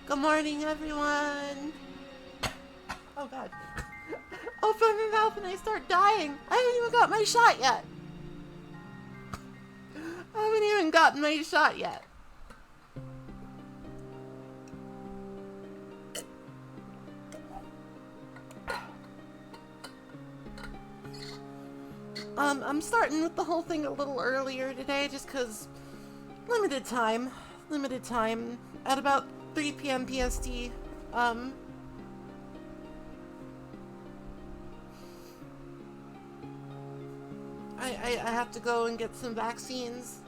Good morning, everyone. Oh, God. Open my mouth and I start dying. I haven't even got my shot yet. I haven't even gotten my shot yet. I'm starting with the whole thing a little earlier today just because limited time. At about 3 p.m. PST. I have to go and get some vaccines.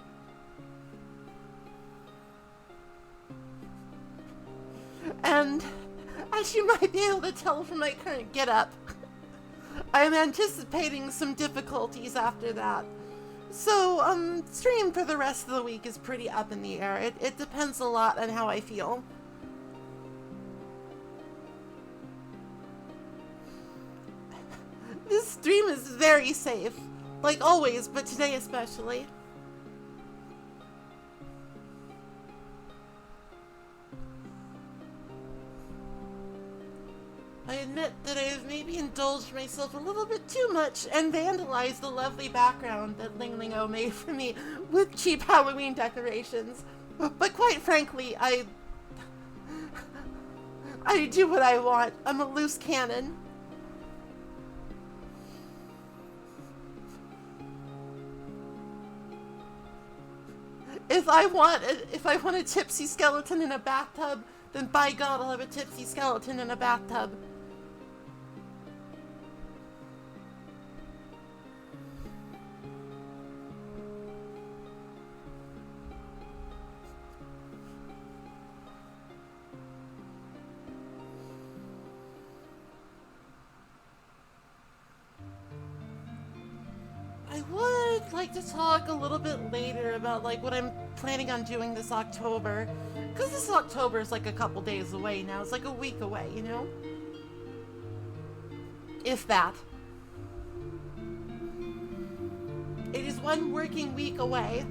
And as you might be able to tell from my current getup, I'm anticipating some difficulties after that. So, stream for the rest of the week is pretty up in the air. It depends a lot on how I feel. This stream is very safe. Like always, but today especially. I admit that I have maybe indulged myself a little bit too much and vandalized the lovely background that Ling Ling-O made for me with cheap Halloween decorations. But quite frankly, I do what I want. I'm a loose cannon. If I want a tipsy skeleton in a bathtub, then by God, I'll have a tipsy skeleton in a bathtub. would like to talk a little bit later about like what I'm planning on doing this October. Because this October is like a couple days away now. It's like a week away, you know? If that. It is one working week away.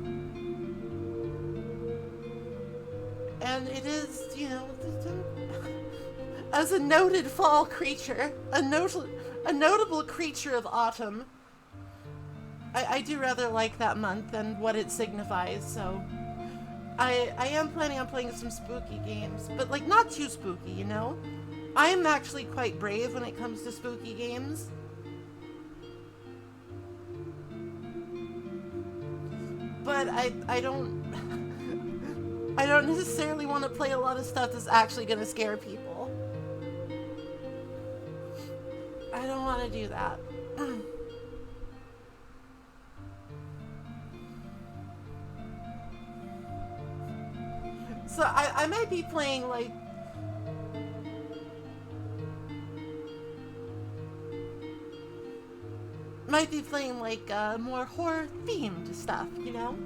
And it is, you know, as a noted fall creature, a notable creature of autumn, I do rather like that month and what it signifies, so I am planning on playing some spooky games, but like not too spooky, you know? I am actually quite brave when it comes to spooky games. But I don't necessarily want to play a lot of stuff that's actually going to scare people. I don't want to do that. So I might be playing like more horror themed stuff, you know?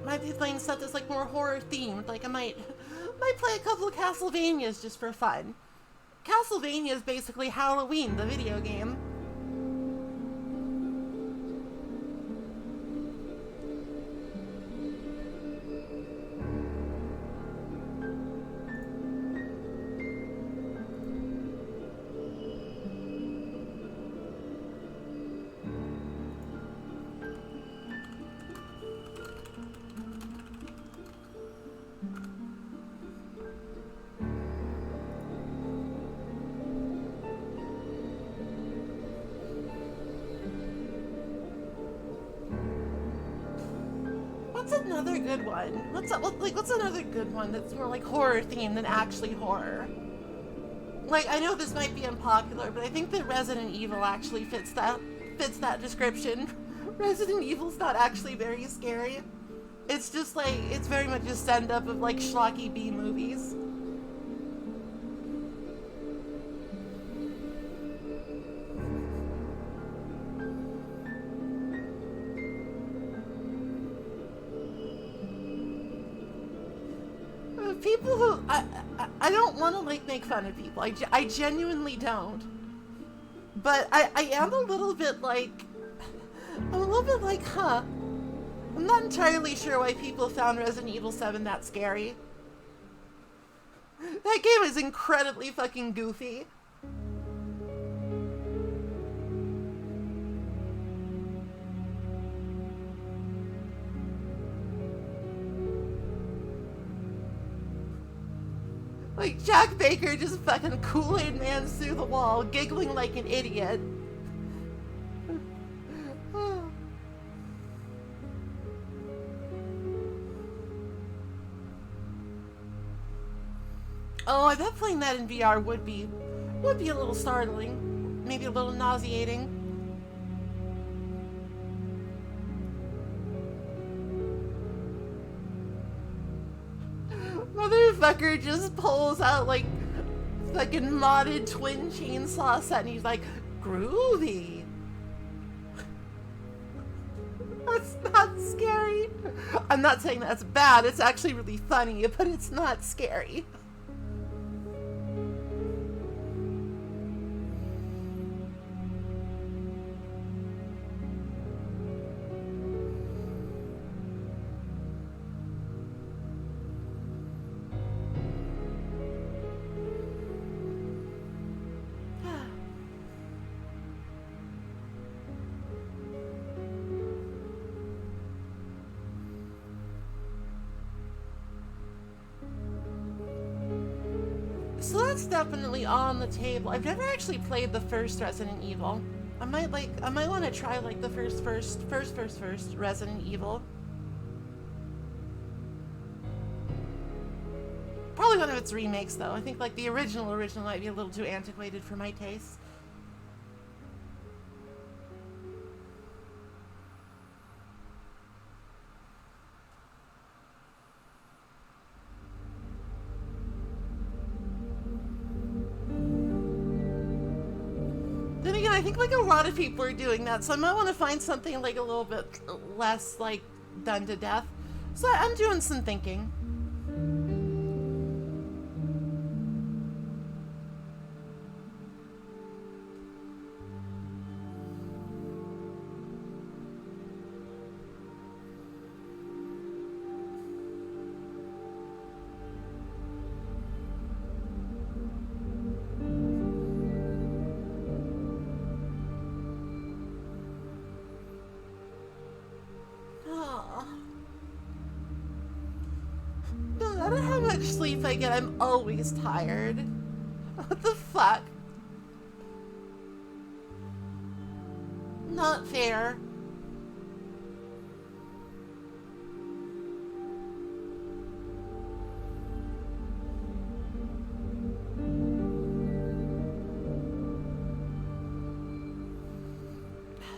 Might be playing stuff that's like more horror themed. Like I might play a couple of Castlevanias just for fun. Castlevania is basically Halloween, the video game. What's another good one? What's another good one that's more like horror themed than actually horror? Like, I know this might be unpopular, but I think that Resident Evil actually fits that description. Resident Evil's not actually very scary. It's just like, it's very much a send-up of like schlocky B movies. People who I don't want to like make fun of people. I genuinely don't. But I am a little bit like, huh. I'm not entirely sure why people found Resident Evil 7 that scary. That game is incredibly fucking goofy. Like, Jack Baker just fucking Kool-Aid Man's through the wall, giggling like an idiot. Oh, I bet playing that in VR would be a little startling. Maybe a little nauseating. Motherfucker just pulls out like fucking modded twin chainsaw set and he's like, groovy. That's not scary. I'm not saying that's bad, it's actually really funny, but it's not scary. So that's definitely on the table. I've never actually played the first Resident Evil. I might want to try like the first Resident Evil. Probably one of its remakes though. I think like the original might be a little too antiquated for my taste. I think like a lot of people are doing that, so I might want to find something like a little bit less like done to death. So I'm doing some thinking. No matter how much sleep I get, I'm always tired. What the fuck? Not fair.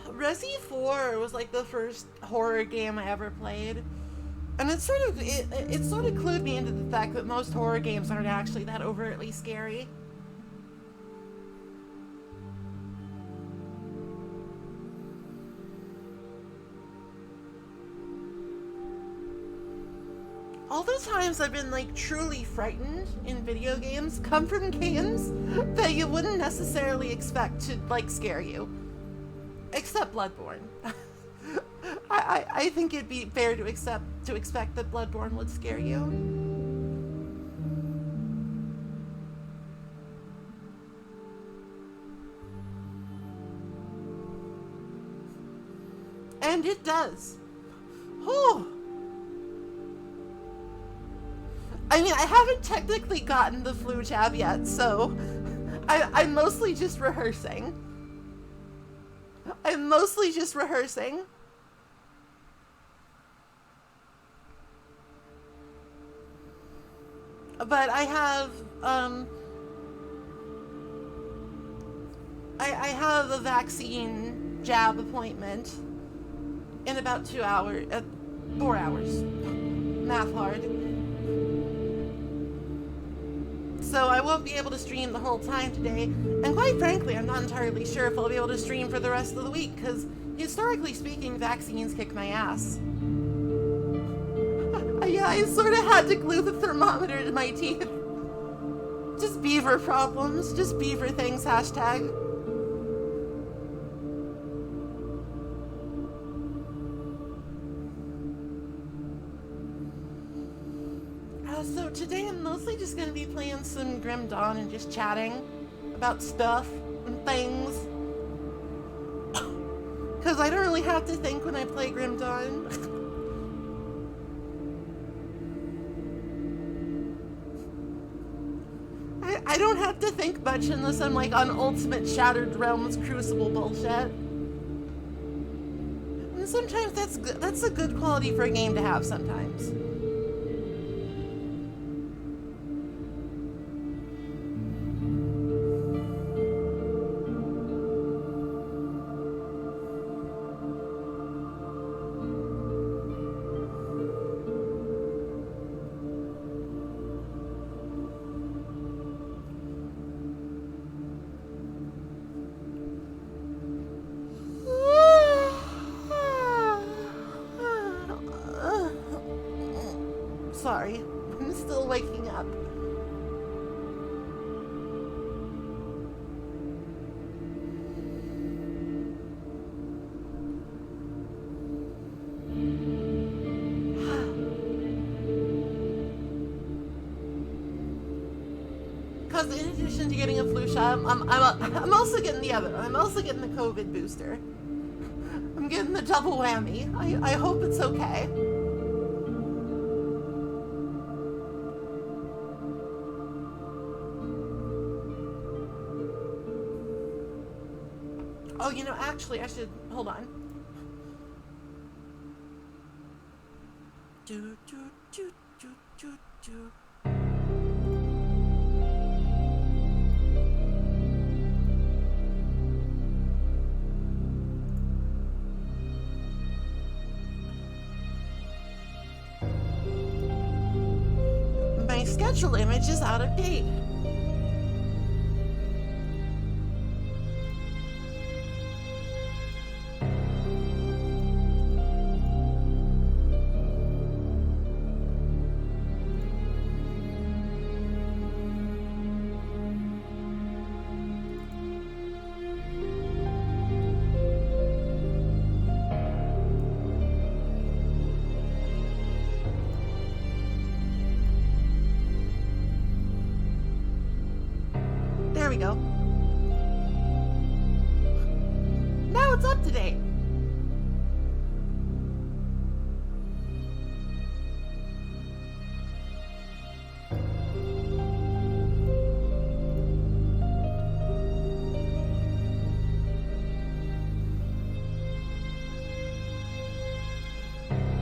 Resi 4 was like the first horror game I ever played. And it sort of clued me into the fact that most horror games aren't actually that overtly scary. All the times I've been like truly frightened in video games come from games that you wouldn't necessarily expect to like scare you. Except Bloodborne. I think it'd be fair to expect that Bloodborne would scare you. And it does. Whew. I mean, I haven't technically gotten the flu jab yet, so I'm mostly just rehearsing. But I have, I have a vaccine jab appointment in about 2 hours, 4 hours. Math hard. So I won't be able to stream the whole time today, and quite frankly, I'm not entirely sure if I'll be able to stream for the rest of the week, because historically speaking, vaccines kick my ass. Yeah, I sort of had to glue the thermometer to my teeth. Just beaver problems, just beaver things, hashtag. So today I'm mostly just going to be playing some Grim Dawn and just chatting about stuff and things. Because I don't really have to think when I play Grim Dawn. I don't have to think much unless I'm like on Ultimate Shattered Realms Crucible bullshit. And sometimes that's a good quality for a game to have sometimes. Sorry, I'm still waking up. Because in addition to getting a flu shot, I'm also getting the other. I'm also getting the COVID booster. I'm getting the double whammy. I hope it's okay. Oh, you know, actually, I should... Hold on. Do, do, do, do, do, do. My schedule image is out of date. there we go. Now it's up to date.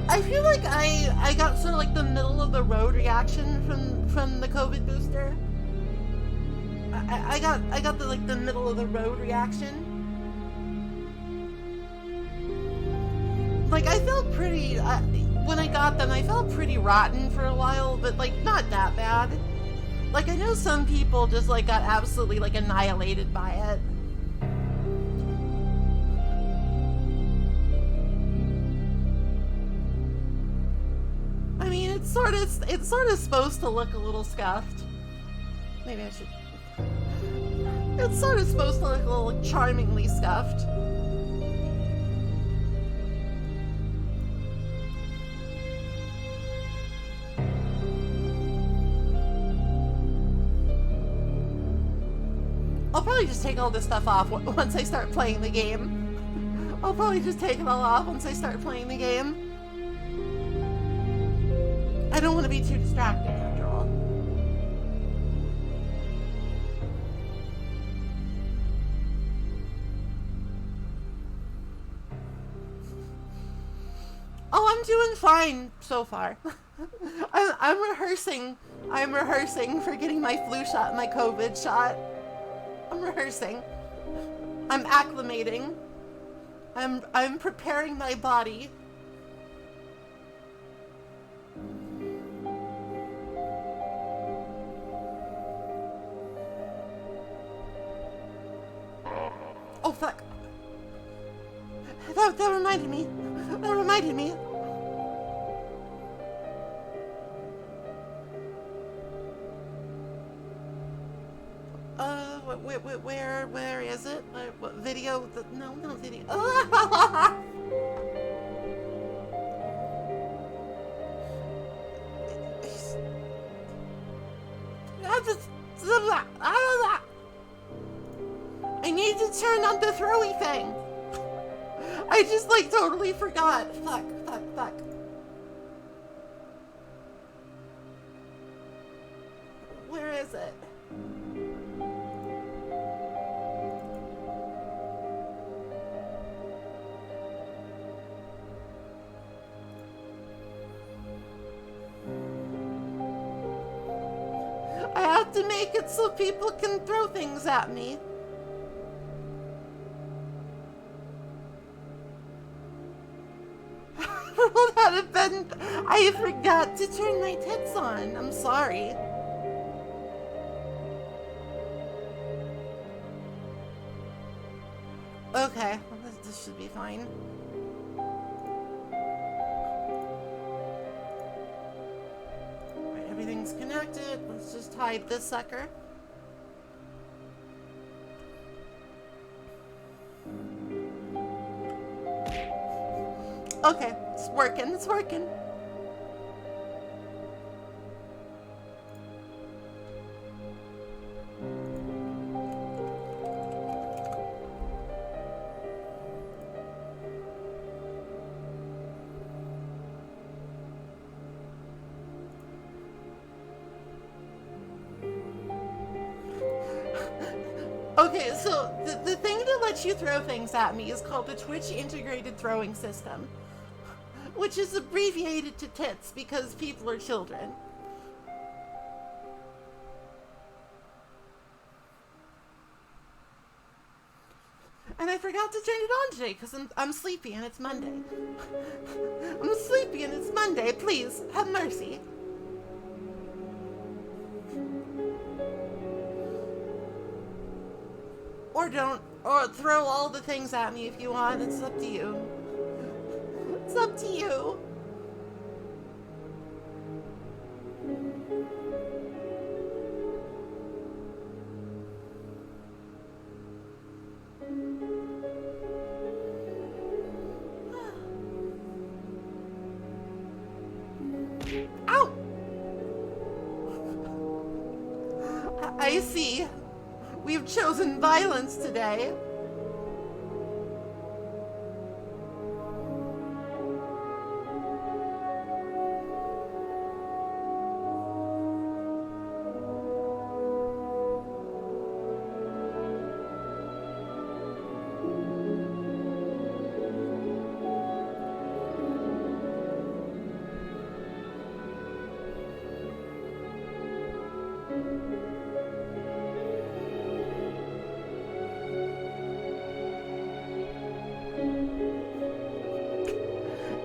I feel like I got sort of like the middle of the road reaction from the COVID booster. I got the like the middle of the road reaction. Like I felt pretty when I got them. I felt pretty rotten for a while, but like not that bad. Like I know some people just like got absolutely like annihilated by it. I mean, it's sort of supposed to look a little scuffed. Maybe I should. It's sort of supposed to look a little charmingly scuffed. I'll probably just take all this stuff off once I start playing the game. I'll probably just take it all off once I start playing the game. I don't want to be too distracted after all. Oh, I'm doing fine so far. I'm rehearsing. I'm rehearsing for getting my flu shot, my COVID shot. I'm rehearsing. I'm acclimating. I'm preparing my body. Oh fuck. That reminded me. That reminded me. Where is it? What video? No video. I need to turn on the throwy thing. I just like totally forgot. Fuck. Where is it? I have to make it so people can throw things at me. Well, that have been... I forgot to turn my tits on. I'm sorry. Okay, well, this should be fine. Alright, everything's connected. Let's just hide this sucker. Okay, it's working. Okay, so the thing that lets you throw things at me is called the Twitch Integrated Throwing System, which is abbreviated to TITS because people are children. And I forgot to turn it on today because I'm sleepy and it's Monday. I'm sleepy and it's Monday. Please, have mercy. Or don't. Or throw all the things at me if you want. It's up to you. It's up to you. Ow! I see. We've chosen violence today.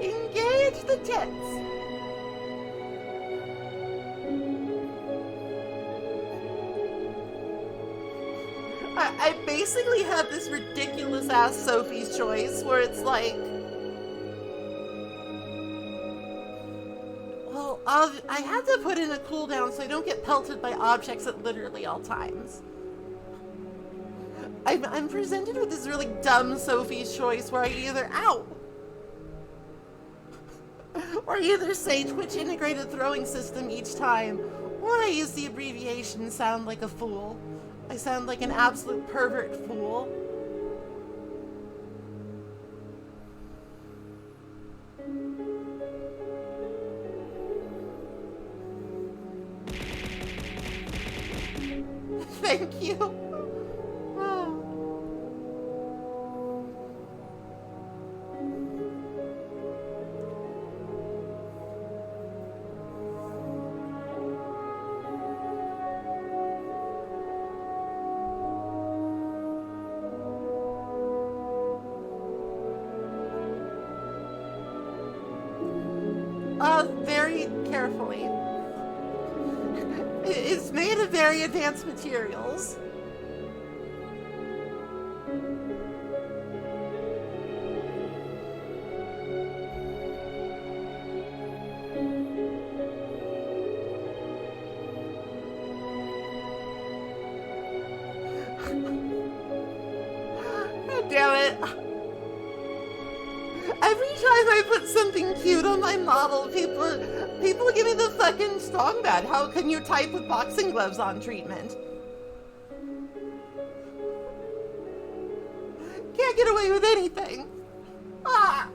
Engage the tits. I basically have this ridiculous ass Sophie's Choice where it's like, well, I had to put in a cooldown so I don't get pelted by objects at literally all times. I'm presented with this really dumb Sophie's Choice where I either, ow! Or either say Twitch integrated throwing system each time, or I use the abbreviation sound like a fool. I sound like an absolute pervert fool. Thank you. Oh. Very carefully. It's made of very advanced materials. God damn it. Every time I put something cute on my model, people give me the fucking strong bad. How can you type with boxing gloves on treatment? Can't get away with anything. Ah!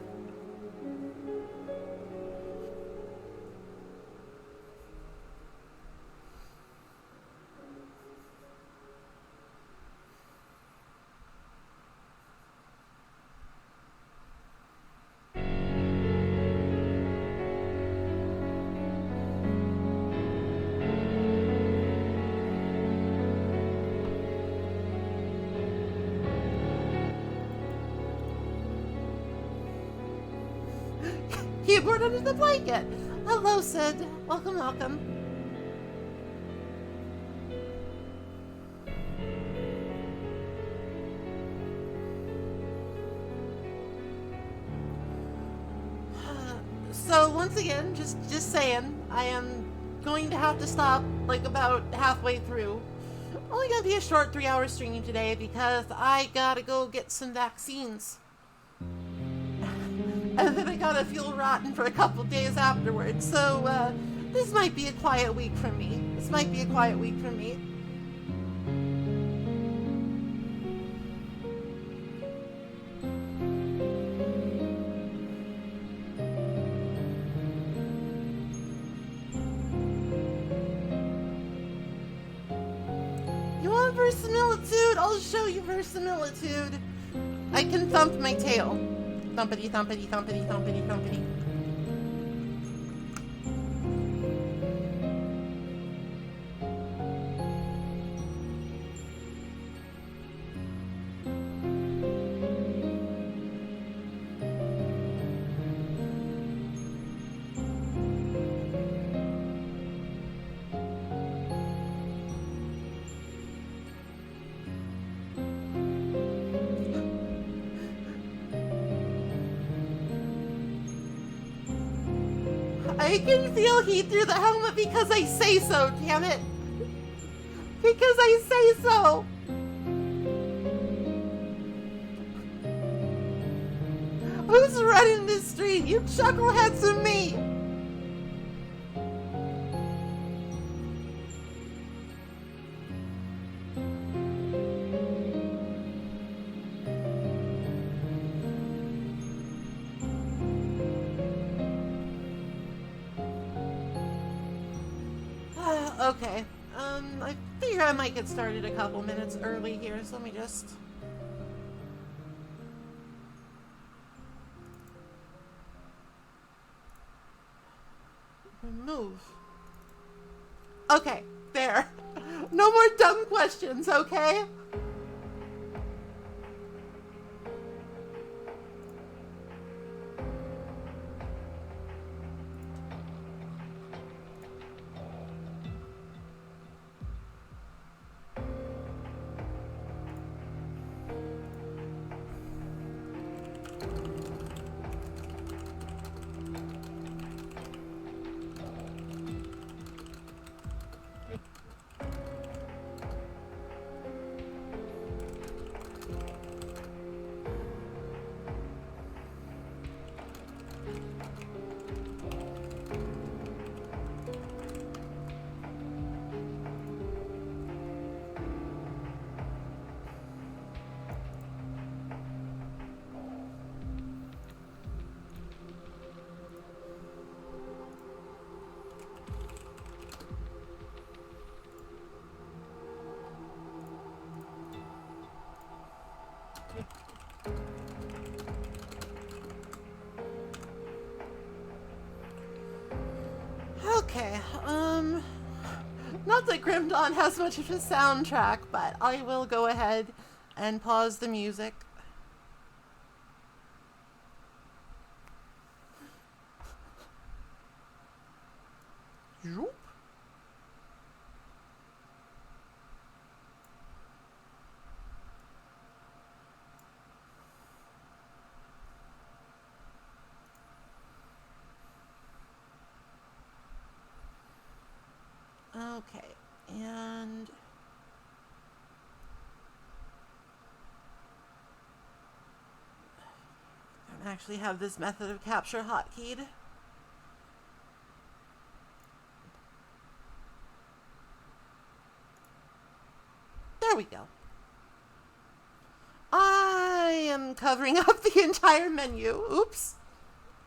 Keyboard under the blanket. Hello, Sid. Welcome, welcome. So once again, just saying, I am going to have to stop like about halfway through. Only gonna be a short 3-hour stream today because I gotta go get some vaccines. And then I gotta feel rotten for a couple days afterwards. So, this might be a quiet week for me. You want verisimilitude? I'll show you verisimilitude. I can thump my tail. Thumpity, thumpity, thumpity, thumpity, thumpity. I can feel heat through the helmet because I say so, damn it. Because I say so. Who's running this stream? You chuckleheads and me. Okay. I figure I might get started a couple minutes early here, so let me just... remove. Okay, there. No more dumb questions, okay? Okay, not that Grim Dawn has much of a soundtrack, but I will go ahead and pause the music. Zoop. Okay, and I don't actually have this method of capture hotkeyed. There we go. I am covering up the entire menu. Oops.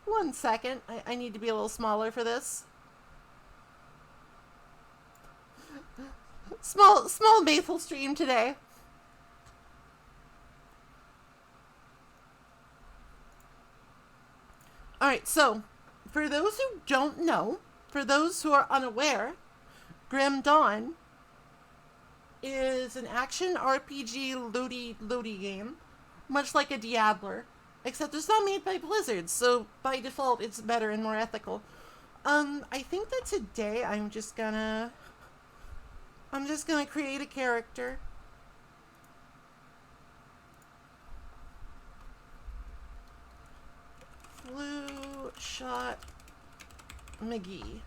1 second. I need to be a little smaller for this. Small Maple stream today. Alright, so, for those who don't know, for those who are unaware, Grim Dawn is an action RPG looty game, much like a Diabler, except it's not made by Blizzard, so by default it's better and more ethical. I think that today I'm just gonna create a character. Flu Shot McGee.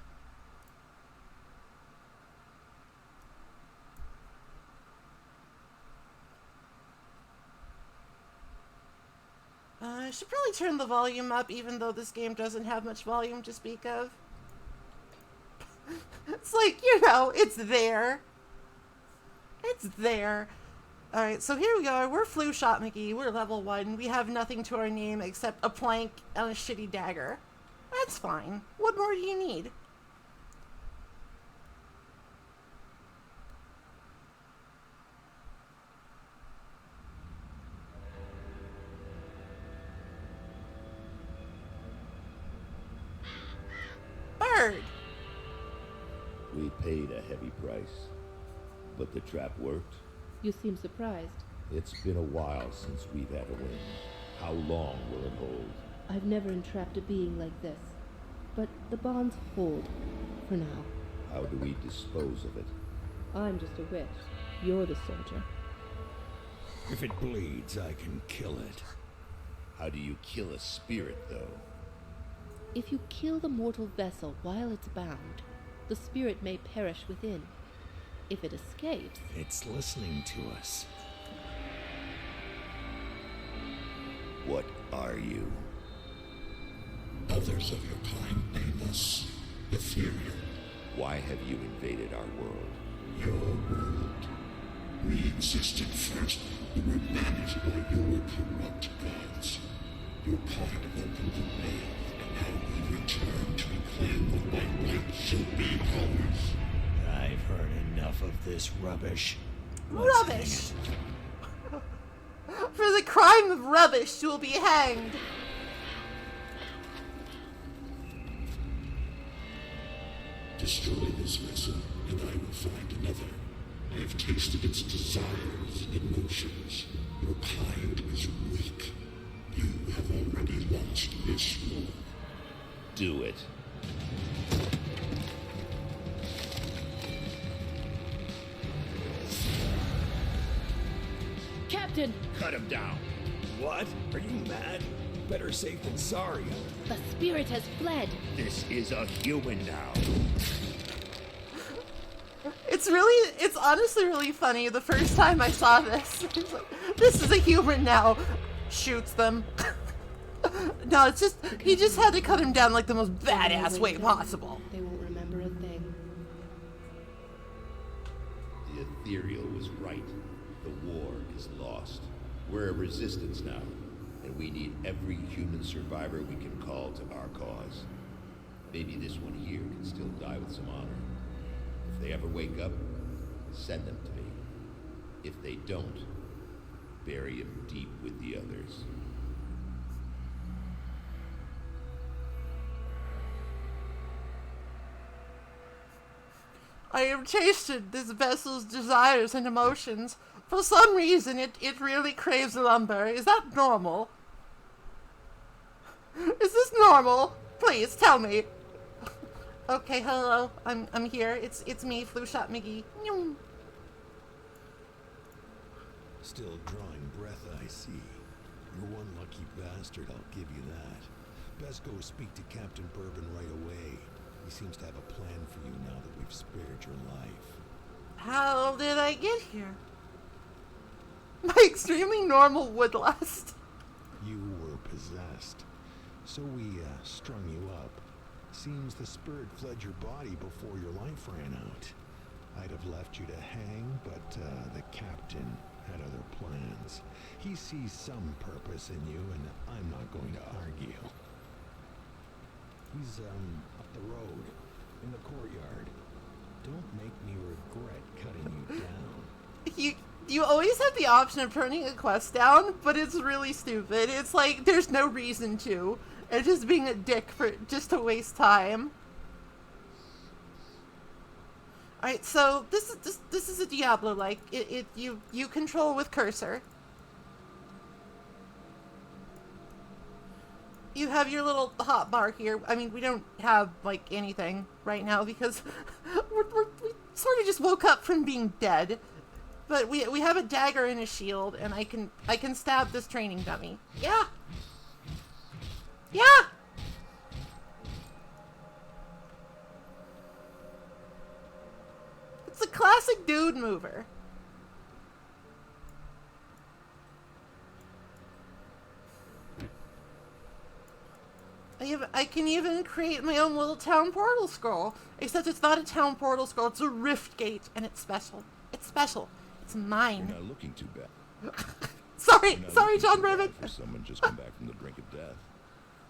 I should probably turn the volume up, even though this game doesn't have much volume to speak of. It's like, you know, it's there. It's there. Alright, so here we are. We're Flu Shot McGee. We're level 1. We have nothing to our name except a plank and a shitty dagger. That's fine. What more do you need? Bird! We paid a heavy price, but the trap worked. You seem surprised. It's been a while since we've had a win. How long will it hold? I've never entrapped a being like this. But the bonds hold, for now. How do we dispose of it? I'm just a witch. You're the soldier. If it bleeds, I can kill it. How do you kill a spirit, though? If you kill the mortal vessel while it's bound, the spirit may perish within. If it escapes... It's listening to us. What are you? Others of your kind name us ethereal. Why have you invaded our world? Your world. We existed first. We were managed by your corrupt gods. Your part opened the way, and now we return to reclaim what by right should be ours. I heard enough of this rubbish. Rubbish! For the crime of rubbish, you will be hanged. Destroy this vessel, and I will find another. I have tasted its desires and emotions. Your kind is weak. You have already lost this war. Do it. Captain! Cut him down. What? Are you mad? Better safe than sorry. The spirit has fled. This is a human now. It's honestly really funny. The first time I saw this, it's like, this is a human now. Shoots them. No, it's just, he just had to cut him down like the most badass way possible. They won't remember a thing. The ethereal was right. The war is lost. We're a resistance now, and we need every human survivor we can call to our cause. Maybe this one here can still die with some honor. If they ever wake up, send them to me. If they don't, bury him deep with the others. I have tasted this vessel's desires and emotions. For some reason, it really craves lumber. Is that normal? Is this normal? Please, tell me. Okay, hello. I'm here. It's me, Flu Shot McGee. Nyum. Still drawing breath, I see. You're one lucky bastard, I'll give you that. Best go speak to Captain Bourbon right away. He seems to have a plan for you now that we've spared your life. How did I get here? My extremely normal woodlust. You were possessed. So we strung you up. Seems the spirit fled your body before your life ran out. I'd have left you to hang, but the captain had other plans. He sees some purpose in you, and I'm not going to argue. He's up the road, in the courtyard. Don't make me regret cutting you down. You always have the option of turning a quest down, but it's really stupid. It's like there's no reason to. It's just being a dick for just to waste time. All right, so this is a Diablo like you control with cursor. You have your little hot bar here. I mean, we don't have like anything right now because we sort of just woke up from being dead. But we have a dagger and a shield, and I can stab this training dummy. Yeah. Yeah. It's a classic dude mover. I can even create my own little town portal scroll. Except it's not a town portal scroll, it's a rift gate, and it's special. It's special. It's mine. You're not looking too bad. Sorry, You're not sorry, looking John too bad Bourbon. For someone just come back from the brink of death.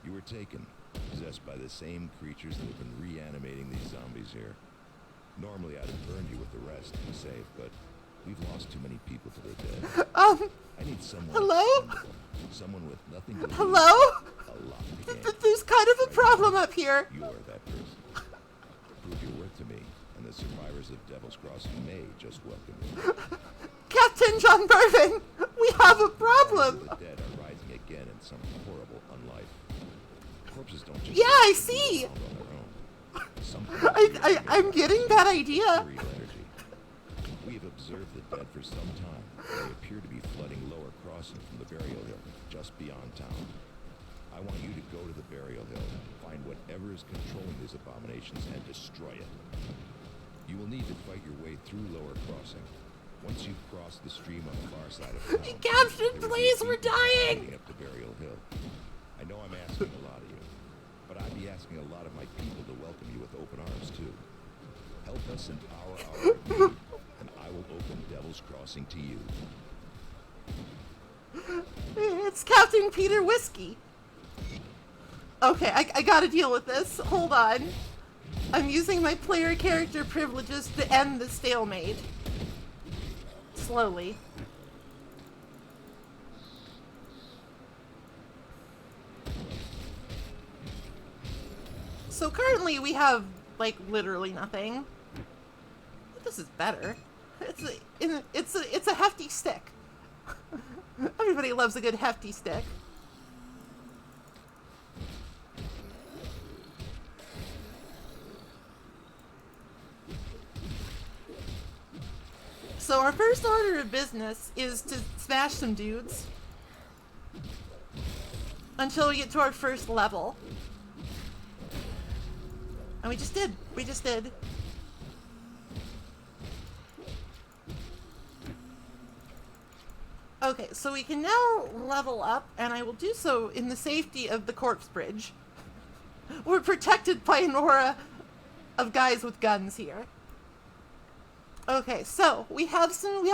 You were taken, possessed by the same creatures that have been reanimating these zombies here. Normally I'd have burned you with the rest to be safe, but we've lost too many people to their dead. I need someone. Hello? expendable, someone with nothing to lose. Hello? A lot to gain. There's kind of a problem up here. You are that person. Prove your worth to me, and the survivors of Devil's Crossing may just welcome you. Captain John Bourbon, we have a problem. The dead are rising again in some horrible unlife. Corpses don't just Yeah, I see. on their own. Some I'm getting that idea. ethereal energy. We have observed the dead for some time. They appear to be flooding Lower Crossing from the burial hill, just beyond town. I want you to go to the burial hill, find whatever is controlling these abominations, and destroy it. You will need to fight your way through Lower Crossing. Once you've crossed the stream on the far side of town, Captain, there will be a please, we're deep path dying. leading up to Burial Hill. I know I'm asking a lot of you, but I'd be asking a lot of my people to welcome you with open arms too. Help us empower our community, and I will open Devil's Crossing to you. It's Captain Peter Whiskey. Okay, I gotta deal with this. Hold on. I'm using my player character privileges to end the stalemate. Slowly. So currently we have, like, literally nothing. This is better. It's a hefty stick. Everybody loves a good hefty stick. So our first order of business is to smash some dudes until we get to our first level. And we just did. We just did. Okay, so we can now level up, and I will do so in the safety of the corpse bridge. We're protected by an aura of guys with guns here. Okay, so we have some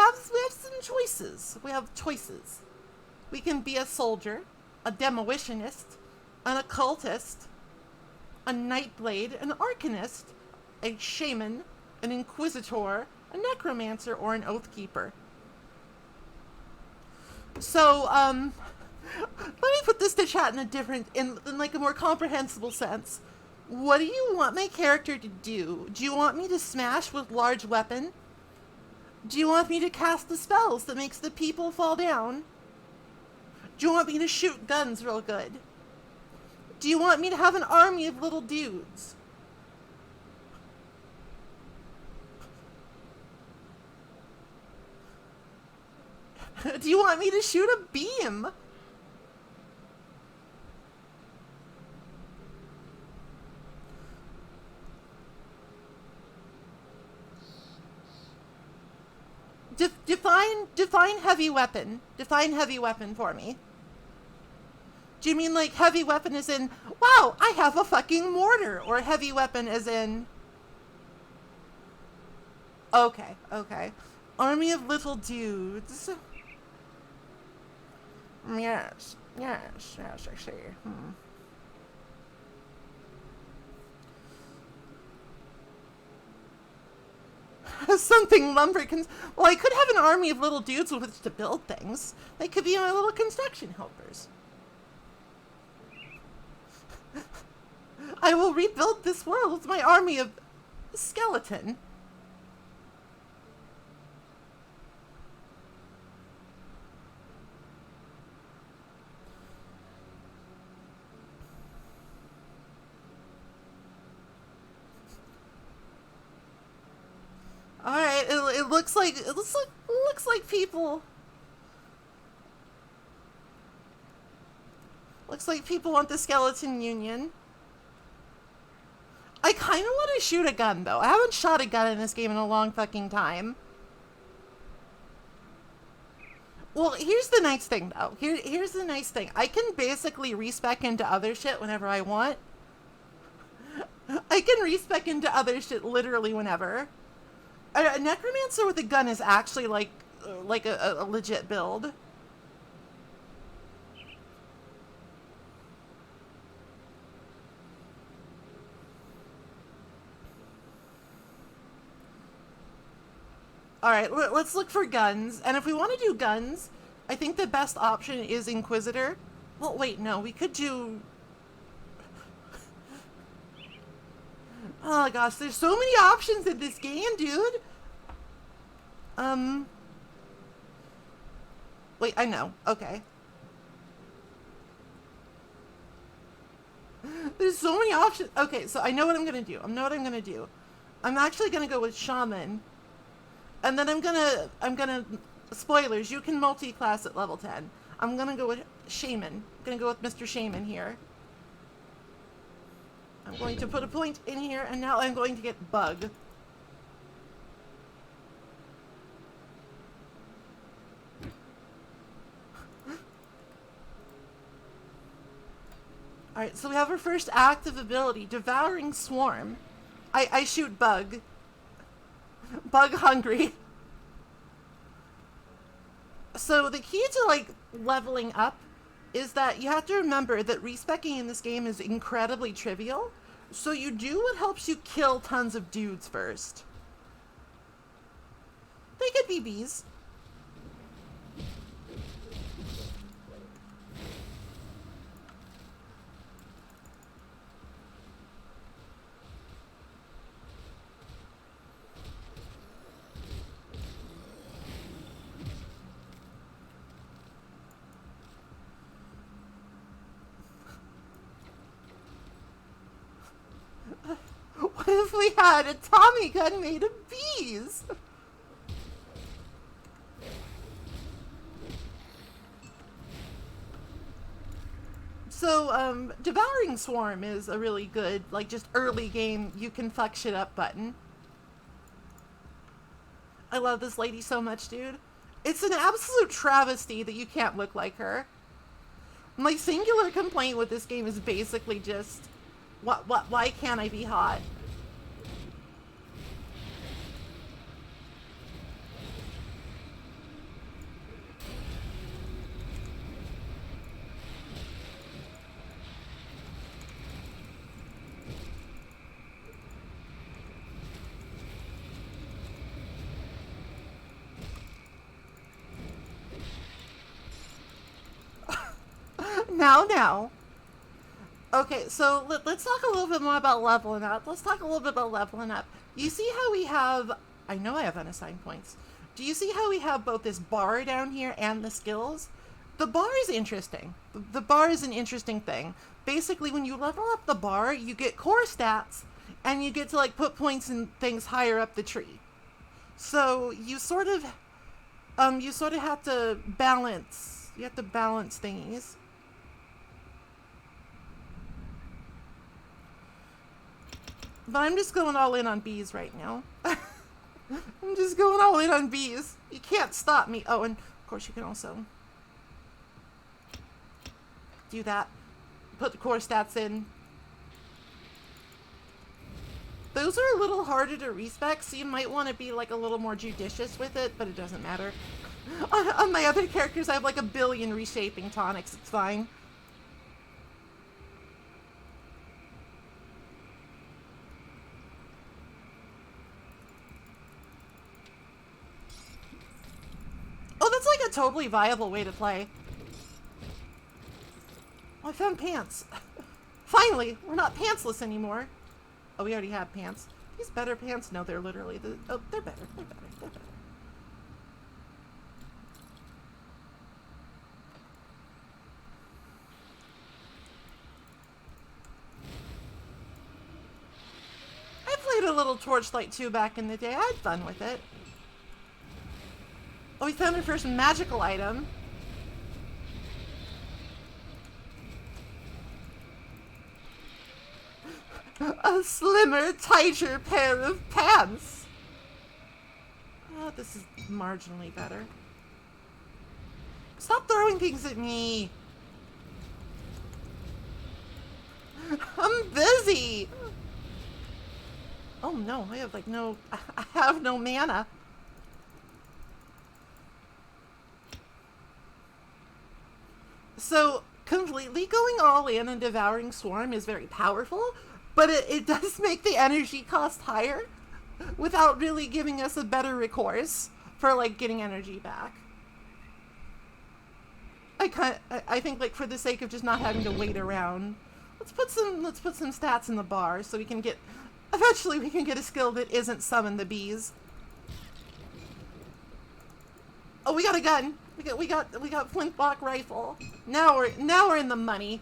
choices. We have choices. We can be a soldier, a demolitionist, an occultist, a nightblade, an arcanist, a shaman, an inquisitor, a necromancer, or an oathkeeper. So, let me put this to chat in a different, in like a more comprehensible sense. What do you want my character to do? Do you want me to smash with large weapon? Do you want me to cast the spells that makes the people fall down? Do you want me to shoot guns real good? Do you want me to have an army of little dudes? Do you want me to shoot a beam? Define heavy weapon. Define heavy weapon for me. Do you mean like heavy weapon as in, wow, I have a fucking mortar? Or heavy weapon as in... Okay, okay. Army of little dudes. Yes, I see. Something lumber can... Well, I could have an army of little dudes with which to build things. They could be my little construction helpers. I will rebuild this world with my army of skeleton. All right, it looks like people. Looks like people want the skeleton union. I kind of want to shoot a gun though. I haven't shot a gun in this game in a long fucking time. Well, here's the nice thing though. Here's the nice thing. I can basically respec into other shit whenever I want. I can respec into other shit literally whenever. A necromancer with a gun is actually like a legit build. Alright, let's look for guns. And if we want to do guns, I think the best option is Inquisitor. Well, wait, no, we could do... Oh gosh, there's so many options in this game, dude. Wait, I know. Okay. There's so many options. Okay, so I know what I'm gonna do. I'm actually gonna go with Shaman. And then I'm gonna spoilers, you can multi-class at level 10. I'm gonna go with Shaman. I'm gonna go with Mr. Shaman here. I'm going to put a point in here, and now I'm going to get Bug. Alright, so we have our first active ability, Devouring Swarm. I shoot Bug. Bug hungry. So the key to, like, leveling up is that you have to remember that respecking in this game is incredibly trivial. So you do what helps you kill tons of dudes first. They could be bees. What if we had a Tommy gun made of bees? So, Devouring Swarm is a really good, like, just early game, you can fuck shit up button. I love this lady so much, dude. It's an absolute travesty that you can't look like her. My singular complaint with this game is basically just, why can't I be hot? Now. Okay, so let's talk a little bit more about leveling up. Let's talk a little bit about leveling up. You see how we have... I know I have unassigned points. Do you see how we have both this bar down here and the skills? The bar is interesting. The bar is an interesting thing. Basically, when you level up the bar, you get core stats, and you get to, like, put points in things higher up the tree. So, you sort of have to balance... You have to balance thingies. But I'm just going all in on bees right now. I'm just going all in on bees. You can't stop me. Oh, and of course you can also do that. Put the core stats in. Those are a little harder to respec, so you might want to be like a little more judicious with it, but it doesn't matter. On my other characters, I have like a billion reshaping tonics. It's fine. Oh, that's like a totally viable way to play. Oh, I found pants. Finally, we're not pantsless anymore. Oh, we already have pants. These better pants? No, they're literally the... Oh, they're better. They're better. They're better. I played a little Torchlight 2 back in the day. I had fun with it. Oh, we found our first magical item. A slimmer, tighter pair of pants. Oh, this is marginally better. Stop throwing things at me. I'm busy. Oh no, I have like I have no mana. So, completely going all in on Devouring Swarm is very powerful, but it does make the energy cost higher without really giving us a better recourse for, like, getting energy back. I think, like, for the sake of just not having to wait around, let's put some stats in the bar so we can get... Eventually we can get a skill that isn't summon the bees. Oh, we got a gun. We got flintlock rifle. Now we're in the money.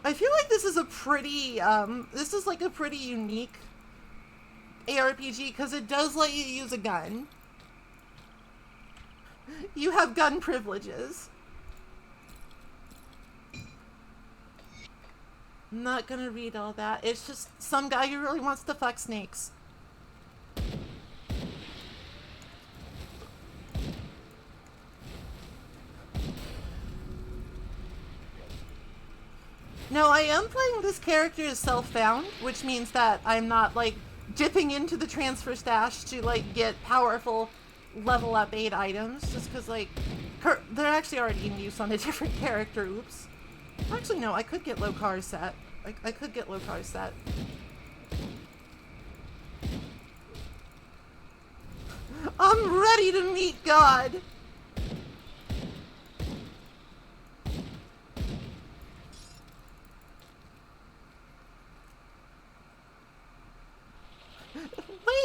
I feel like this is a pretty this is like a pretty unique ARPG because it does let you use a gun. You have gun privileges. I'm not gonna read all that. It's just some guy who really wants to fuck snakes. No, I am playing this character as self-found, which means that I'm not, like, dipping into the transfer stash to, like, get powerful level up 8 items, just because, like, they're actually already in use on a different character. Oops. Actually, no, I could get low car set. I could get low car set. I'm ready to meet God!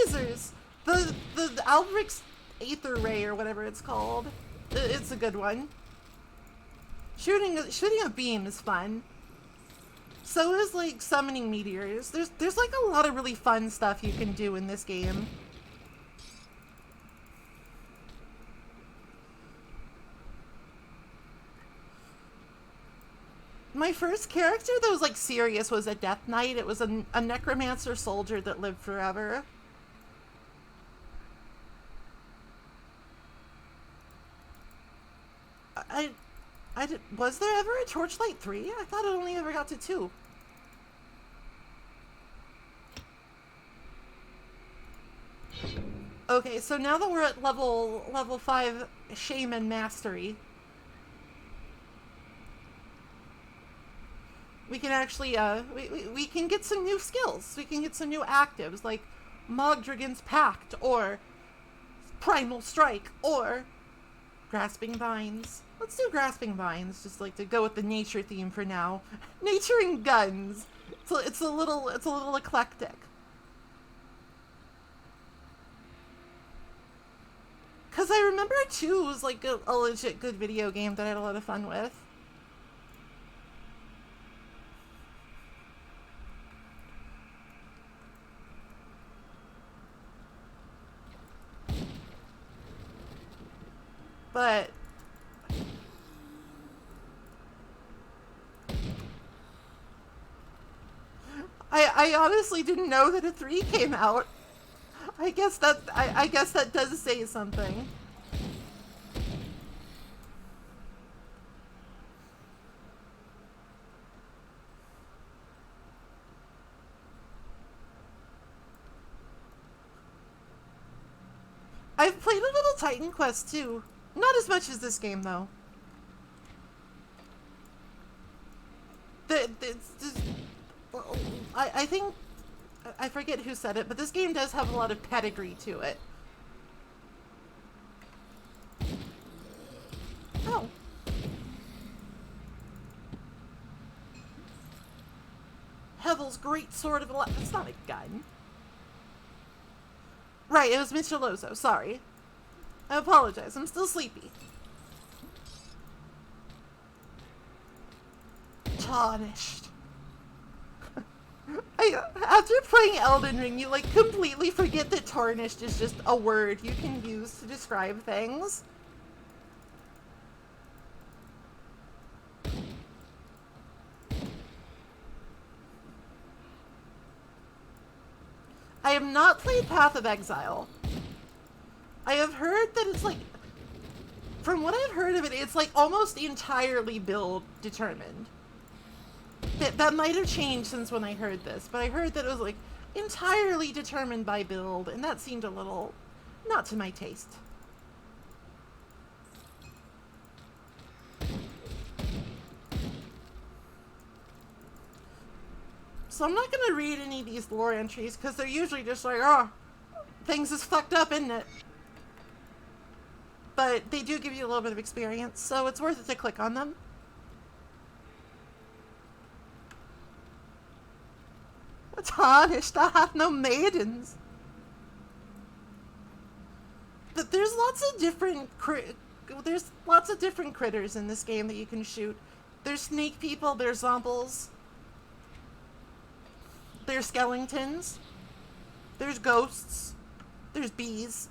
Lasers! The Albric's Aether Ray or whatever it's called. It's a good one. Shooting a beam is fun. So is, like, summoning meteors. There's like a lot of really fun stuff you can do in this game. My first character that was, like, serious was a Death Knight. It was a necromancer soldier that lived forever. Was there ever a Torchlight 3? I thought it only ever got to 2. Okay, so now that we're at level 5 Shaman Mastery, we can actually, we can get some new skills. We can get some new actives, like Mogdragon's Pact, or Primal Strike, or Grasping Vines. Let's do Grasping Vines, just like to go with the nature theme for now. Nature and guns. It's a little eclectic. Cause I remember 2 was like a legit good video game that I had a lot of fun with. But I honestly didn't know that a 3 came out. I guess that does say something. I've played a little Titan Quest too. Not as much as this game, though. I think, I forget who said it, but this game does have a lot of pedigree to it. Oh. Hevel's great sword of light. It's not a gun. Right, it was Michelozo, sorry. I apologize, I'm still sleepy. Tarnished. After playing Elden Ring, you, like, completely forget that tarnished is just a word you can use to describe things. I have not played Path of Exile. I have heard that it's, like, from what I've heard of it, it's, like, almost entirely build determined. That might have changed since when I heard this, but I heard that it was, like, entirely determined by build, and that seemed a little not to my taste. So I'm not going to read any of these lore entries, because they're usually just like, oh, things is fucked up, isn't it? But they do give you a little bit of experience, so it's worth it to click on them. Tarnished, I have no maidens. But there's lots of different critters in this game that you can shoot. There's snake people, there's zombies, there's skeletons, there's ghosts, there's bees,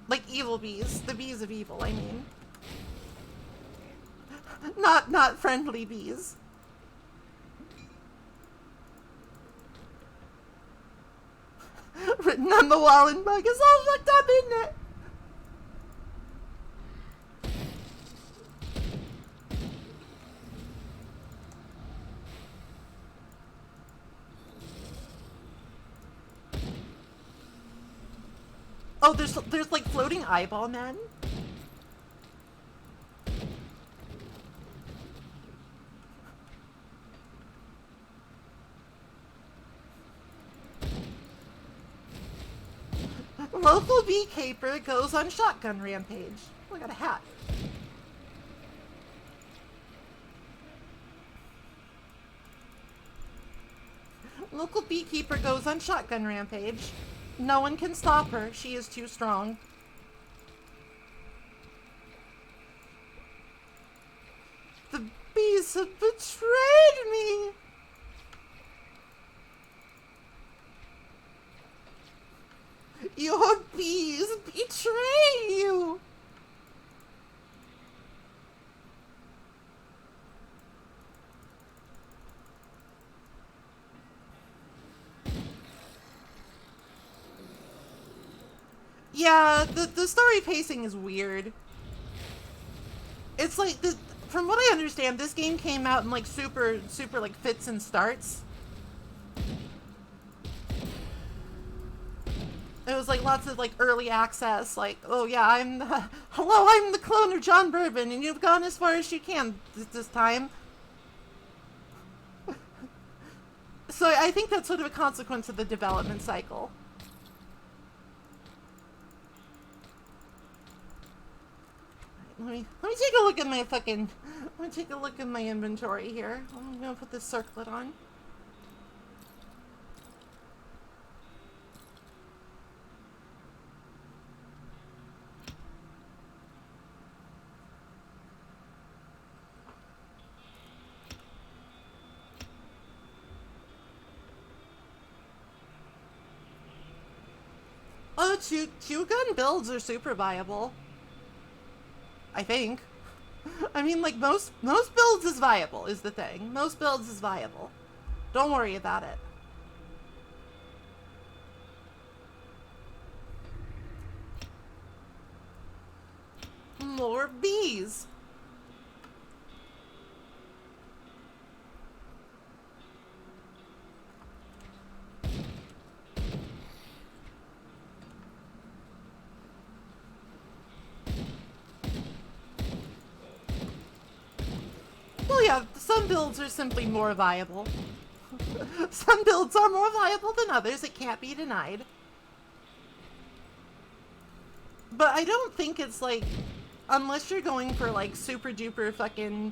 like evil bees, the bees of evil, I mean. Not friendly bees. Written on the wall in bug is all fucked up, isn't it? Oh, there's like floating eyeball men? Local beekeeper goes on shotgun rampage. Oh, I got a hat. Local beekeeper goes on shotgun rampage. No one can stop her. She is too strong. The bees have betrayed me. Your bees betray you. Yeah, the story pacing is weird. It's like, from what I understand, this game came out in like super like fits and starts. It was like lots of like early access, like, oh yeah, hello, I'm the clone of John Bourbon, and you've gone as far as you can this time. So I think that's sort of a consequence of the development cycle. Let me take a look at my inventory here. I'm gonna put this circlet on. Oh, two gun builds are super viable. I think. I mean, like, most builds is viable, is the thing. Most builds is viable. Don't worry about it. More bees. Well, yeah, some builds are simply more viable. Some builds are more viable than others, it can't be denied. But I don't think it's like, unless you're going for like super duper fucking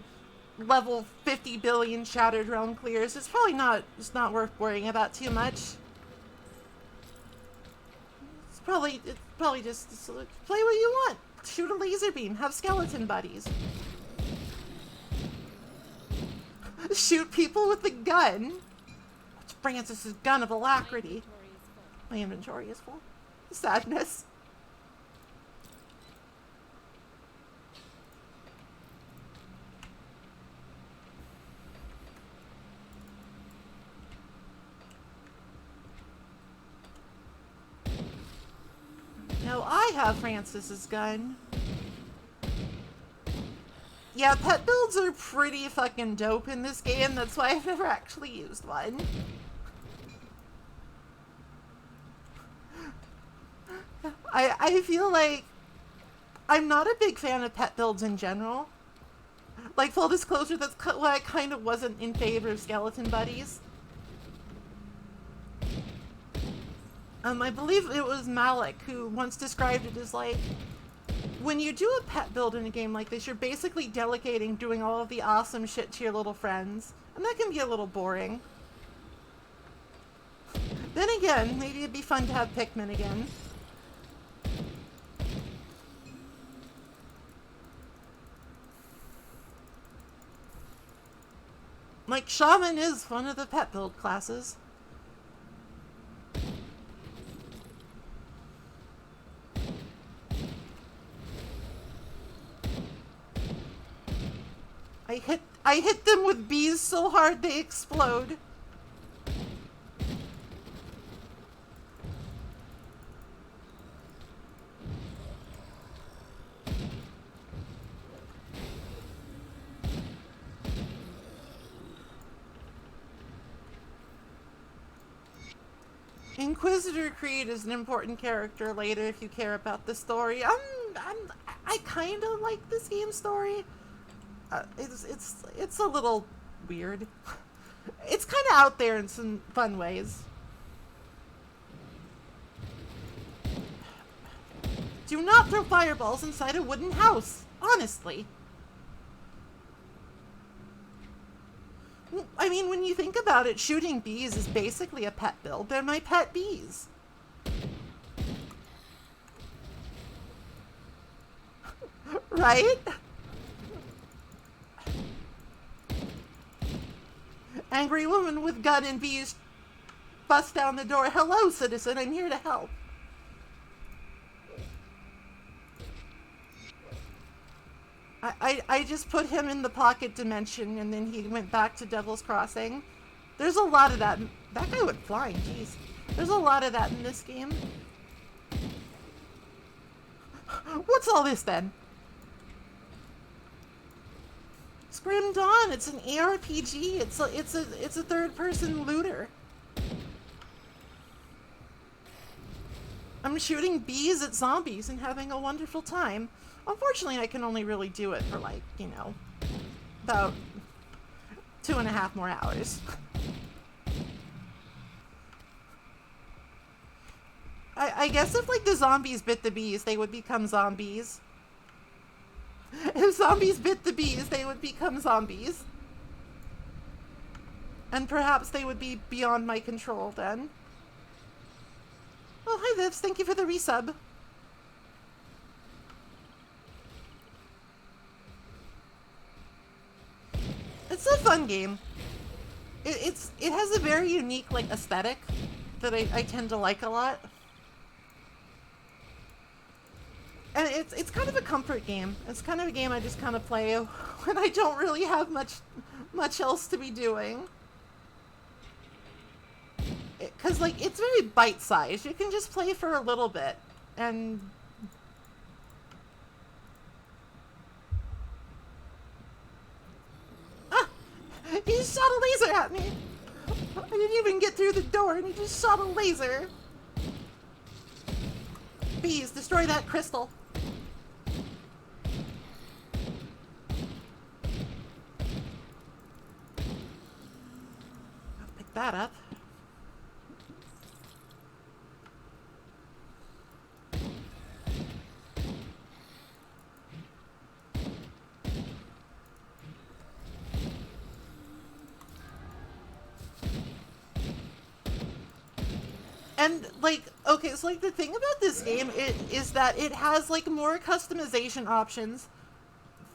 level 50 billion Shattered Realm clears, it's not worth worrying about too much. It's probably just play what you want. Shoot a laser beam, have skeleton buddies. Shoot people with a gun. It's Francis's gun of alacrity. My inventory is full. Sadness. No, I have Francis's gun. Yeah, pet builds are pretty fucking dope in this game. That's why I've never actually used one. I feel like I'm not a big fan of pet builds in general. Like, full disclosure, that's why I kind of wasn't in favor of skeleton buddies. I believe it was Malik who once described it as like, when you do a pet build in a game like this, you're basically delegating doing all of the awesome shit to your little friends. And that can be a little boring. Then again, maybe it'd be fun to have Pikmin again. Like, Shaman is one of the pet build classes. I hit them with bees so hard they explode. Inquisitor Creed is an important character later if you care about the story. I kind of like this game's story. It's a little weird. It's kind of out there in some fun ways. Do not throw fireballs inside a wooden house. Honestly. I mean, when you think about it, shooting bees is basically a pet build. They're my pet bees. Right? Angry woman with gun and bees bust down the door. Hello, citizen. I'm here to help. I just put him in the pocket dimension, and then he went back to Devil's Crossing. There's a lot of that. That guy went flying, jeez. There's a lot of that in this game. What's all this, then? Grim Dawn. It's an ARPG. It's a third-person looter. I'm shooting bees at zombies and having a wonderful time. Unfortunately, I can only really do it for, like, you know, about 2.5 more hours. I guess if, like, the zombies bit the bees, they would become zombies. If zombies bit the bees, they would become zombies. And perhaps they would be beyond my control then. Oh, hi Vivs, thank you for the resub. It's a fun game. It has a very unique, like, aesthetic that I tend to like a lot. And it's kind of a comfort game. It's kind of a game I just kind of play when I don't really have much else to be doing. Because, like, it's very bite-sized. You can just play for a little bit. And... Ah! He just shot a laser at me! I didn't even get through the door and he just shot a laser! Bees, destroy that crystal! I'll pick that up. And, like, okay, so, like, the thing about this game is that it has, like, more customization options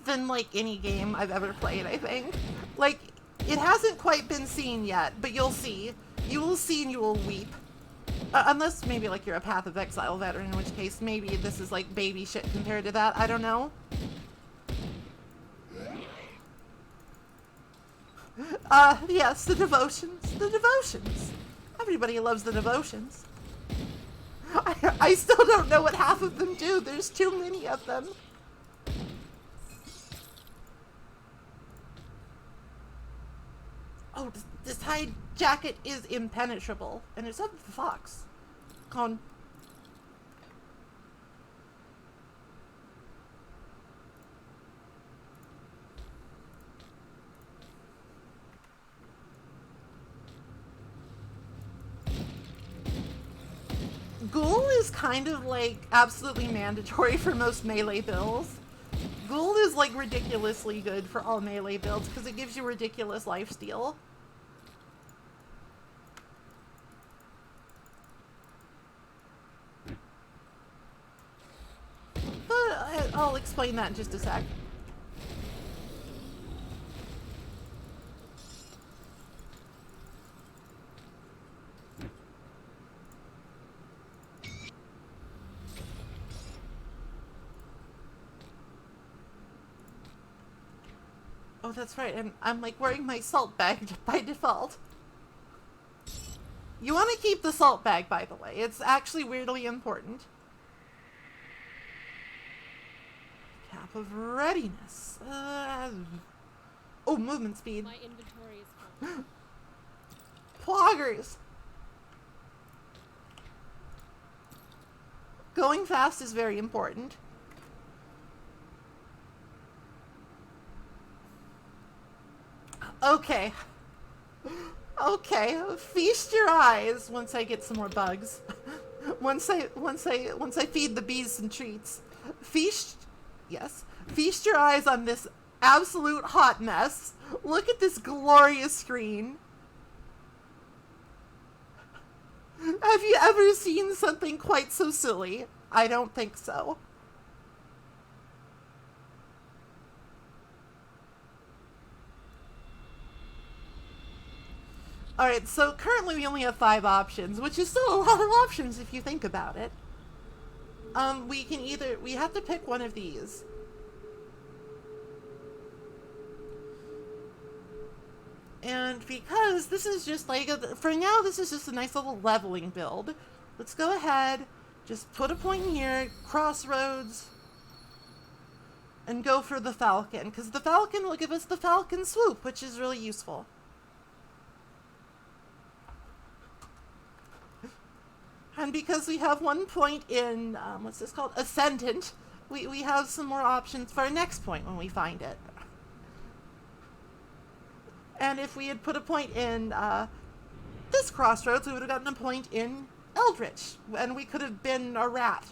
than, like, any game I've ever played, I think. Like, it hasn't quite been seen yet, but you'll see. You will see and you will weep. Unless maybe, like, you're a Path of Exile veteran, in which case maybe this is, like, baby shit compared to that. I don't know. Yes, the devotions. The devotions. Everybody loves the devotions. I still don't know what half of them do. There's too many of them. Oh, this hide jacket is impenetrable. And it's a fox. Con. Ghoul is kind of, like, absolutely mandatory for most melee builds. Ghoul is, like, ridiculously good for all melee builds because it gives you ridiculous lifesteal. But I'll explain that in just a sec. Oh, that's right. I'm like wearing my salt bag by default. You want to keep the salt bag, by the way. It's actually weirdly important. Cap of readiness. Oh, movement speed. My inventory is full. Ploggers. Going fast is very important. Okay. Okay, feast your eyes once I get some more bugs. once I feed the bees some treats. Feast your eyes on this absolute hot mess. Look at this glorious screen. Have you ever seen something quite so silly? I don't think so. Alright, so currently we only have 5 options, which is still a lot of options if you think about it. We have to pick one of these. And because this is just like, for now, this is just a nice little leveling build. Let's go ahead, just put a point here, crossroads, and go for the Falcon. Because the Falcon will give us the Falcon Swoop, which is really useful. And because we have 1 point in, what's this called? Ascendant, we have some more options for our next point when we find it. And if we had put a point in this crossroads, we would have gotten a point in Eldritch, and we could have been a rat.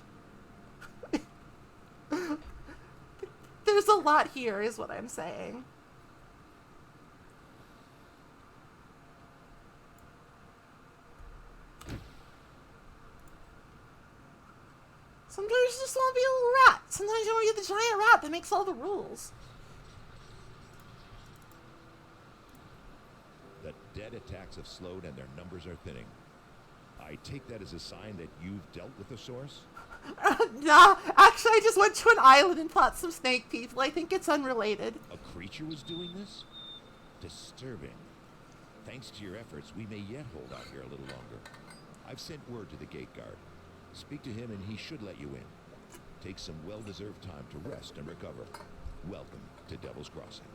There's a lot here, is what I'm saying. Sometimes you just want to be a little rat. Sometimes you want to be the giant rat that makes all the rules. The dead attacks have slowed and their numbers are thinning. I take that as a sign that you've dealt with the source? Nah, actually I just went to an island and fought some snake people. I think it's unrelated. A creature was doing this? Disturbing. Thanks to your efforts, we may yet hold out here a little longer. I've sent word to the gate guard. Speak to him and he should let you in. Take some well-deserved time to rest and recover. Welcome to Devil's Crossing.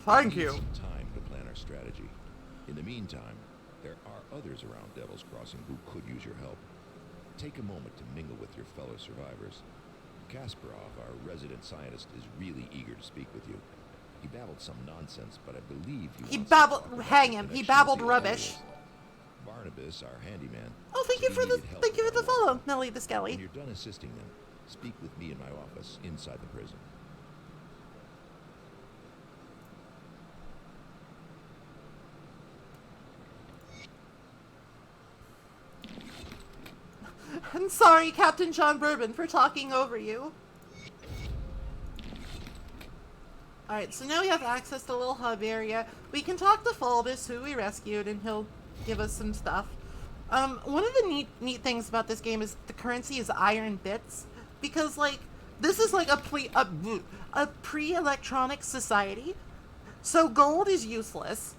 Thank We need you. some time to plan our strategy. In the meantime, there are others around Devil's Crossing who could use your help. Take a moment to mingle with your fellow survivors. Kasparov, our resident scientist, is really eager to speak with you. He babbled some nonsense, but I believe He wants to babbled. talk about Hang the him. He connection babbled with the rubbish. Elves. Barnabas, our handyman. Oh, thank said you for he the needed help thank you with for the our work. follow, Nelly the When Skelly. you're done assisting them, speak with me in my office inside the prison. I'm sorry, Captain John Bourbon, for talking over you. Alright, so now we have access to the little hub area. We can talk to Fulbus, who we rescued, and he'll give us some stuff. One of the neat things about this game is the currency is iron bits. Because, like, this is like a pre-electronic society. So gold is useless.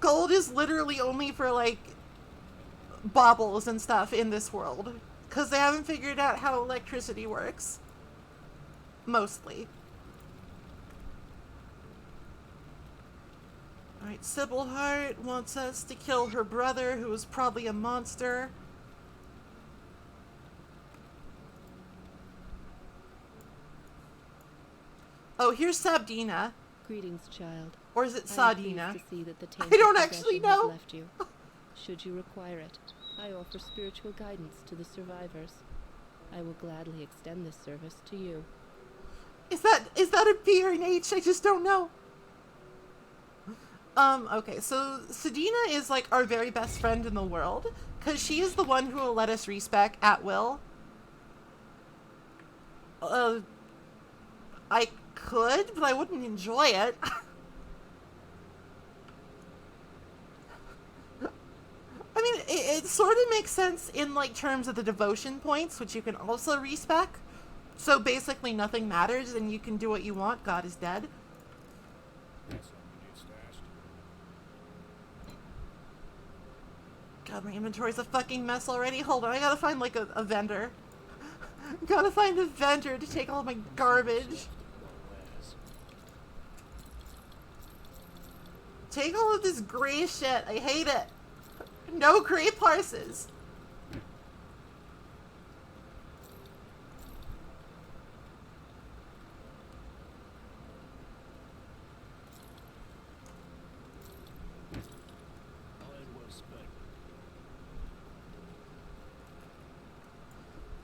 Gold is literally only for, like, baubles and stuff in this world. Because they haven't figured out how electricity works. Mostly. Alright, Sybil Hart wants us to kill her brother, who is probably a monster. Oh, here's Sabdina. Greetings, child. Or is it I am Sadina? pleased to see that the I tainted don't actually possession has know. left you. Should you require it, I offer spiritual guidance to the survivors. I will gladly extend this service to you. Is that a B or an H? I just don't know. Okay, so Sadina is like our very best friend in the world, because she is the one who will let us respec at will. I could, but I wouldn't enjoy it. I mean, it sort of makes sense in, like, terms of the devotion points, which you can also respec. So basically nothing matters, and you can do what you want. God is dead. God, my inventory's a fucking mess already. Hold on, I gotta find, like, a vendor. Gotta find a vendor to take all of my garbage. Take all of this gray shit. I hate it. No grape horses.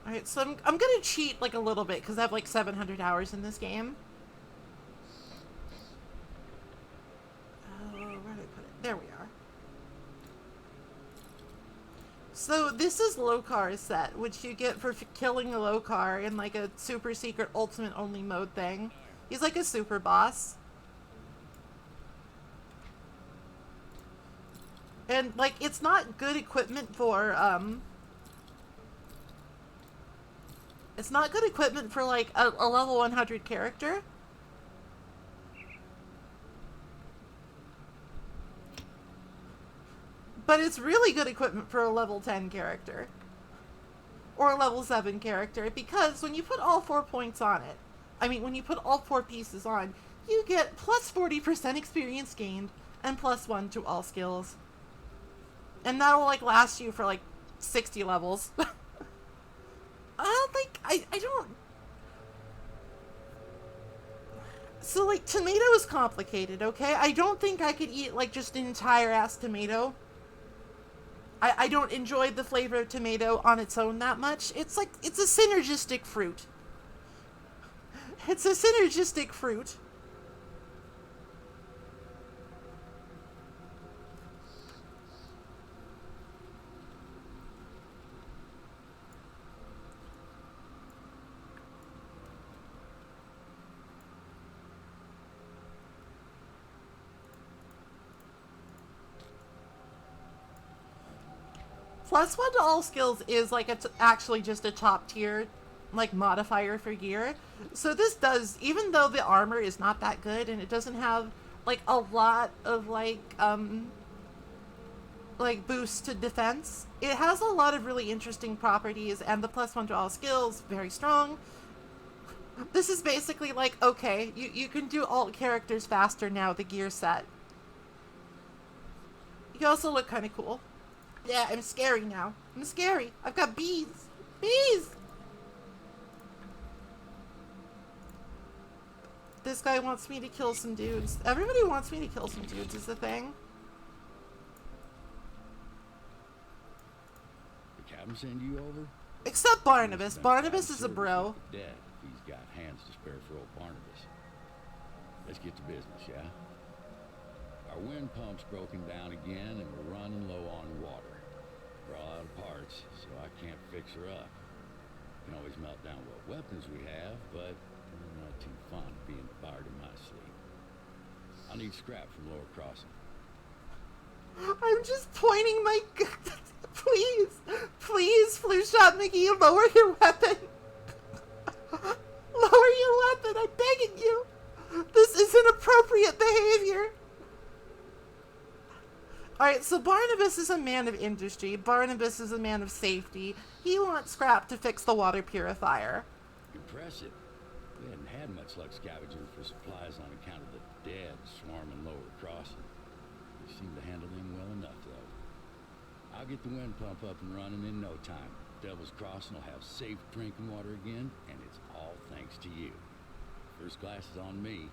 Alright, so I'm gonna cheat like a little bit because I have like 700 hours in this game. Oh, where did I put it? There we are. So this is Lokar's set, which you get for killing a Lokar in like a super secret ultimate only mode thing. He's like a super boss. And like it's not good equipment for it's not good equipment for like a level 100 character. But it's really good equipment for a level 10 character. Or a level 7 character. Because when you put all 4 points on it, I mean, when you put all 4 pieces on, you get plus 40% experience gained and plus 1 to all skills. And that'll like last you for like 60 levels. I don't... So like, tomato is complicated, okay? I don't think I could eat like just an entire ass tomato. I don't enjoy the flavor of tomato on its own that much. It's like, it's a synergistic fruit. It's a synergistic fruit. Plus 1 to all skills is like actually just a top tier like modifier for gear. So this does, even though the armor is not that good and it doesn't have like a lot of like boost to defense, it has a lot of really interesting properties, and the plus 1 to all skills, very strong. This is basically like, okay, you can do alt characters faster now with the gear set. You also look kind of cool. Yeah, I'm scary now. I'm scary. I've got bees. Bees! This guy wants me to kill some dudes. Everybody wants me to kill some dudes is the thing. The captain send you over? Except Barnabas. Barnabas is a bro. Dead. He's got hands to spare for old Barnabas. Let's get to business, yeah? Our wind pump's broken down again and we're running low on water. We're all out of parts, so I can't fix her up. Can always melt down what weapons we have, but I'm not too fond of being fired in my sleep. I need scrap from Lower Crossing. I'm just pointing my gun. Please, please, Flu Shot McGee, lower your weapon. Lower your weapon, I'm begging you. This is inappropriate behavior. Alright, so Barnabas is a man of industry. Barnabas is a man of safety. He wants scrap to fix the water purifier. Impressive. We hadn't had much luck scavenging for supplies on account of the dead swarming Lower Crossing. We seem to handle them well enough, though. I'll get the wind pump up and running in no time. Devil's Crossing will have safe drinking water again, and it's all thanks to you. First class is on me.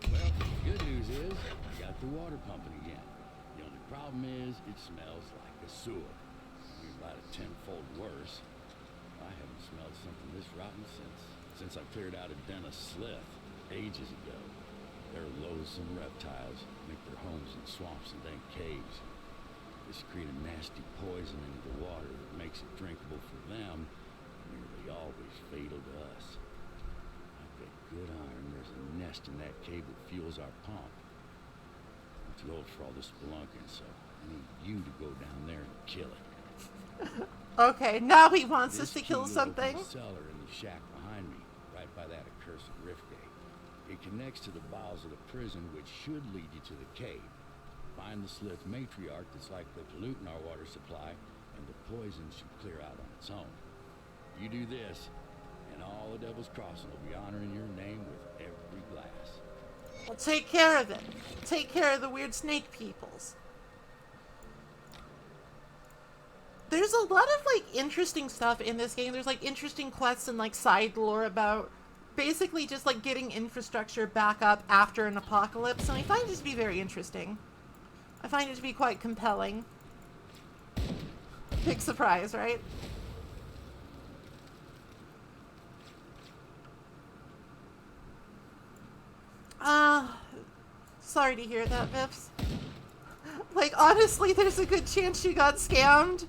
Well, the good news is, I got the water pumping again. The only problem is, it smells like a sewer. I mean, about a tenfold worse. I haven't smelled something this rotten since I cleared out a den of slith ages ago. They're loathsome reptiles, make their homes in swamps and dank caves. They secrete a nasty poison into the water that makes it drinkable for them, nearly always fatal to us. Good iron, there's a nest in that cave that fuels our pump. I'm too old for all this spelunking, so I need you to go down there and kill it. Okay, now he wants us to This kill key something. opens the cellar in the shack behind me, right by that accursed rift gate. It connects to the bowels of the prison, which should lead you to the cave. Find the slith matriarch that's likely polluting our water supply, and the poison should clear out on its own. You do this, and all the Devil's Crossing will be honoring your name with every glass. Well, take care of it. Take care of the weird snake peoples. there's a lot of, like, interesting stuff in this game. There's, like, interesting quests and, like, side lore about basically just, like, getting infrastructure back up after an apocalypse, and I find it to be very interesting. I find it to be quite compelling. Big surprise, right? Sorry to hear that, Vips. Like, honestly, there's a good chance you got scammed,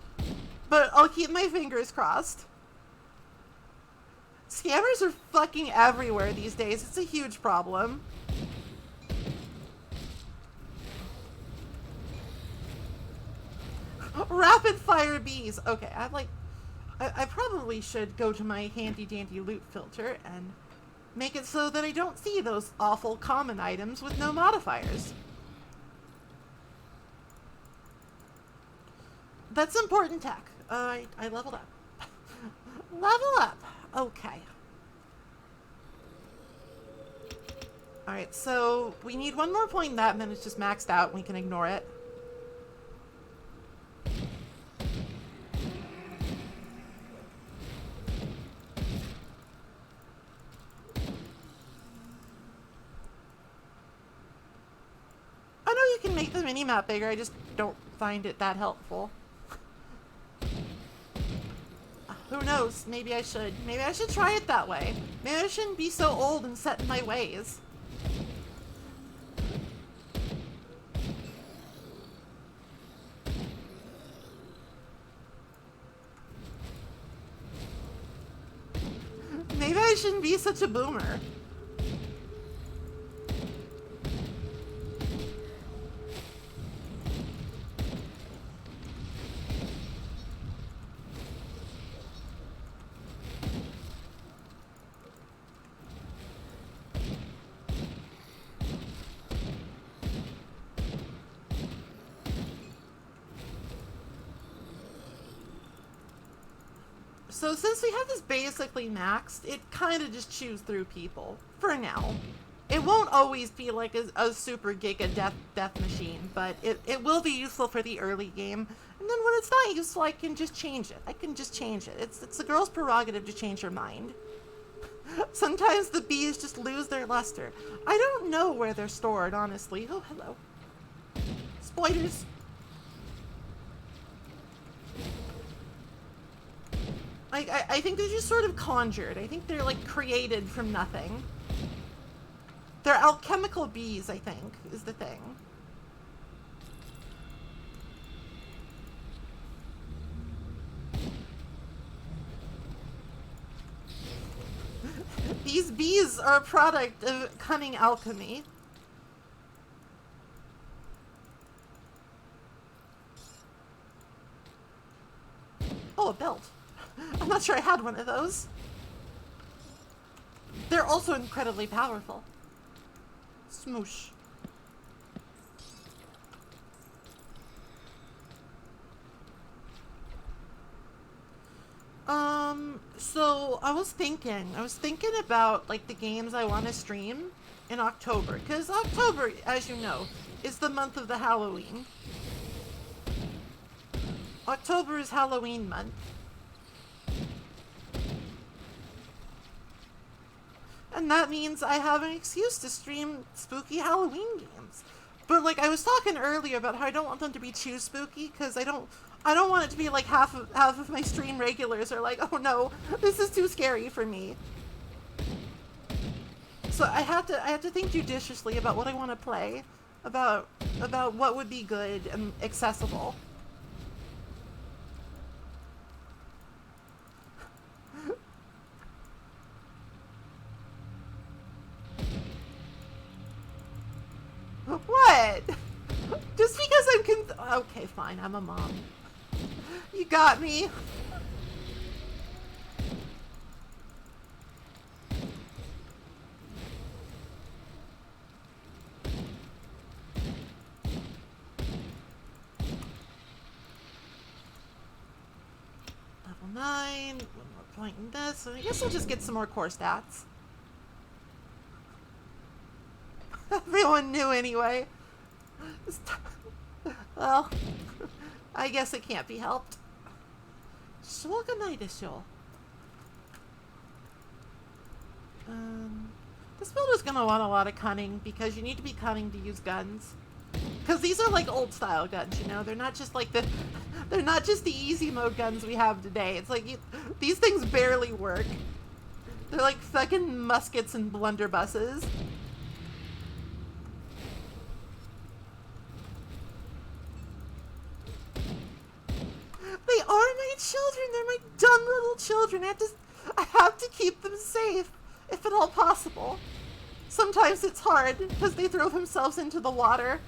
but I'll keep my fingers crossed. Scammers are fucking everywhere these days. It's a huge problem. Rapid fire bees. Okay, I probably should go to my handy dandy loot filter and make it so that I don't see those awful common items with no modifiers. That's important tech. I leveled up. Level up. Okay. Alright, so we need one more point in that, and then it's just maxed out and we can ignore it. I know you can make the minimap bigger, I just don't find it that helpful. Who knows? Maybe I should. Maybe I should try it that way. Maybe I shouldn't be so old and set in my ways. Maybe I shouldn't be such a boomer. So since we have this basically maxed, it kind of just chews through people, for now. It won't always be like a super giga death machine, but it will be useful for the early game. And then when it's not useful, I can just change it. I can just change it. It's the girl's prerogative to change her mind. Sometimes the bees just lose their luster. I don't know where they're stored, honestly. Oh, hello. Spoilers. I think they're just sort of conjured. I think they're, like, created from nothing. They're alchemical bees, I think, is the thing. These bees are a product of cunning alchemy. Oh, a belt. I'm not sure I had one of those. They're also incredibly powerful. Smoosh. So I was thinking about, like, the games I want to stream in October, because October, as you know, is the month of the Halloween. October is Halloween month. And that means I have an excuse to stream spooky Halloween games. But, like, I was talking earlier about how I don't want them to be too spooky, because I don't want it to be like half of my stream regulars are like, oh no, this is too scary for me. So I have to think judiciously about what I want to play, about what would be good and accessible. What? Just because I'm okay, fine, I'm a mom. You got me. Level 9, one more point in this, so I guess we'll just get some more core stats. Everyone knew anyway. Well, I guess it can't be helped. しょうがないでしょ。This build is gonna want a lot of cunning, because you need to be cunning to use guns. Because these are like old style guns, you know? They're not just like they're not just the easy mode guns we have today. It's like, these things barely work. They're like fucking muskets and blunderbusses. They are my children. They're my dumb little children. I have to keep them safe, if at all possible. Sometimes it's hard, because they throw themselves into the water.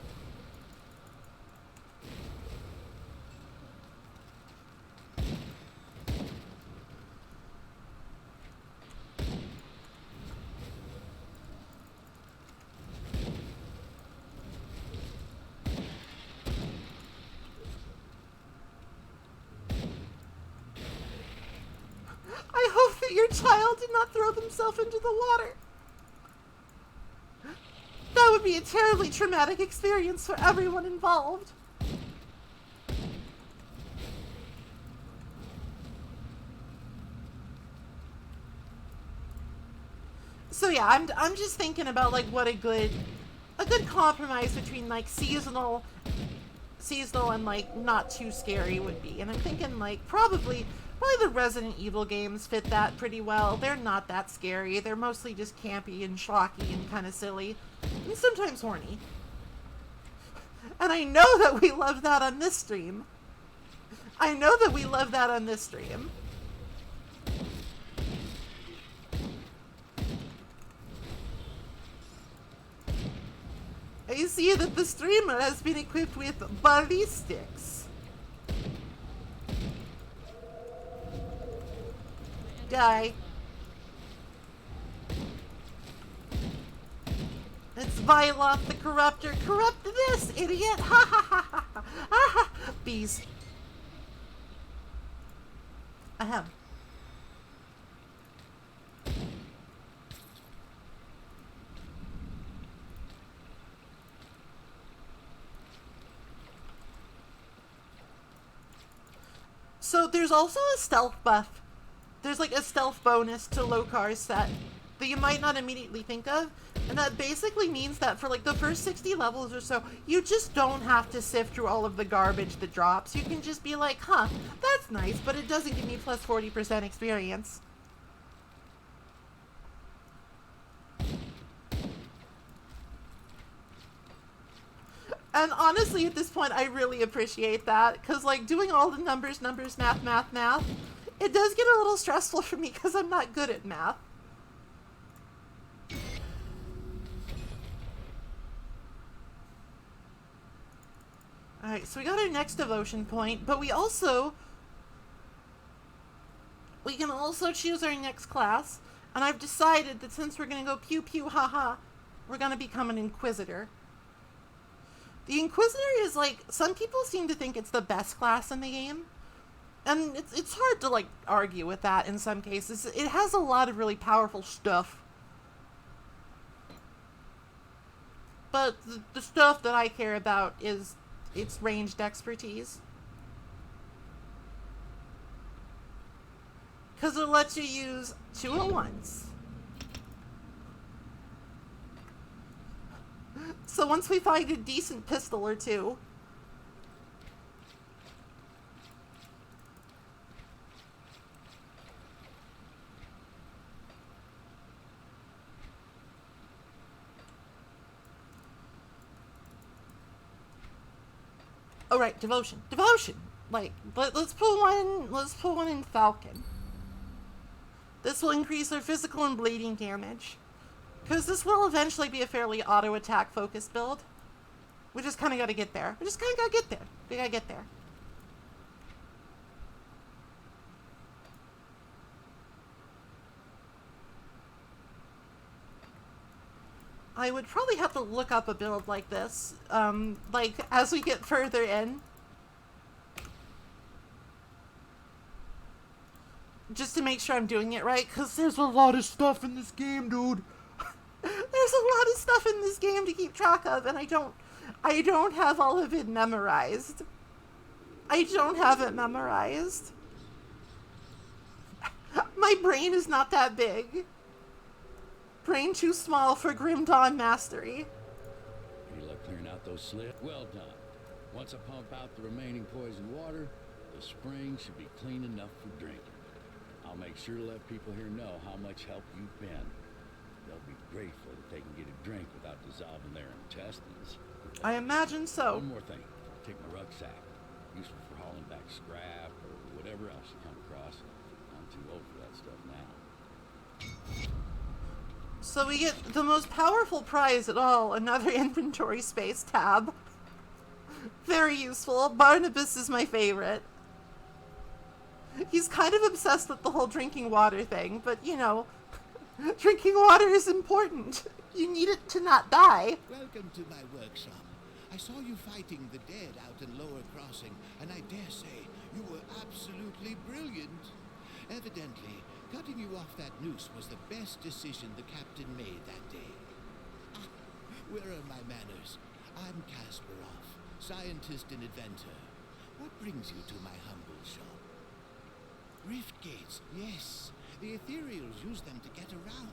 I hope that your child did not throw themselves into the water. That would be a terribly traumatic experience for everyone involved. So yeah, I'm just thinking about like what a good compromise between like seasonal and like not too scary would be. And I'm thinking like probably the Resident Evil games fit that pretty well. They're not that scary. They're mostly just campy and schlocky and kind of silly. And sometimes horny. And I know that we love that on this stream. I know that we love that on this stream. I see that the streamer has been equipped with ballistics. Die. It's Violet the Corruptor. Corrupt this, idiot! Ha ha ha ha ha ha! Bees. Ahem. So there's also a stealth buff. There's like a stealth bonus to Lokar's set that you might not immediately think of. And that basically means that for like the first 60 levels or so, you just don't have to sift through all of the garbage that drops. You can just be like, huh, that's nice, but it doesn't give me plus 40% experience. And honestly, at this point, I really appreciate that. Because, like, doing all the numbers, math, it does get a little stressful for me because I'm not good at math. Alright, so we got our next devotion point, but we can also choose our next class. And I've decided that since we're going to go pew pew haha, we're going to become an Inquisitor. The Inquisitor is like, some people seem to think it's the best class in the game. And it's hard to like argue with that in some cases. It has a lot of really powerful stuff. But the stuff that I care about is its ranged expertise. Because it lets you use 201s. So once we find a decent pistol or two... Oh right, devotion. Like, let's put one in Falcon. This will increase our physical and bleeding damage. Because this will eventually be a fairly auto-attack focused build. We just kind of got to get there. We gotta get there. I would probably have to look up a build like this, like, as we get further in. Just to make sure I'm doing it right, because there's a lot of stuff in this game, dude. There's a lot of stuff in this game to keep track of, and I don't have all of it memorized. I don't have it memorized. My brain is not that big. Brain too small for Grim Dawn mastery. Any luck clearing out those slips? Well done. Once I pump out the remaining poison water, the spring should be clean enough for drinking. I'll make sure to let people here know how much help you've been. They'll be grateful that they can get a drink without dissolving their intestines. I imagine so. One more thing. Take my rucksack. Useful for hauling back scrap or whatever else you come across. I'm too old for that stuff now. So we get the most powerful prize at all, another inventory space tab. Very useful. Barnabas is my favorite. He's kind of obsessed with the whole drinking water thing, but you know, drinking water is important. You need it to not die. Welcome to my workshop. I saw you fighting the dead out in Lower Crossing, and I dare say you were absolutely brilliant. Evidently, cutting you off that noose was the best decision the captain made that day. Ah, where are my manners? I'm Kasparov, scientist and inventor. What brings you to my humble shop? Rift gates, yes. The ethereals use them to get around.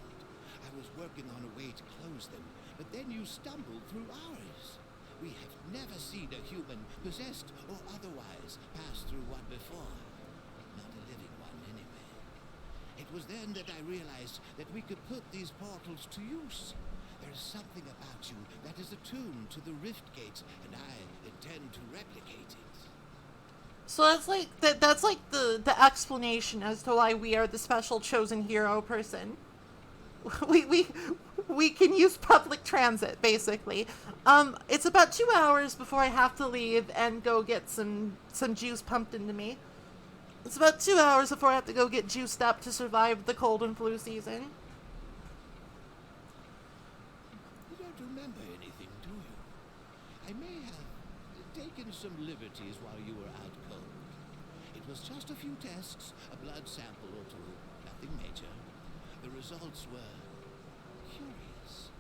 I was working on a way to close them, but then you stumbled through ours. We have never seen a human, possessed or otherwise, pass through one before. Not a living one, anyway. It was then that I realized that we could put these portals to use. There is something about you that is attuned to the rift gates, and I intend to replicate it. So that's like the explanation as to why we are the special chosen hero person. We can use public transit, basically. It's about 2 hours before I have to leave and go get some juice pumped into me. It's about 2 hours before I have to go get juiced up to survive the cold and flu season. You don't remember anything, do you? I may have taken some liberties while you were out cold. It was just a few tests, a blood sample or two, nothing major. The results were curious.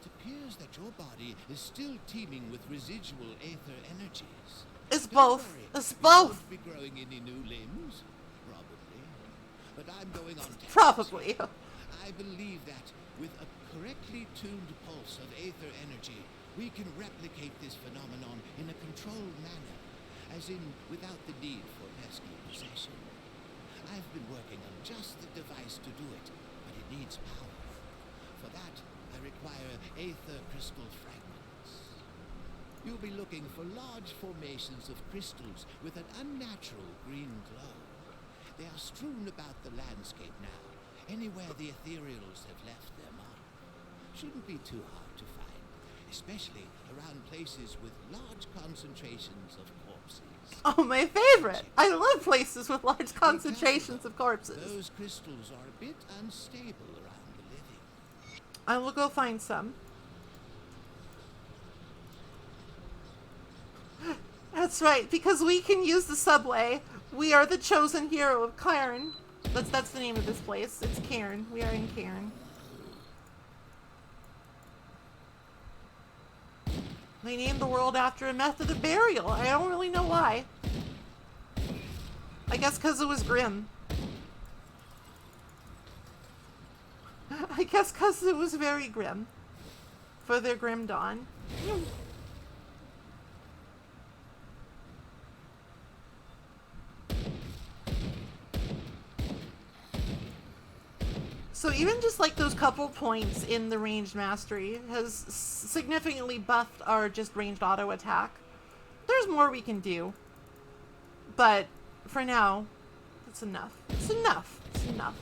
It appears that your body is still teeming with residual aether energies. It's Don't both. worry, It's you both. won't be growing any new limbs, probably. But I'm going on tests. Probably. I believe that with a correctly tuned pulse of aether energy, we can replicate this phenomenon in a controlled manner, as in without the need for pesky possession. I've been working on just the device to do it, but it needs power. For that, I require aether crystal fragments. You'll be looking for large formations of crystals with an unnatural green glow. They are strewn about the landscape now, anywhere the ethereals have left their mark. Shouldn't be too hard to find, especially around places with large concentrations of corpses. Oh, my favorite! I love places with large concentrations of corpses. Those crystals are a bit unstable around the living. I will go find some. That's right, because we can use the subway. We are the chosen hero of Cairn. That's the name of this place. It's Cairn. We are in Cairn. They named the world after a method of burial. I don't really know why. I guess because it was grim. I guess because it was very grim. For their grim dawn. So even just like those couple points in the ranged mastery has significantly buffed our just ranged auto attack. There's more we can do. But for now, it's enough. It's enough. It's enough.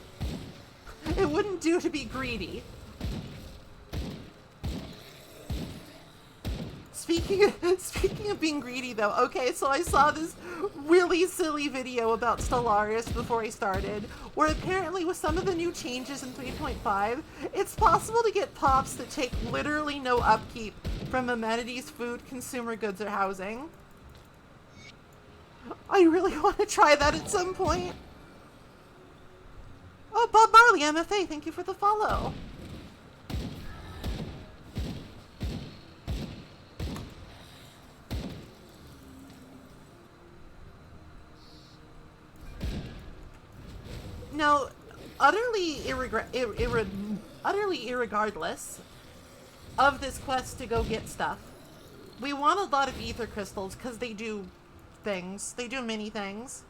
It wouldn't do to be greedy. Speaking of being greedy though, okay, so I saw this really silly video about Stellaris before I started, where apparently with some of the new changes in 3.5, it's possible to get pops that take literally no upkeep from amenities, food, consumer goods, or housing. I really want to try that at some point. Oh, Bob Marley, MFA, thank you for the follow. Now, utterly irregardless of this quest to go get stuff. We want a lot of ether crystals because they do things. They do many things.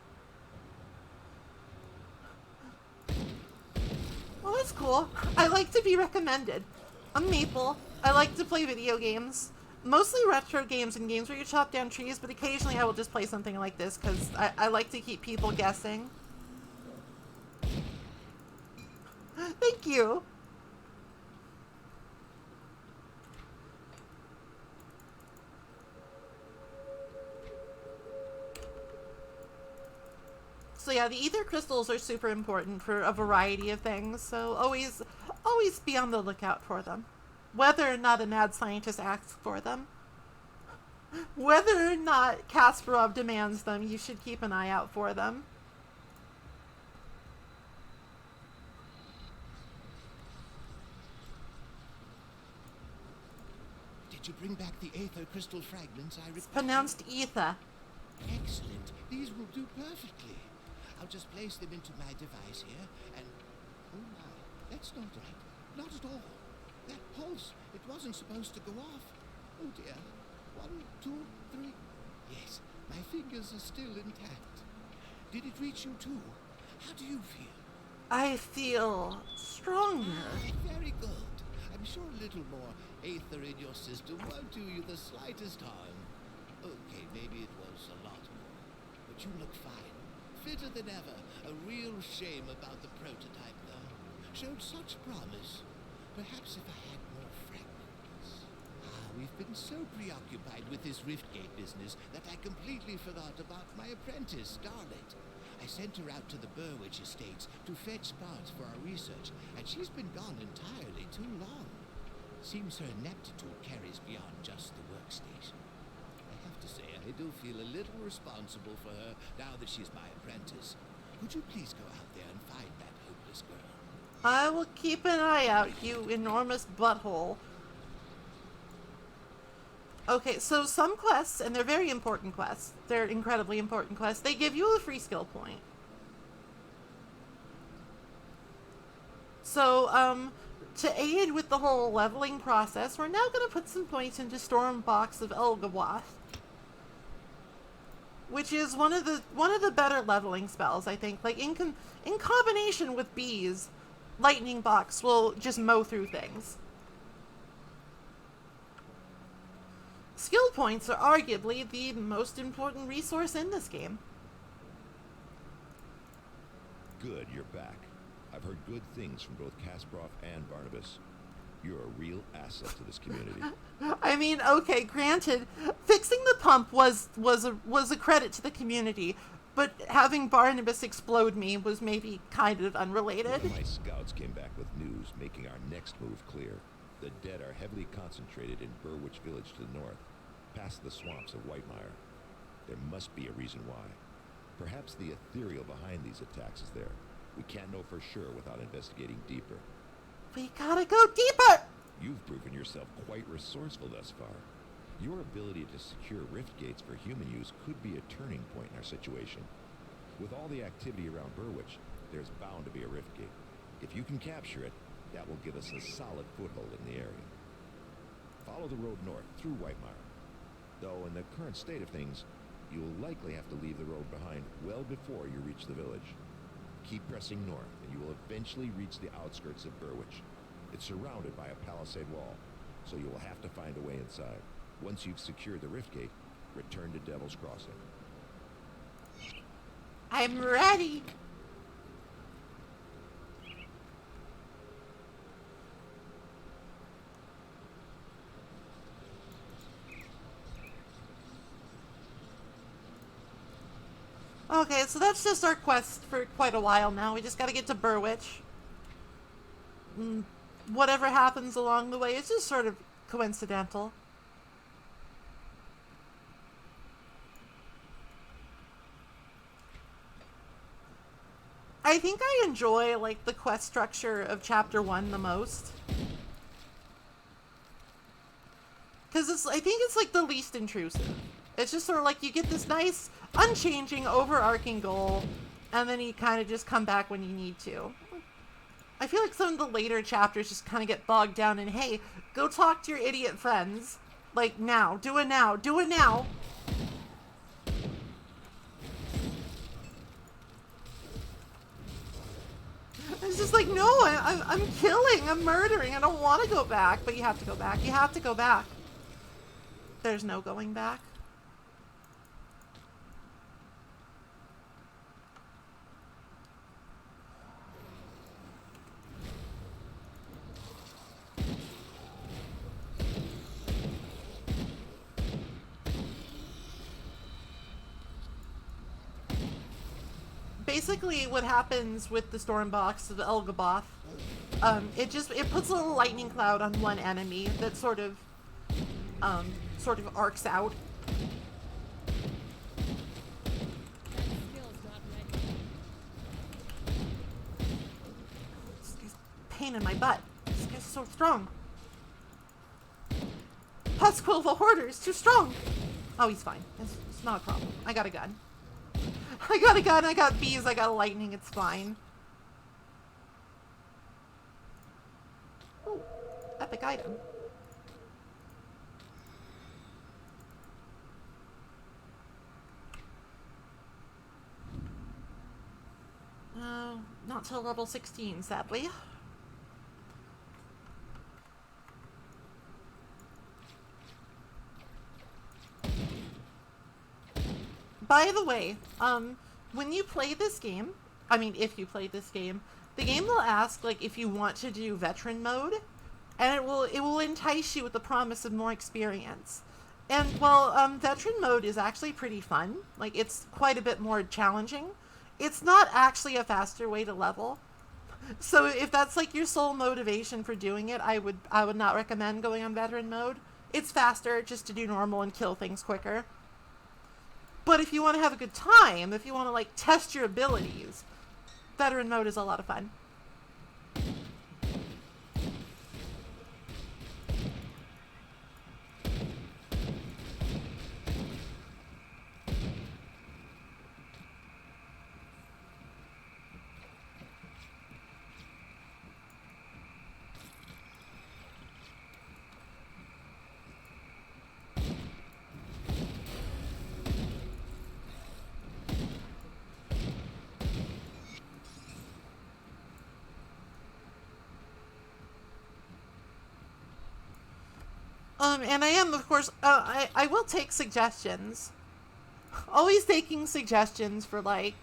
Well, that's cool. I like to be recommended. I'm Maple. I like to play video games. Mostly retro games and games where you chop down trees, but occasionally I will just play something like this because I like to keep people guessing. Thank you. So yeah, the ether crystals are super important for a variety of things, so always be on the lookout for them. Whether or not a mad scientist asks for them, whether or not Kasparov demands them, you should keep an eye out for them. Did you bring back the aether crystal fragments I required? It's pronounced ether. Excellent. These will do perfectly. I'll just place them into my device here, and... Oh my, that's not right. Not at all. That pulse, it wasn't supposed to go off. Oh dear. 1, 2, 3... Yes, my fingers are still intact. Did it reach you too? How do you feel? I feel stronger. Very good. I'm sure a little more aether in your system won't do you the slightest harm. Okay, maybe it was a lot more. But you look fine. Fitter than ever. A real shame about the prototype, though. Showed such promise. Perhaps if I had more fragments. We've been so preoccupied with this Riftgate business that I completely forgot about my apprentice, Scarlet. I sent her out to the Burwich estates to fetch parts for our research, and she's been gone entirely too long. Seems her ineptitude carries beyond just the workstation. I have to say, I do feel a little responsible for her now that she's my apprentice. Would you please go out there and find that hopeless girl? I will keep an eye out, you enormous butthole. Okay, so some quests, and they're very important quests, they're incredibly important quests, they give you a free skill point. So, to aid with the whole leveling process, we're now going to put some points into Stormbox of Elgawath, which is one of the better leveling spells, I think. Like, in combination with bees, Lightning Box will just mow through things. Skill points are arguably the most important resource in this game. Good, you're back. I've heard good things from both Kasparov and Barnabas. You're a real asset to this community. I mean, okay, granted, fixing the pump was a credit to the community, but having Barnabas explode me was maybe kind of unrelated. My scouts came back with news, making our next move clear. The dead are heavily concentrated in Burwich Village to the north, past the swamps of Whitemire. There must be a reason why. Perhaps the ethereal behind these attacks is there. We can't know for sure without investigating deeper. We gotta go deeper! You've proven yourself quite resourceful thus far. Your ability to secure rift gates for human use could be a turning point in our situation. With all the activity around Burwich, there's bound to be a rift gate. If you can capture it, that will give us a solid foothold in the area. Follow the road north through Whitemire. Though in the current state of things, you'll likely have to leave the road behind well before you reach the village. Keep pressing north, and you will eventually reach the outskirts of Burwich. It's surrounded by a palisade wall, so you will have to find a way inside. Once you've secured the rift gate, return to Devil's Crossing. I'm ready! Okay, so that's just our quest for quite a while now. We just gotta get to Burwich. Whatever happens along the way is just sort of coincidental. I think I enjoy, like, the quest structure of Chapter 1 the most. Because I think it's, like, the least intrusive. It's just sort of like you get this nice, unchanging, overarching goal, and then you kind of just come back when you need to. I feel like some of the later chapters just kind of get bogged down in, hey, go talk to your idiot friends. Like, now. Do it now. Do it now. It's just like, no, I'm killing. I'm murdering. I don't want to go back. But you have to go back. You have to go back. There's no going back. Basically, what happens with the Stormbox of Elgaboth, it puts a little lightning cloud on one enemy that sort of arcs out. This guy's pain in my butt. This guy's so strong. Husquill the Hoarder is too strong. Oh, he's fine. It's not a problem. I got a gun. I got a gun, I got bees, I got lightning, it's fine. Oh, epic item. Not till level 16, sadly. By the way, when you play this game, I mean, if you play this game, the game will ask, like, if you want to do veteran mode, and it will entice you with the promise of more experience. And while veteran mode is actually pretty fun, like, it's quite a bit more challenging, it's not actually a faster way to level. So if that's like your sole motivation for doing it, I would not recommend going on veteran mode. It's faster just to do normal and kill things quicker. But if you want to have a good time, if you want to, like, test your abilities, veteran mode is a lot of fun. And I am, of course, I will take suggestions. Always taking suggestions for, like,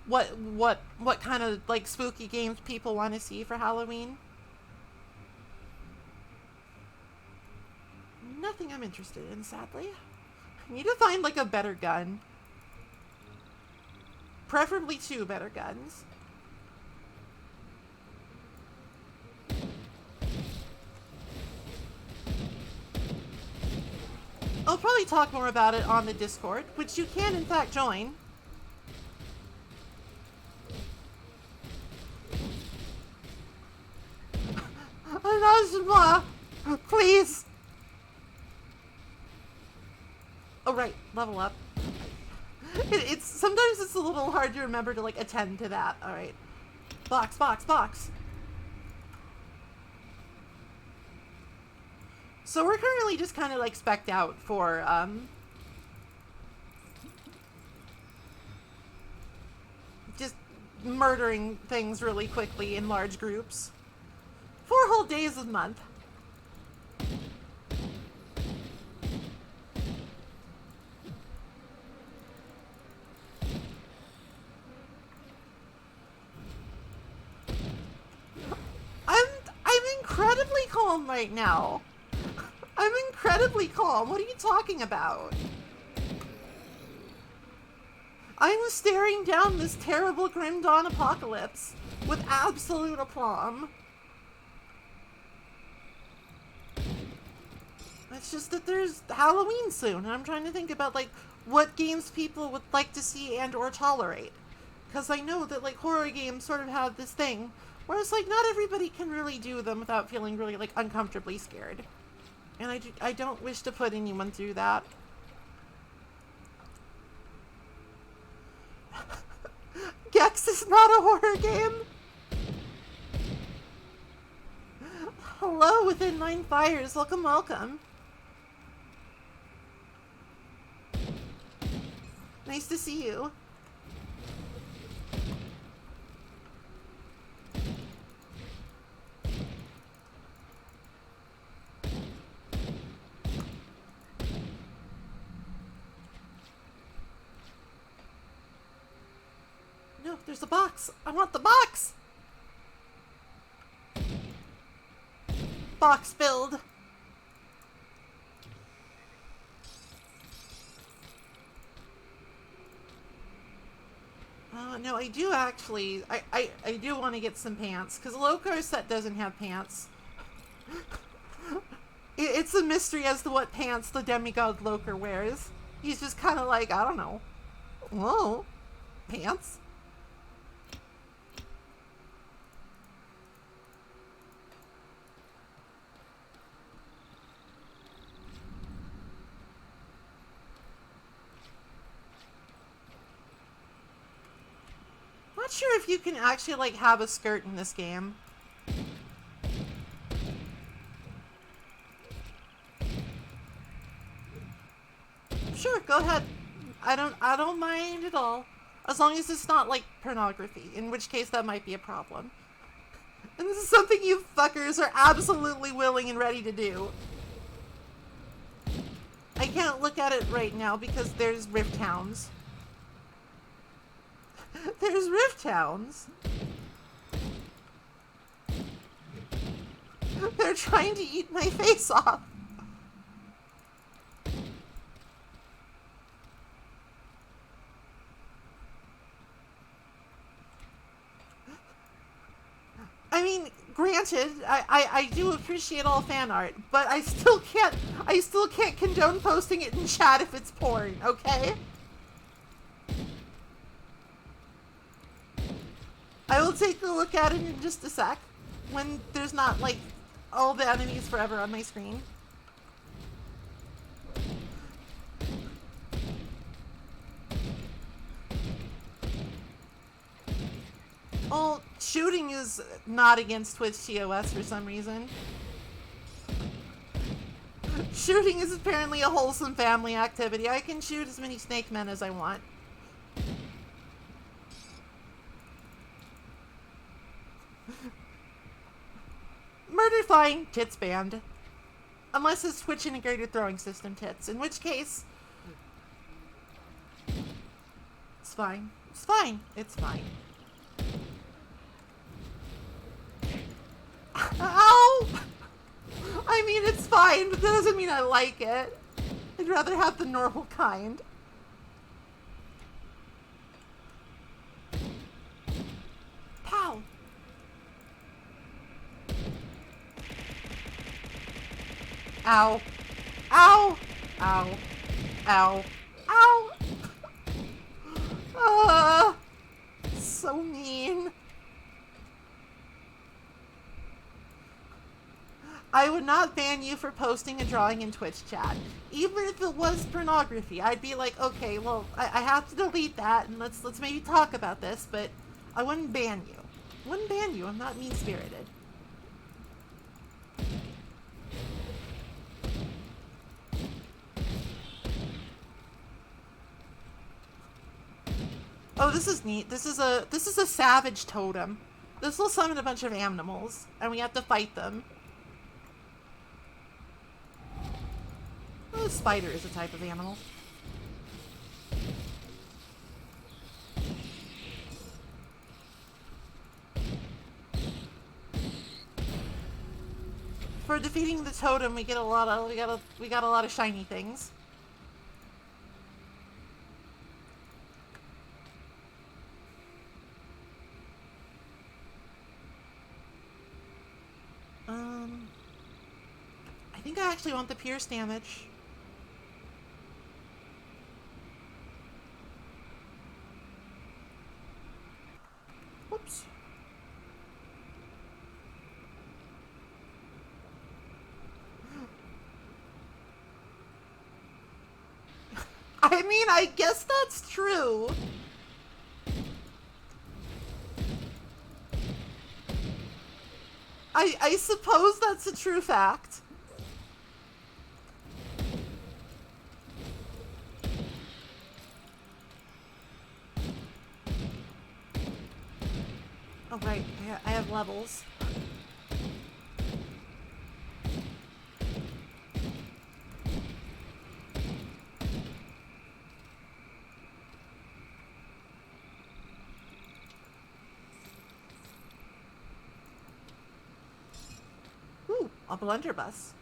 what kind of, like, spooky games people want to see for Halloween. Nothing I'm interested in, sadly. I need to find, like, a better gun. Preferably 2 better guns. I'll probably talk more about it on the Discord, which you can in fact join. Please. Oh right, level up. It's sometimes it's a little hard to remember to, like, attend to that. All right, box, box, box. So we're currently just kind of, like, spec'd out for, just murdering things really quickly in large groups. 4 whole days a month. I'm incredibly calm right now. I'm incredibly calm. What are you talking about? I'm staring down this terrible Grim Dawn apocalypse with absolute aplomb. It's just that there's Halloween soon, and I'm trying to think about, like, what games people would like to see and or tolerate. Because I know that, like, horror games sort of have this thing where it's like not everybody can really do them without feeling really, like, uncomfortably scared. And I don't wish to put anyone through that. Gex is not a horror game. Hello, Within Nine Fires. Welcome, welcome. Nice to see you. No, there's a box. I want the box. Box filled. No, I do actually. I do want to get some pants because Lokar's set doesn't have pants. It's a mystery as to what pants the demigod Lokar wears. He's just kind of like, I don't know. Whoa, pants. Not sure if you can actually like have a skirt in this game. Sure, go ahead. I don't mind at all. As long as it's not like pornography, in which case that might be a problem. And this is something you fuckers are absolutely willing and ready to do. I can't look at it right now because there's Rift Hounds. There's Rift Hounds. They're trying to eat my face off. I mean, granted, I do appreciate all fan art, but I still can't condone posting it in chat if it's porn, okay? I will take a look at it in just a sec, when there's not, like, all the enemies forever on my screen. Well, shooting is not against Twitch TOS for some reason. Shooting is apparently a wholesome family activity. I can shoot as many snake men as I want. Murder fine, tits banned. Unless it's Twitch integrated throwing system tits, in which case... It's fine. It's fine. It's fine. Ow! I mean, it's fine, but that doesn't mean I like it. I'd rather have the normal kind. Pow! Ow. Ow! Ow. Ow. Ow! So mean. I would not ban you for posting a drawing in Twitch chat. Even if it was pornography, I'd be like, okay, well, I have to delete that, and let's maybe talk about this, but I wouldn't ban you. I wouldn't ban you. I'm not mean-spirited. Oh, this is neat. This is a savage totem. This will summon a bunch of animals, and we have to fight them. Oh, a spider is a type of animal. For defeating the totem, we got a lot of shiny things. I think I actually want the pierce damage. Whoops. I mean, I guess that's true. I suppose that's a true fact. Oh, right. I have levels. Ooh, a blunderbuss.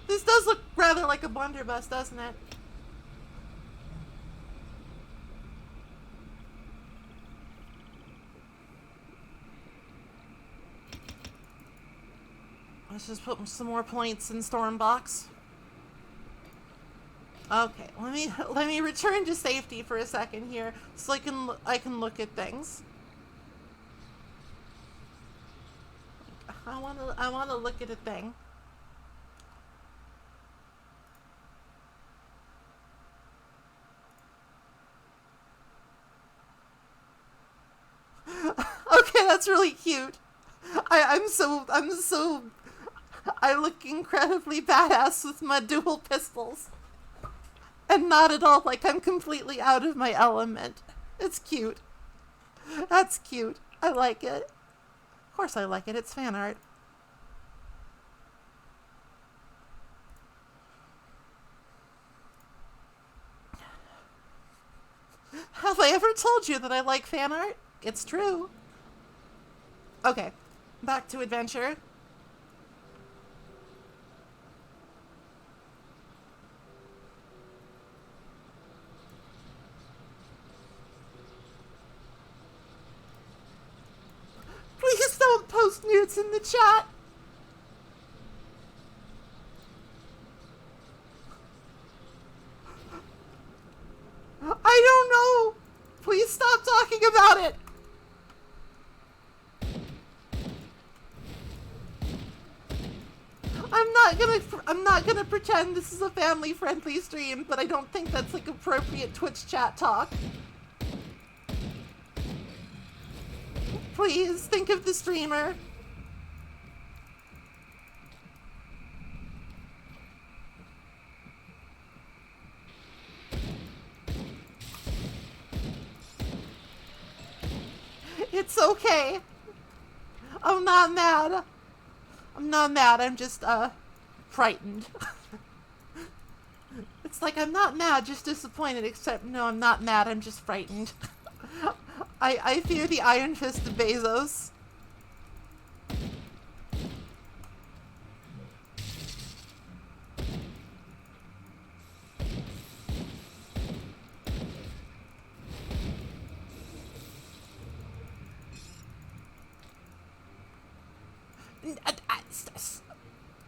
This does look rather like a blunderbuss, doesn't it? Let's just put some more points in Stormbox. Okay, let me return to safety for a second here, so I can look at things. I wanna look at a thing. Okay, that's really cute. I look incredibly badass with my dual pistols. And not at all like I'm completely out of my element. It's cute. That's cute. I like it. Of course I like it. It's fan art. Have I ever told you that I like fan art? It's true. Okay, back to adventure. Please don't post nudes in the chat. I don't know. Please stop talking about it. I'm not gonna pretend this is a family-friendly stream, but I don't think that's like appropriate Twitch chat talk. Please think of the streamer. It's okay. I'm not mad. I'm not mad. I'm just, frightened. It's like I'm not mad, just disappointed, except no, I'm not mad. I'm just frightened. I fear the Iron Fist of Bezos.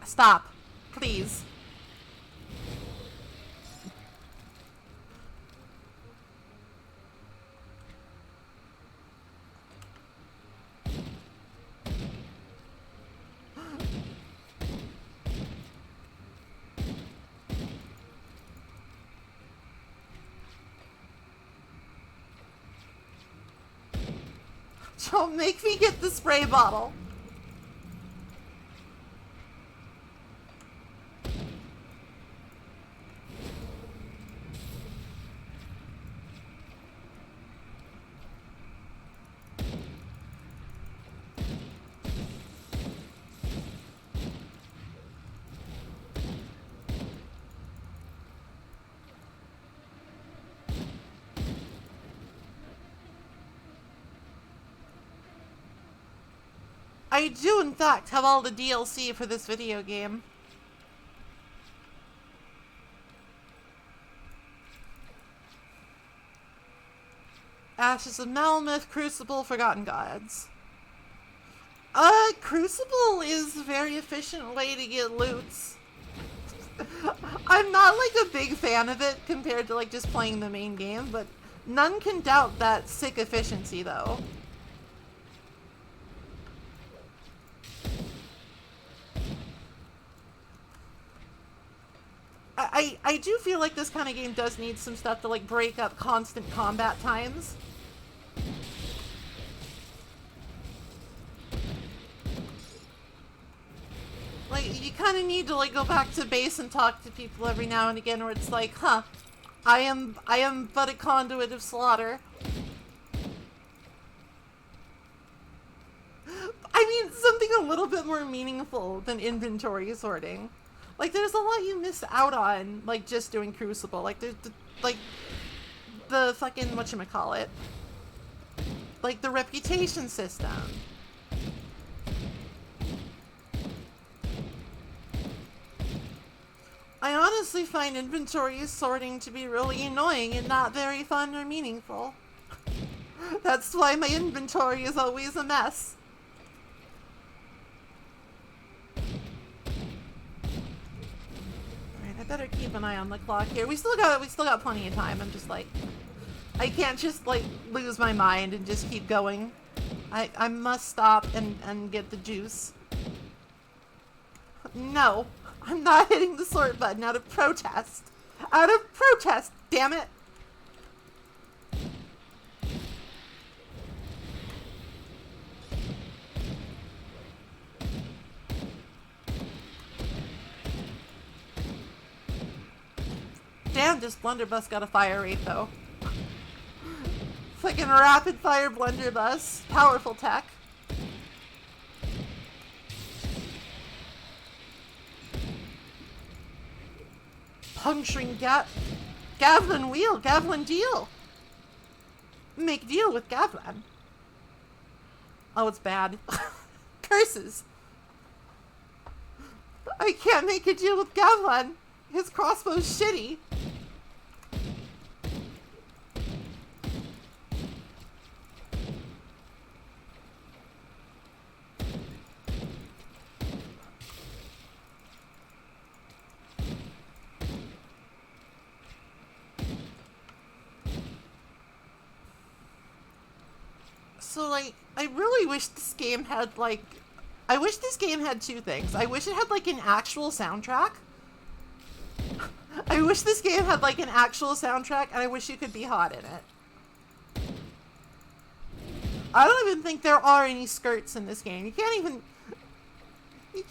Stop, please. Don't make me get the spray bottle. I do, in fact, have all the DLC for this video game. Ashes of Malmeth, Crucible, Forgotten Gods. Crucible is a very efficient way to get loots. I'm not, like, a big fan of it compared to, like, just playing the main game, but none can doubt that sick efficiency, though. I do feel like this kind of game does need some stuff to, like, break up constant combat times. Like, you kind of need to, like, go back to base and talk to people every now and again, where it's like, huh, I am but a conduit of slaughter. I mean, something a little bit more meaningful than inventory sorting. Like, there's a lot you miss out on, like, just doing Crucible. Like, there's, like, the fucking, whatchamacallit, like, the reputation system. I honestly find inventory sorting to be really annoying and not very fun or meaningful. That's why my inventory is always a mess. Alright, I better keep an eye on the clock here. We still got plenty of time. I'm just like, I can't just, like, lose my mind and just keep going. I must stop and get the juice. No. I'm not hitting the sort button out of protest. Out of protest, damn it! Damn, this blunderbuss got a fire rate, though. Fucking rapid fire blunderbuss. Powerful tech. Puncturing Gavlin wheel, Gavlin deal. Make deal with Gavlin. Oh, it's bad. Curses. I can't make a deal with Gavlin. His crossbow's shitty. So, like, I really wish this game had, like... I wish this game had two things. I wish it had, like, an actual soundtrack. I wish this game had, like, an actual soundtrack, and I wish you could be hot in it. I don't even think there are any skirts in this game. You can't even... You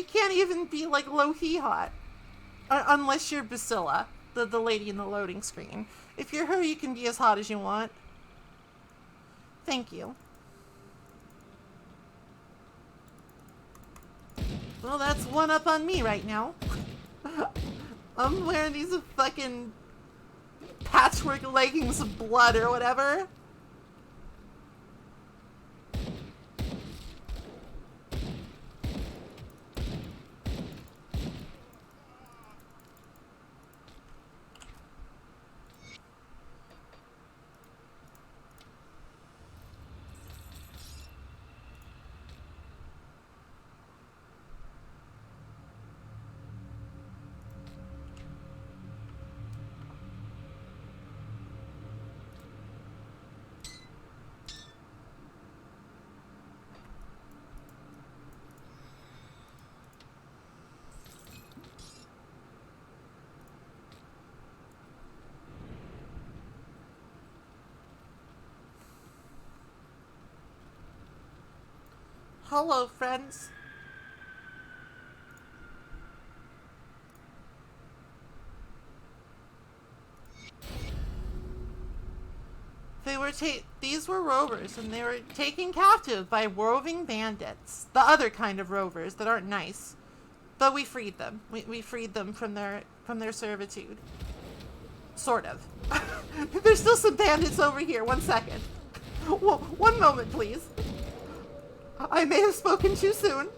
can't even be, like, low-key hot. Unless you're Basilla, the lady in the loading screen. If you're her, you can be as hot as you want. Thank you. Well, that's one up on me right now. I'm wearing these fucking patchwork leggings of blood or whatever. Hello, friends. These were rovers, and they were taken captive by roving bandits. The other kind of rovers that aren't nice. But we freed them. We freed them from their servitude. Sort of. There's still some bandits over here. 1 second. One moment, please. I may have spoken too soon.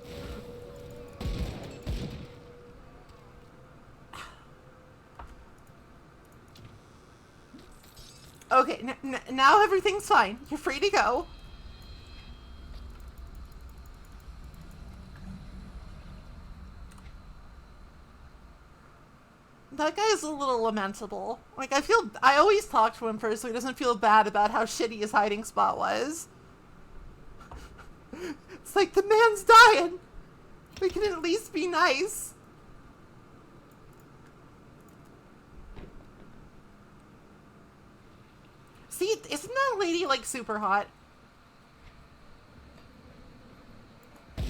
Okay, now everything's fine. You're free to go. That guy is a little lamentable. Like, I always talk to him first so he doesn't feel bad about how shitty his hiding spot was. It's like, the man's dying. We can at least be nice. that lady, like, super hot?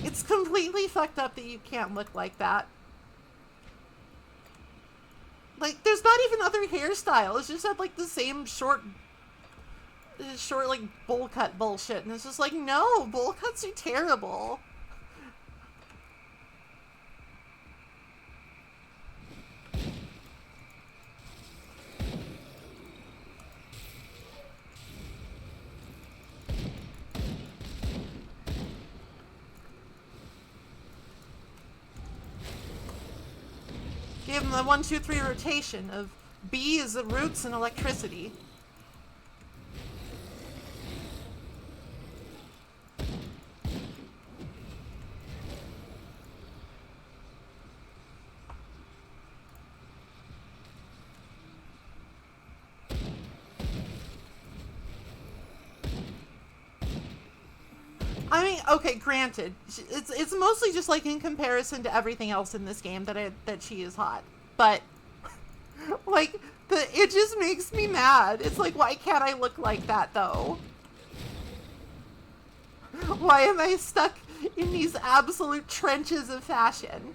It's completely fucked up that you can't look like that. Like, there's not even other hairstyles. It's just had, like, the same short, like, bowl cut bullshit. And it's just like, no, bowl cuts are terrible. Give them the 1, 2, 3 rotation of bees, roots, and electricity. I mean, okay, granted, it's mostly just like in comparison to everything else in this game that she is hot, but like it just makes me mad. It's like, why can't I look like that though? Why am I stuck in these absolute trenches of fashion?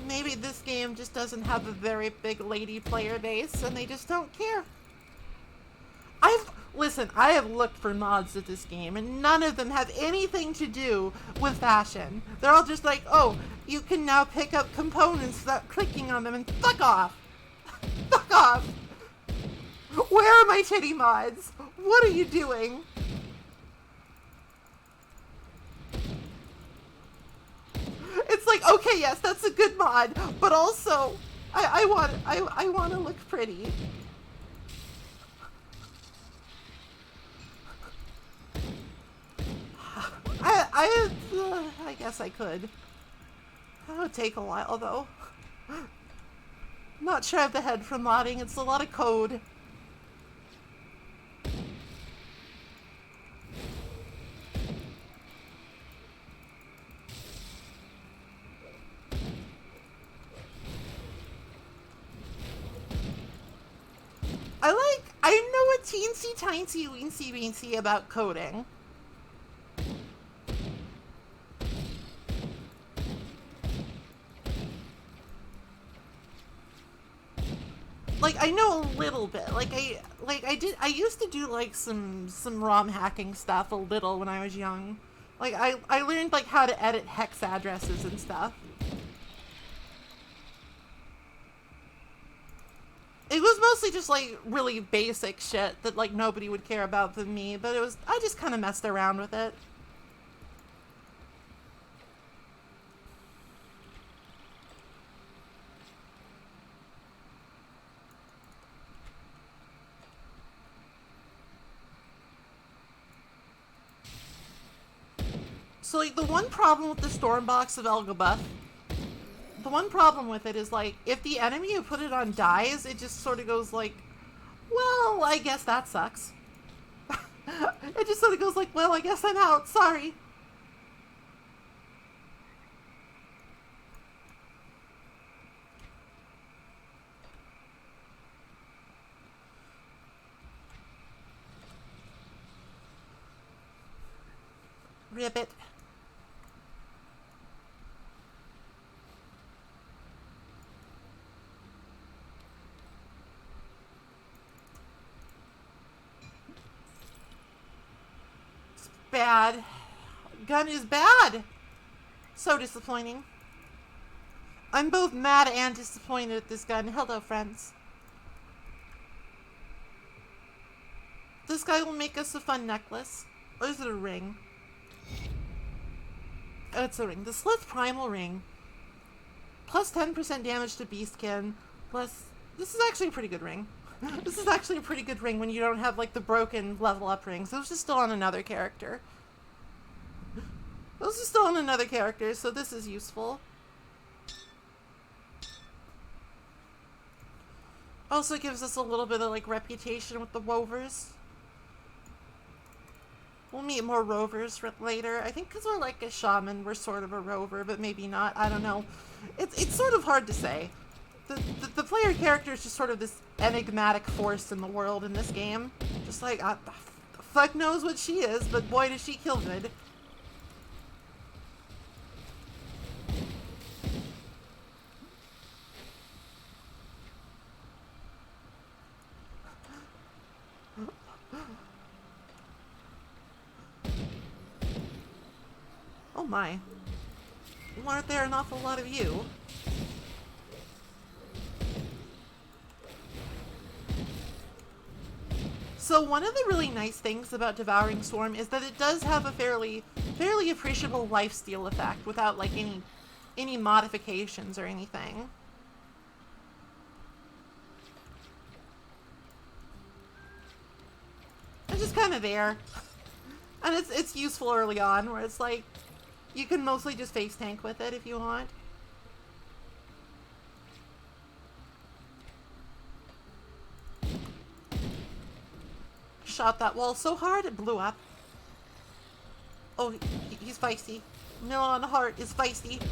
Maybe this game just doesn't have a very big lady player base and they just don't care. Listen, I have looked for mods at this game, and none of them have anything to do with fashion. They're all just like, oh, you can now pick up components without clicking on them, and fuck off! Fuck off! Where are my titty mods? What are you doing? It's like, okay, yes, that's a good mod, but also, I want to look pretty. I guess I could. That would take a while, though. Not sure I have the head for modding. It's a lot of code. I know a teensy tiny weensy weensy about coding. Like, I know a little bit. I used to do, like, some ROM hacking stuff a little when I was young. Like, I learned, like, how to edit hex addresses and stuff. It was mostly just, like, really basic shit that, like, nobody would care about than me, but I just kind of messed around with it. So, like, the one problem with the Stormbox of Elgabuth, the one problem with it is, like, if the enemy who put it on dies, it just sort of goes like, well, I guess that sucks. It just sort of goes like, well, I guess I'm out, sorry. Ribbit. Bad. Gun is bad. So disappointing. I'm both mad and disappointed at this gun. Hello, friends. This guy will make us a fun necklace. Or is it a ring? Oh, it's a ring. The Slith Primal Ring. Plus 10% damage to Beastkin. Plus... This is actually a pretty good ring. This is actually a pretty good ring when you don't have, like, the broken level up rings. Those are still on another character. Those are still on another character, so this is useful. Also gives us a little bit of, like, reputation with the rovers. We'll meet more rovers later. I think because we're like a shaman, we're sort of a rover, but maybe not. I don't know. It's sort of hard to say. the player character is just sort of this enigmatic force in the world in this game. Just like, fuck knows what she is, but boy does she kill good. Oh my. Aren't there an awful lot of you? So one of the really nice things about Devouring Swarm is that it does have a fairly appreciable lifesteal effect without like any modifications or anything. It's just kind of there. And it's useful early on where it's like you can mostly just face tank with it if you want. Shot that wall so hard it blew up. Oh, he's feisty. Mill on the heart is feisty.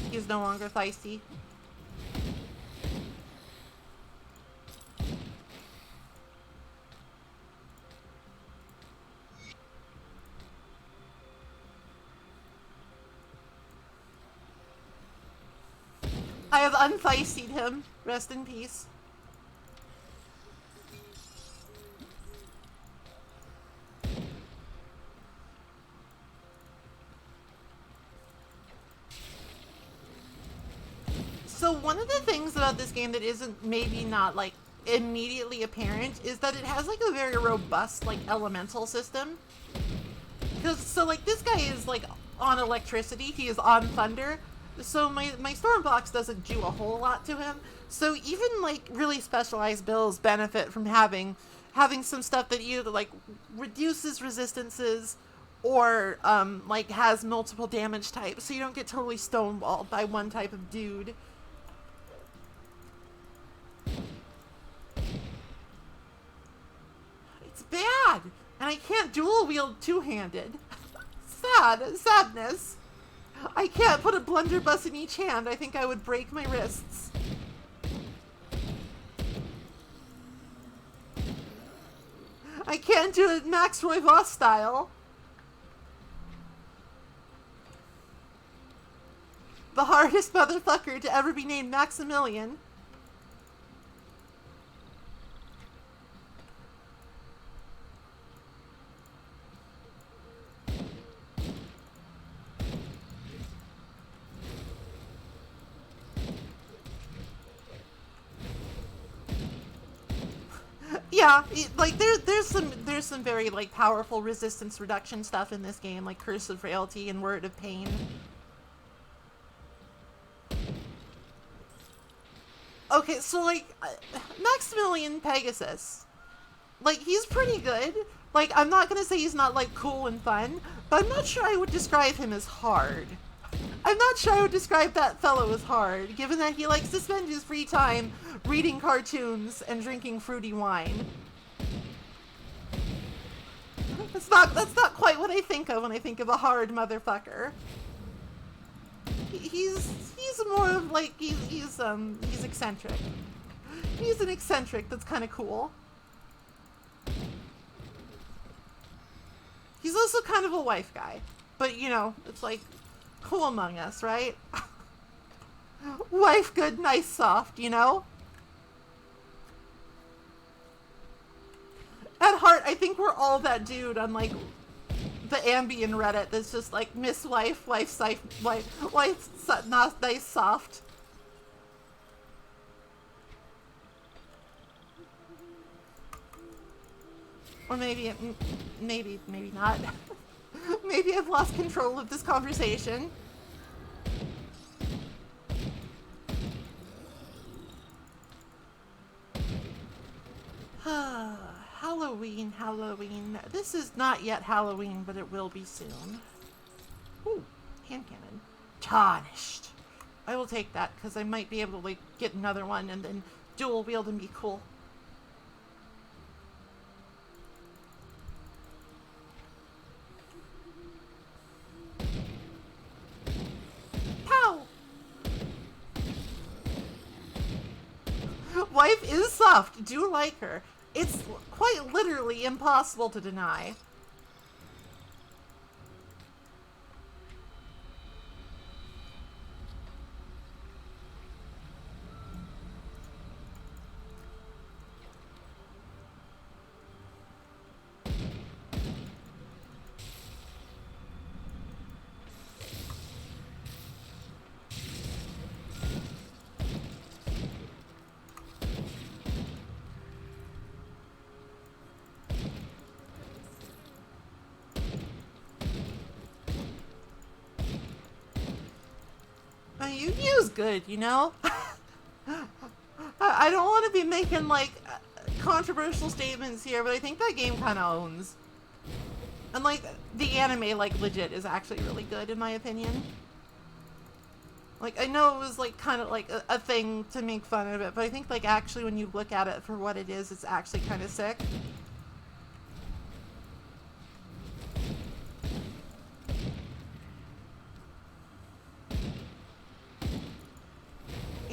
He's no longer feisty. I have unfeisted him. Rest in peace. So one of the things about this game that isn't maybe not like immediately apparent is that it has like a very robust like elemental system. Because so like this guy is like on electricity, he is on thunder. So my Stormbox doesn't do a whole lot to him. So even like really specialized builds benefit from having some stuff that either like reduces resistances or like has multiple damage types, so you don't get totally stonewalled by one type of dude. It's bad, and I can't dual wield two-handed. Sadness. I can't put a blunderbuss in each hand. I think I would break my wrists. I can't do it Max Roy Voss style. The hardest motherfucker to ever be named Maximilian. Yeah, like there's some very like powerful resistance reduction stuff in this game, like Curse of Frailty and Word of Pain. Okay, so like Maximilian Pegasus, like he's pretty good. Like I'm not gonna say he's not like cool and fun, but I'm not sure I would describe him as hard. I'm not sure I would describe that fellow as hard, given that he likes to spend his free time reading cartoons and drinking fruity wine. That's not quite what I think of when I think of a hard motherfucker. He's more of like he's eccentric. He's an eccentric that's kind of cool. He's also kind of a wife guy, but you know, it's like cool among us, right? Wife good, nice, soft, you know? At heart, I think we're all that dude on like the Ambien Reddit that's just like miss wife, wife, not nice, soft. Or maybe not. Maybe I've lost control of this conversation. Halloween. This is not yet Halloween, but it will be soon. Ooh, hand cannon. Tarnished. I will take that, because I might be able to like get another one and then dual wield and be cool. wife is soft. Do like her. It's quite literally impossible to deny. Yu's good, you know? I don't want to be making, like, controversial statements here, but I think that game kind of owns. And, like, the anime, like, legit is actually really good, in my opinion. Like, I know it was, like, kind of, like, a thing to make fun of it, but I think, like, actually when you look at it for what it is, it's actually kind of sick.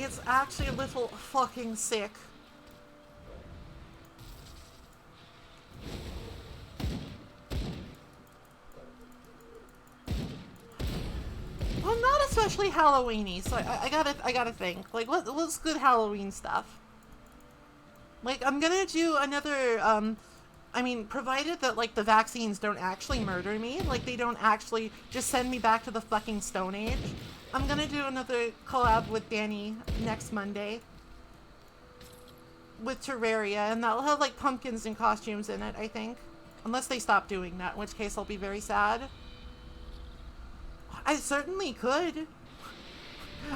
It's actually a little fucking sick. Well, not especially Halloween-y, so I gotta think. Like, what's good Halloween stuff? Like, I'm gonna do another, I mean, provided that, like, the vaccines don't actually murder me, like, they don't actually just send me back to the fucking Stone Age, I'm gonna do another collab with Danny next Monday. With Terraria, and that'll have, like, pumpkins and costumes in it, I think. Unless they stop doing that, in which case I'll be very sad. I certainly could.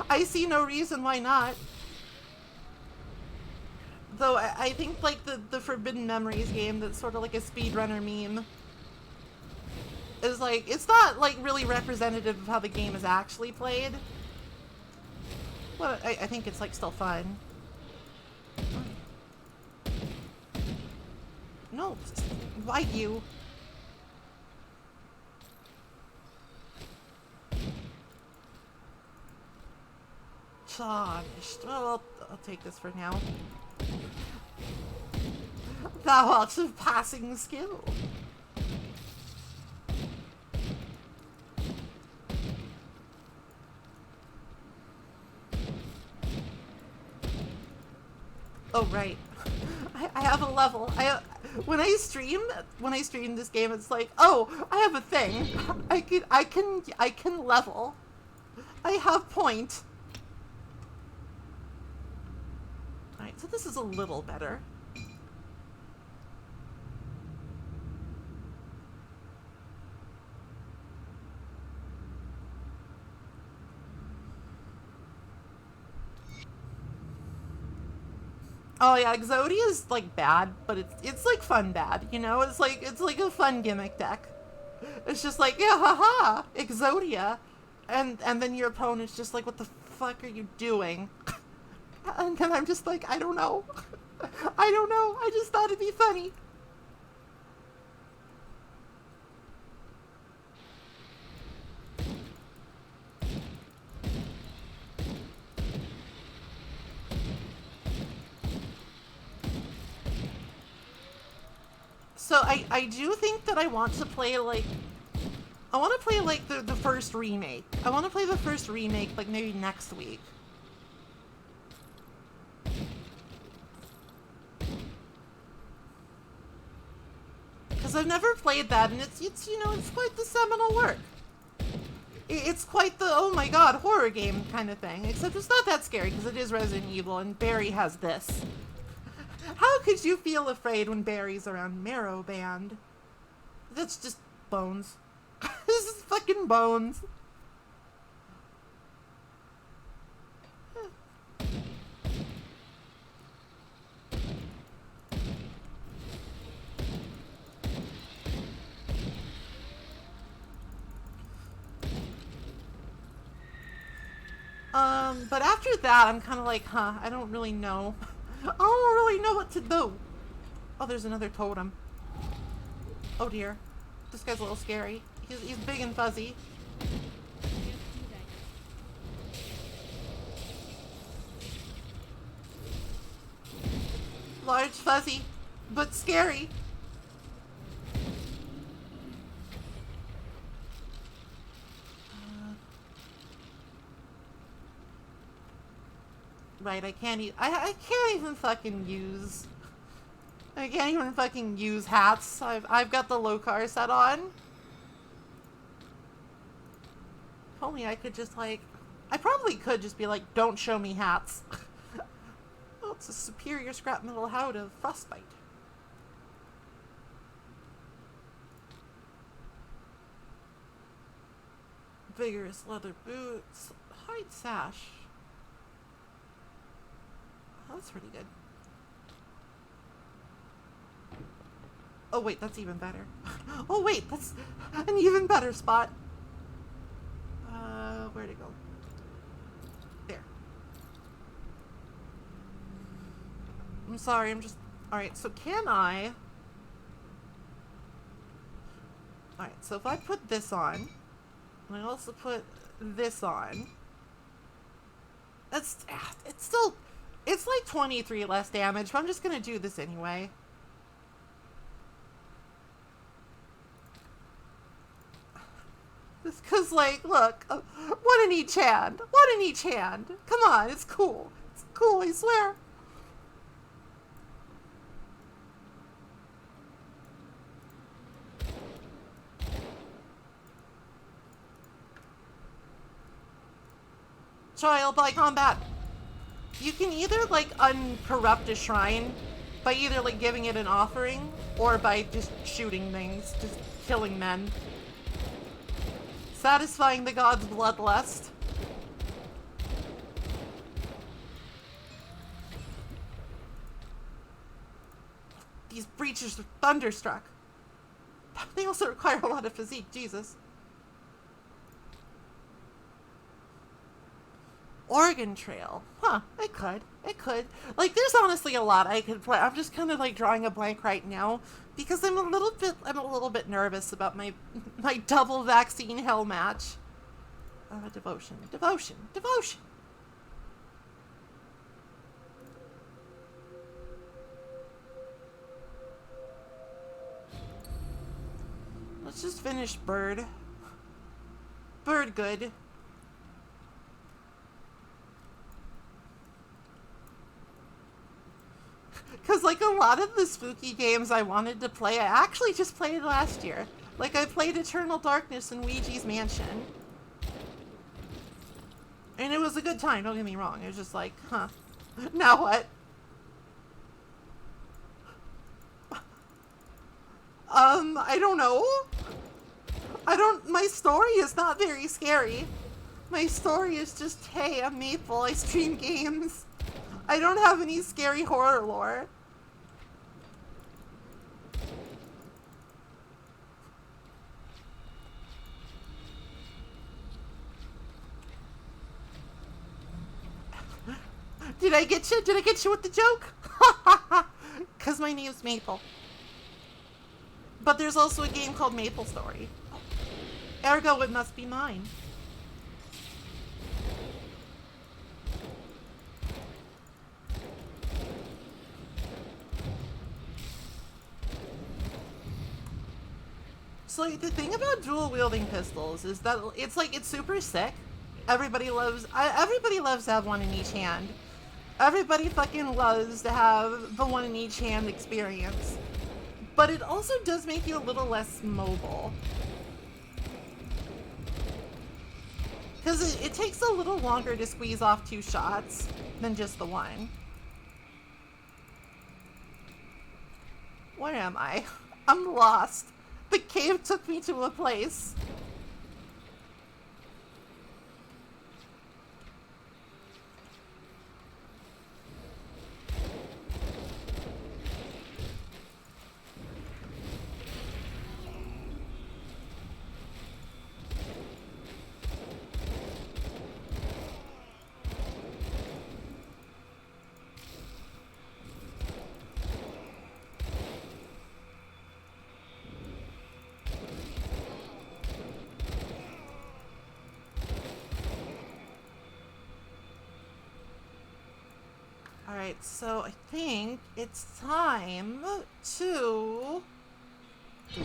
I see no reason why not. Though, I think, like, the Forbidden Memories game that's sort of like a speedrunner meme is, like, it's not, like, really representative of how the game is actually played. Well, I think it's, like, still fun. No, why you? Tarnished. Well, I'll take this for now. Thou art of passing skill. Oh, right. I have a level. When I stream this game, it's like, oh, I have a thing. I can level. I have point. Alright, so this is a little better. Oh yeah, Exodia is like bad, but it's like fun bad, you know? It's like a fun gimmick deck. It's just like, yeah, haha, Exodia. And then your opponent's just like, what the fuck are you doing? And then I'm just like, I don't know. I don't know. I just thought it'd be funny. So I do think that I want to play, like, I want to play, like, the first remake. I want to play the first remake, like, maybe next week. Because I've never played that, and it's you know, it's quite the seminal work. It's quite the, oh my god, horror game kind of thing. Except it's not that scary, because it is Resident Evil, and Barry has this. How could you feel afraid when Barry's around? Marrow Band? That's just bones. This is fucking bones. But after that, I'm kind of like, huh, I don't really know. I don't really know what to do. Oh, there's another totem. Oh dear. This guy's a little scary. He's big and fuzzy. large, fuzzy, but scary. Right, I can't I can't even fucking use... I can't even fucking use hats. I've got the Lokar set on. If only I could just, like... I probably could just be like, don't show me hats. Oh, it's a superior scrap metal hound of frostbite. Vigorous leather boots. Hide sash. Oh, that's pretty good. Oh wait, that's even better. Oh wait, that's an even better spot. Where'd it go? There. I'm sorry, I'm just... Alright, so can I... Alright, so if I put this on, and I also put this on, it's still... It's like 23 less damage, but I'm just gonna do this anyway. Just cause, like, look, one in each hand. One in each hand. Come on, it's cool. It's cool, I swear. Trial by combat. You can either, like, uncorrupt a shrine by either, like, giving it an offering or by just shooting things, just killing men. Satisfying the god's bloodlust. These breaches are thunderstruck. They also require a lot of physique, Jesus. Oregon Trail. Huh, I could. Like, there's honestly a lot I could play. I'm just kind of, like, drawing a blank right now because I'm a little bit nervous about my double vaccine hell match. Devotion. Let's just finish Bird. Bird good. Because, like, a lot of the spooky games I wanted to play, I actually just played last year. Like, I played Eternal Darkness and Ouija's Mansion. And it was a good time, don't get me wrong. It was just like, huh. Now what? I don't know. My story is not very scary. My story is just, hey, I'm Maple, I stream games. I don't have any scary horror lore. Did I get you? Did I get you with the joke? Because my name's Maple. But there's also a game called Maple Story. Ergo, it must be mine. So, like, the thing about dual-wielding pistols is that it's super sick. Everybody loves to have one in each hand. Everybody fucking loves to have the one in each hand experience. But it also does make you a little less mobile. Because it takes a little longer to squeeze off 2 shots than just the one. Where am I? I'm lost. The cave took me to a place. Alright, so I think it's time to... do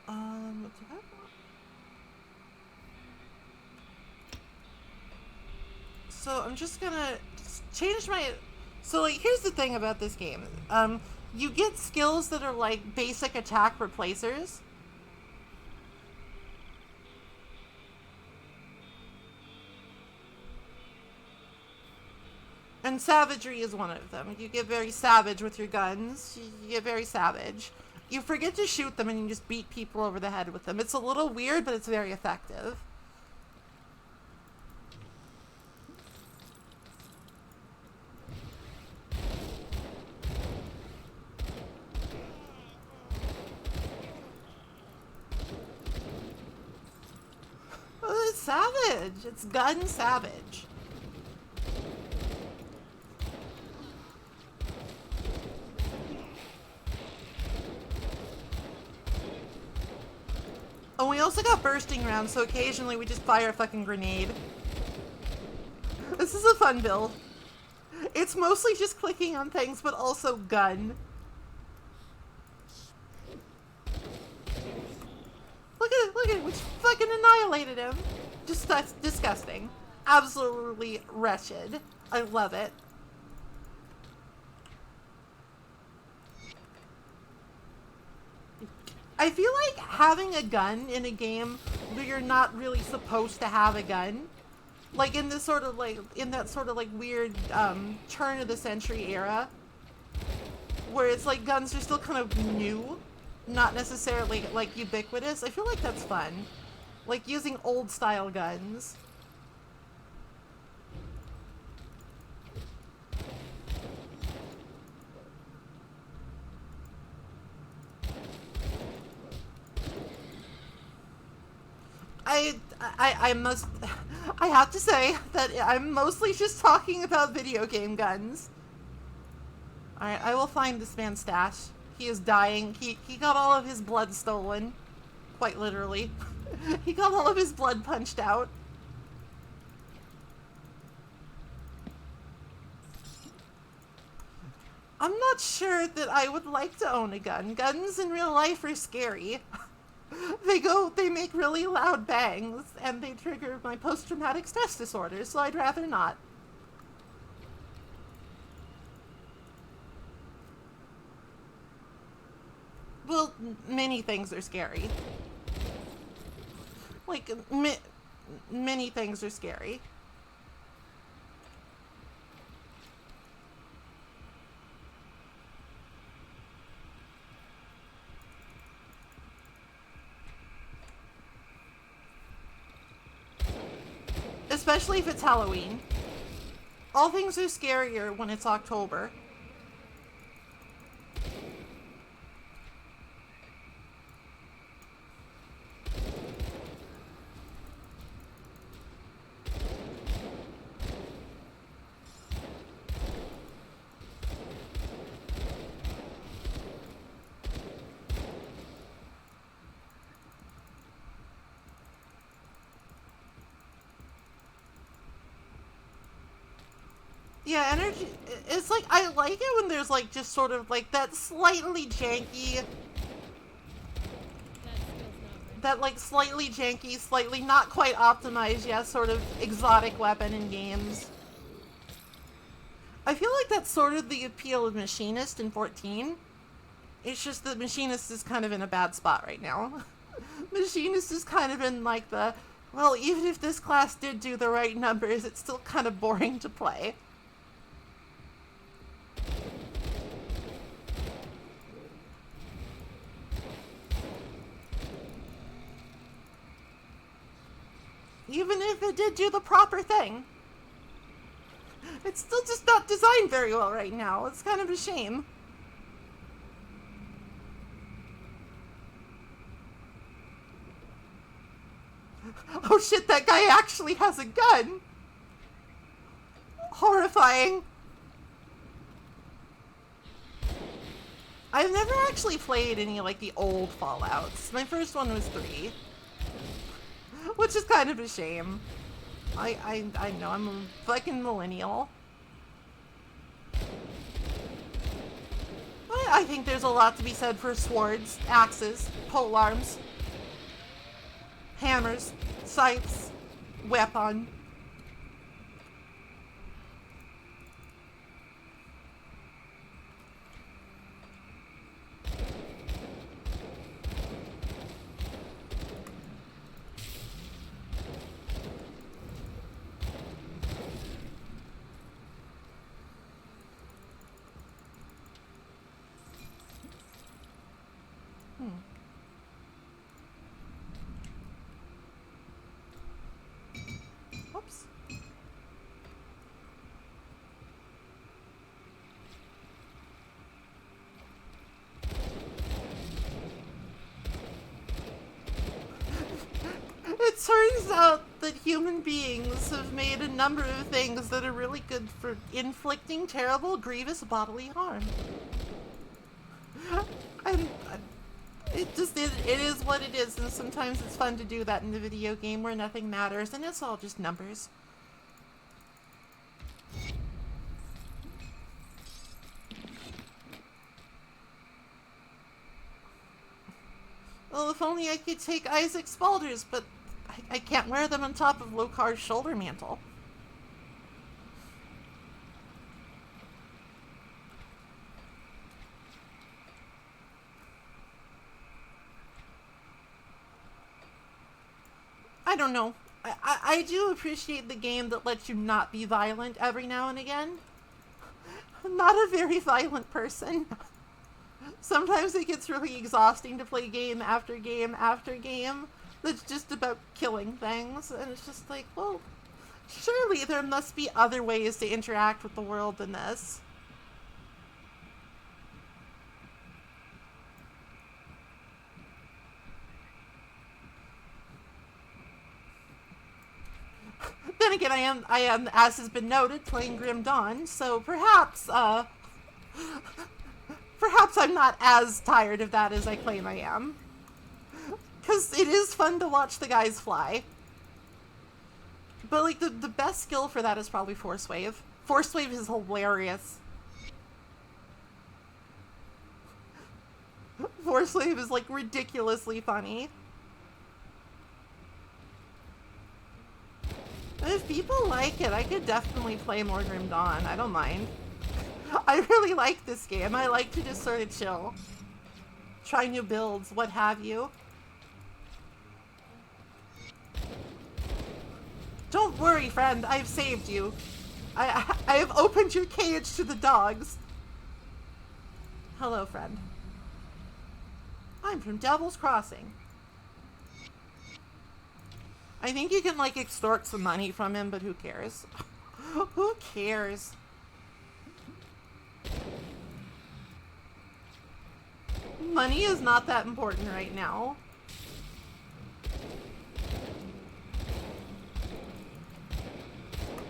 I want... So I'm just gonna change my... So, like, here's the thing about this game. You get skills that are, like, basic attack replacers. And savagery is one of them. You get very savage with your guns. You get very savage. You forget to shoot them and you just beat people over the head with them. It's a little weird, but it's very effective. Oh, it's savage. It's gun savage. Oh, we also got bursting rounds, so occasionally we just fire a fucking grenade. This is a fun build. It's mostly just clicking on things, but also gun. Look at it, we fucking annihilated him. Just that's disgusting. Absolutely wretched. I love it. I feel like having a gun in a game where you're not really supposed to have a gun, like in this sort of like, in that sort of like weird turn of the century era, where it's like guns are still kind of new, not necessarily like ubiquitous. I feel like that's fun. Like using old style guns. I have to say that I'm mostly just talking about video game guns. Alright, I will find this man's stash. He is dying. He got all of his blood stolen. Quite literally. He got all of his blood punched out. I'm not sure that I would like to own a gun. Guns in real life are scary. They make really loud bangs, and they trigger my post-traumatic stress disorder, so I'd rather not. Well, many things are scary. Like, many things are scary. Especially if it's Halloween. All things are scarier when it's October. Yeah, energy, it's like, I like it when there's like just sort of like that slightly janky, slightly not quite optimized, yeah, sort of exotic weapon in games. I feel like that's sort of the appeal of Machinist in 14. It's just that Machinist is kind of in a bad spot right now. Machinist is kind of in like the, well, even if this class did do the right numbers, it's still kind of boring to play. Even if it did do the proper thing. It's still just not designed very well right now. It's kind of a shame. Oh shit, that guy actually has a gun! Horrifying. I've never actually played any, like, the old Fallouts. My first one was 3. Which is kind of a shame. I know, I'm a fucking millennial. I think there's a lot to be said for swords, axes, polearms, hammers, scythes, weapon. Oops. It turns out that human beings have made a number of things that are really good for inflicting terrible, grievous bodily harm. And it is what it is, and sometimes it's fun to do that in a video game where nothing matters, and it's all just numbers. Well, if only I could take Isaac's Spalders, but I can't wear them on top of Lokar's shoulder mantle. I don't know. I do appreciate the game that lets you not be violent every now and again. I'm not a very violent person. Sometimes it gets really exhausting to play game after game after game that's just about killing things, and it's just like, well, surely there must be other ways to interact with the world than this. Then again, I am, as has been noted, playing Grim Dawn, so perhaps I'm not as tired of that as I claim I am. Because it is fun to watch the guys fly. But, like, the best skill for that is probably Force Wave. Force Wave is hilarious. Force Wave is, like, ridiculously funny. If people like it, I could definitely play more Grim Dawn. I don't mind. I really like this game. I like to just sort of chill. Try new builds, what have you. Don't worry, friend. I've saved you. I have opened your cage to the dogs. Hello, friend. I'm from Devil's Crossing. I think you can, like, extort some money from him, but who cares? Who cares? Money is not that important right now.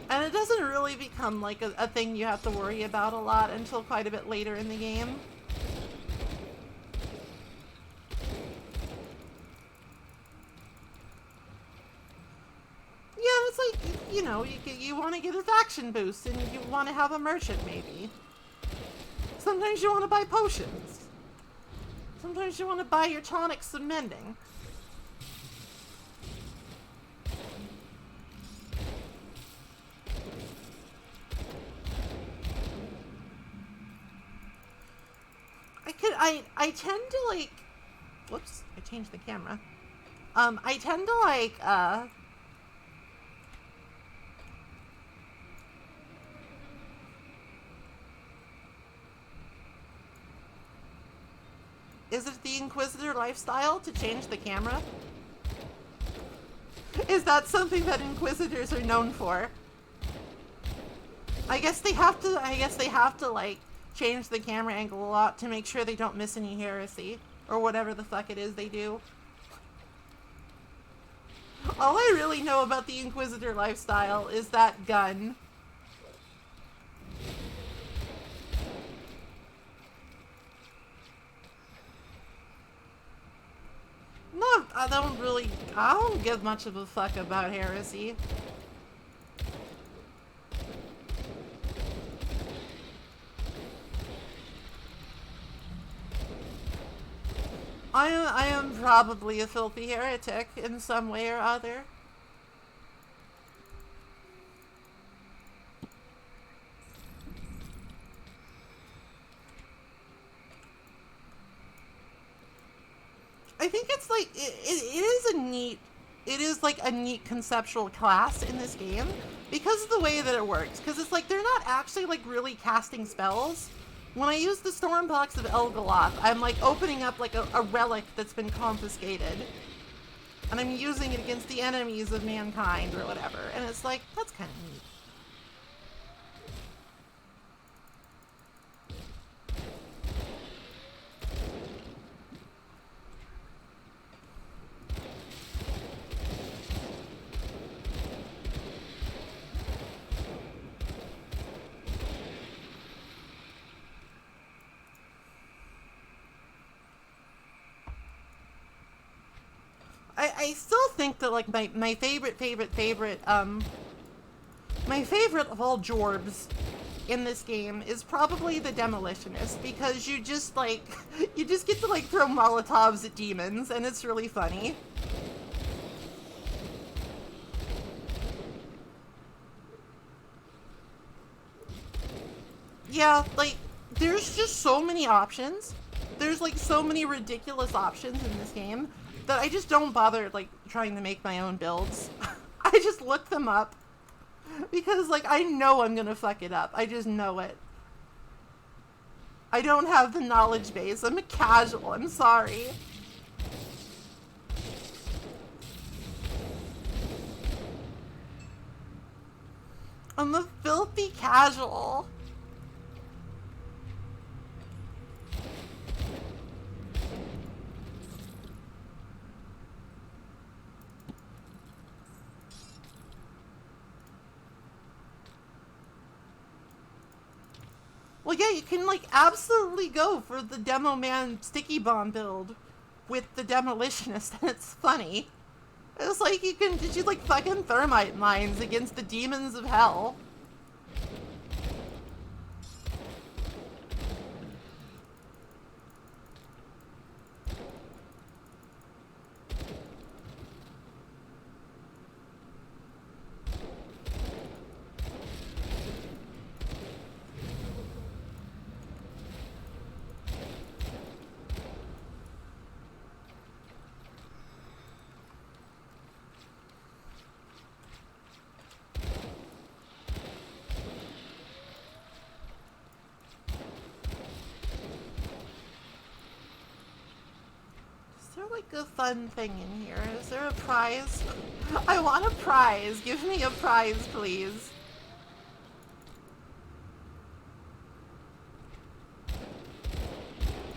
And it doesn't really become, like, a thing you have to worry about a lot until quite a bit later in the game. Yeah, it's like, you know, you want to get a faction boost, and you want to have a merchant, maybe. Sometimes you want to buy potions. Sometimes you want to buy your tonics and mending. I tend to, like, whoops, I changed the camera. I tend to, like, is it the Inquisitor lifestyle to change the camera? Is that something that Inquisitors are known for? I guess they have to, like, change the camera angle a lot to make sure they don't miss any heresy. Or whatever the fuck it is they do. All I really know about the Inquisitor lifestyle is that gun. I don't give much of a fuck about heresy. I am probably a filthy heretic in some way or other. I think it's like, it is like a neat conceptual class in this game because of the way that it works. Because it's like, they're not actually like really casting spells. When I use the Stormbox of Elgaloth, I'm like opening up like a relic that's been confiscated. And I'm using it against the enemies of mankind or whatever. And it's like, that's kind of neat. I still think that like my favorite of all Jorbs in this game is probably the Demolitionist, because you just get to like throw Molotovs at demons and it's really funny. Yeah, like there's just so many options. There's like so many ridiculous options in this game that I just don't bother like trying to make my own builds. I just look them up because like I know I'm gonna fuck it up. I just know it. I don't have the knowledge base. I'm a casual. I'm sorry. I'm a filthy casual. Well, yeah, you can, like, absolutely go for the Demo Man Sticky Bomb build with the Demolitionist, and it's funny. It's like you can just use, like, fucking thermite mines against the demons of hell. Like a fun thing in here. Is there a prize? I want a prize. Give me a prize, please.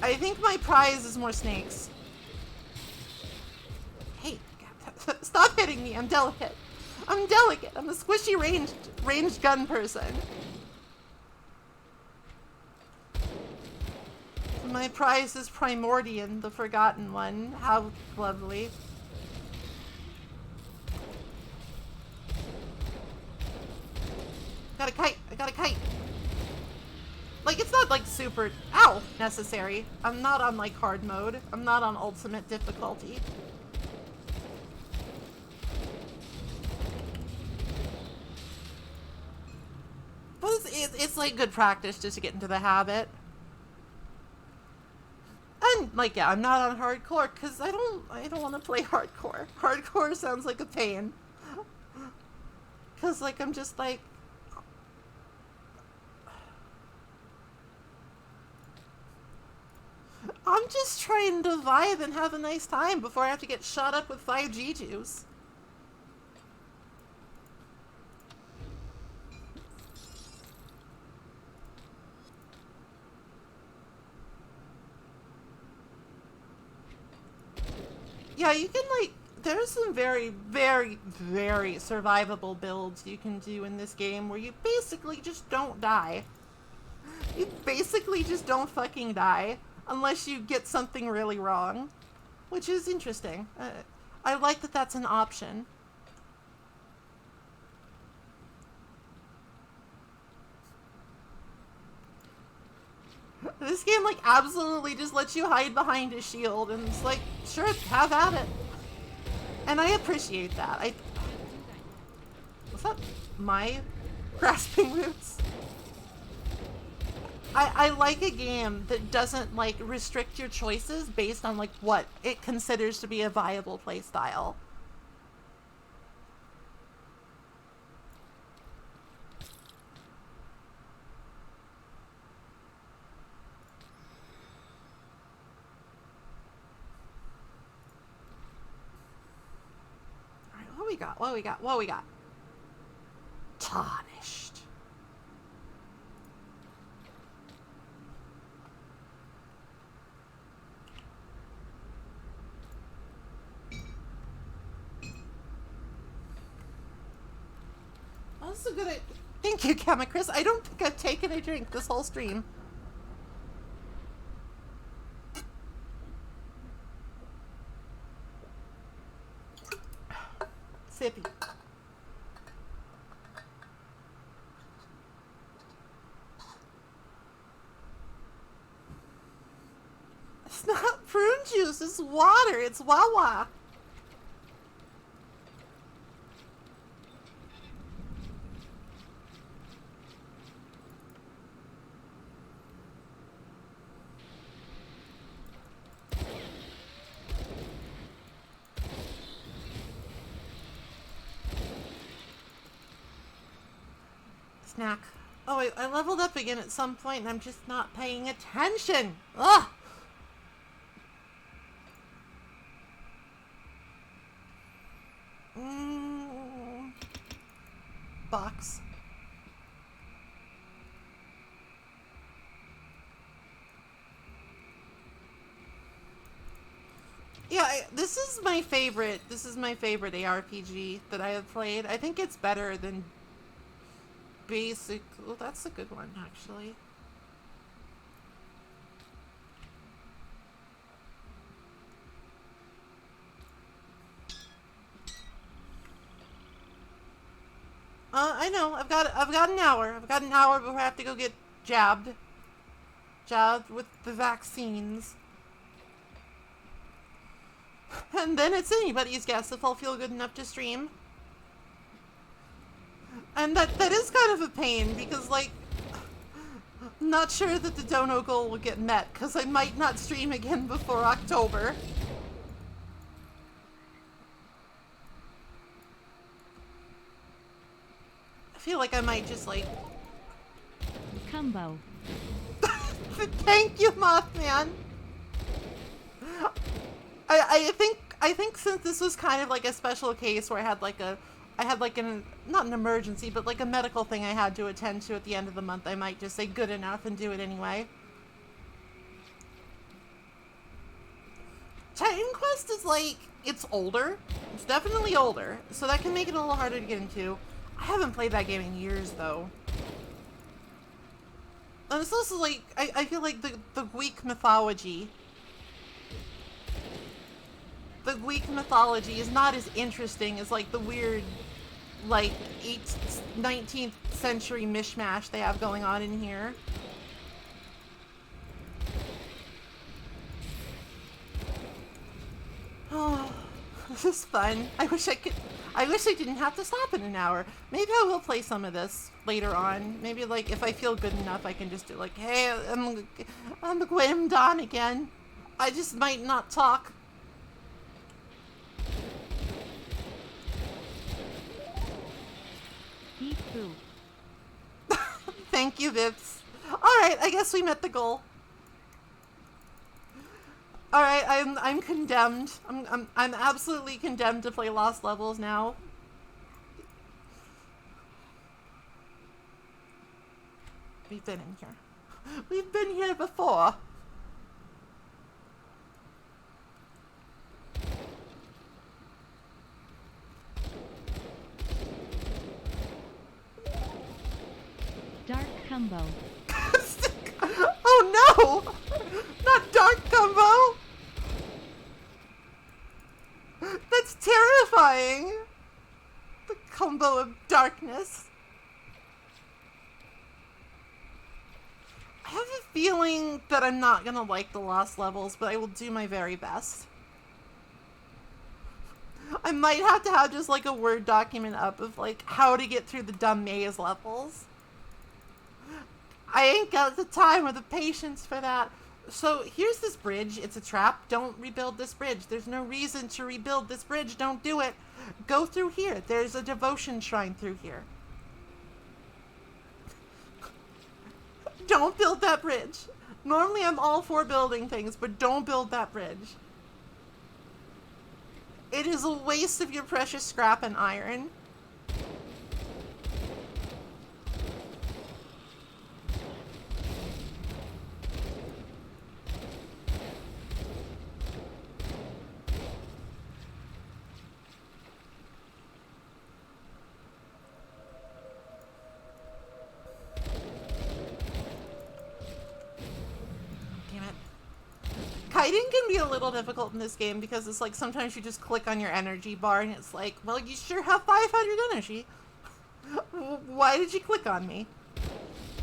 I think my prize is more snakes. Hey, stop hitting me. I'm delicate. I'm delicate. I'm a squishy ranged gun person. My prize is Primordian, the Forgotten One. How lovely. Got a kite. I got a kite. Like, it's not, like, super, ow, necessary. I'm not on, like, hard mode. I'm not on ultimate difficulty. But it's like, good practice just to get into the habit. And, like, yeah, I'm not on hardcore, because I don't want to play hardcore. Hardcore sounds like a pain. Because, like, I'm just, like... I'm just trying to vibe and have a nice time before I have to get shot up with 5G juice. Yeah, you can, like, there's some very, very, very survivable builds you can do in this game where you basically just don't die. You basically just don't fucking die unless you get something really wrong. which is interesting. I like that that's an option. This game, like, absolutely just lets you hide behind a shield, and it's like, sure, have at it. And I appreciate that. Was that my grasping roots? I like a game that doesn't, like, restrict your choices based on, like, what it considers to be a viable playstyle. Alright, what we got? What we got? What we got? Tarnished. That's a good idea. Thank you, Chris. I don't think I've taken a drink this whole stream. Sippy. It's not prune juice, it's water. It's Wawa. Snack. Oh, I leveled up again at some point and I'm just not paying attention. Ugh! Box. Yeah, this is my favorite. This is my favorite ARPG that I have played. I think it's better than basic. Oh, that's a good one, actually. I know. I've got an hour. I've got an hour before I have to go get jabbed with the vaccines. And then it's anybody's guess if I'll feel good enough to stream. And that is kind of a pain because, like, I'm not sure that the dono goal will get met because I might not stream again before October. I feel like I might just, like... Combo. Thank you, Mothman! I think since this was kind of like a special case where I had like not an emergency, but like a medical thing I had to attend to at the end of the month, I might just say good enough and do it anyway. Titan Quest is like, it's older. It's definitely older, so that can make it a little harder to get into. I haven't played that game in years, though. And it's also like, I feel like the Greek mythology... The Greek mythology is not as interesting as, like, the weird, like, 19th century mishmash they have going on in here. Oh, this is fun. I wish I didn't have to stop in an hour. Maybe I will play some of this later on. Maybe, like, if I feel good enough, I can just do, like, hey, I'm Gwyn Don again. I just might not talk. Thank you, Vips. Alright, I guess we met the goal. Alright, I'm condemned. I'm absolutely condemned to play Lost Levels now. We've been in here. We've been here before. Dark combo. Oh no! Not dark combo! terrifying. The combo of darkness. I have a feeling that I'm not gonna like the lost levels, but I will do my very best. I might have to have just like a Word document up of like how to get through the dumb maze levels. I ain't got the time or the patience for that. So here's this bridge. It's a trap. Don't rebuild this bridge. There's no reason to rebuild this bridge. Don't do it. Go through here. There's a devotion shrine through here. Don't build that bridge. Normally I'm all for building things, but don't build that bridge. It is a waste of your precious scrap and iron. Kiting can be a little difficult in this game because it's like sometimes you just click on your energy bar and it's like, well, you sure have 500 energy. Why did you click on me?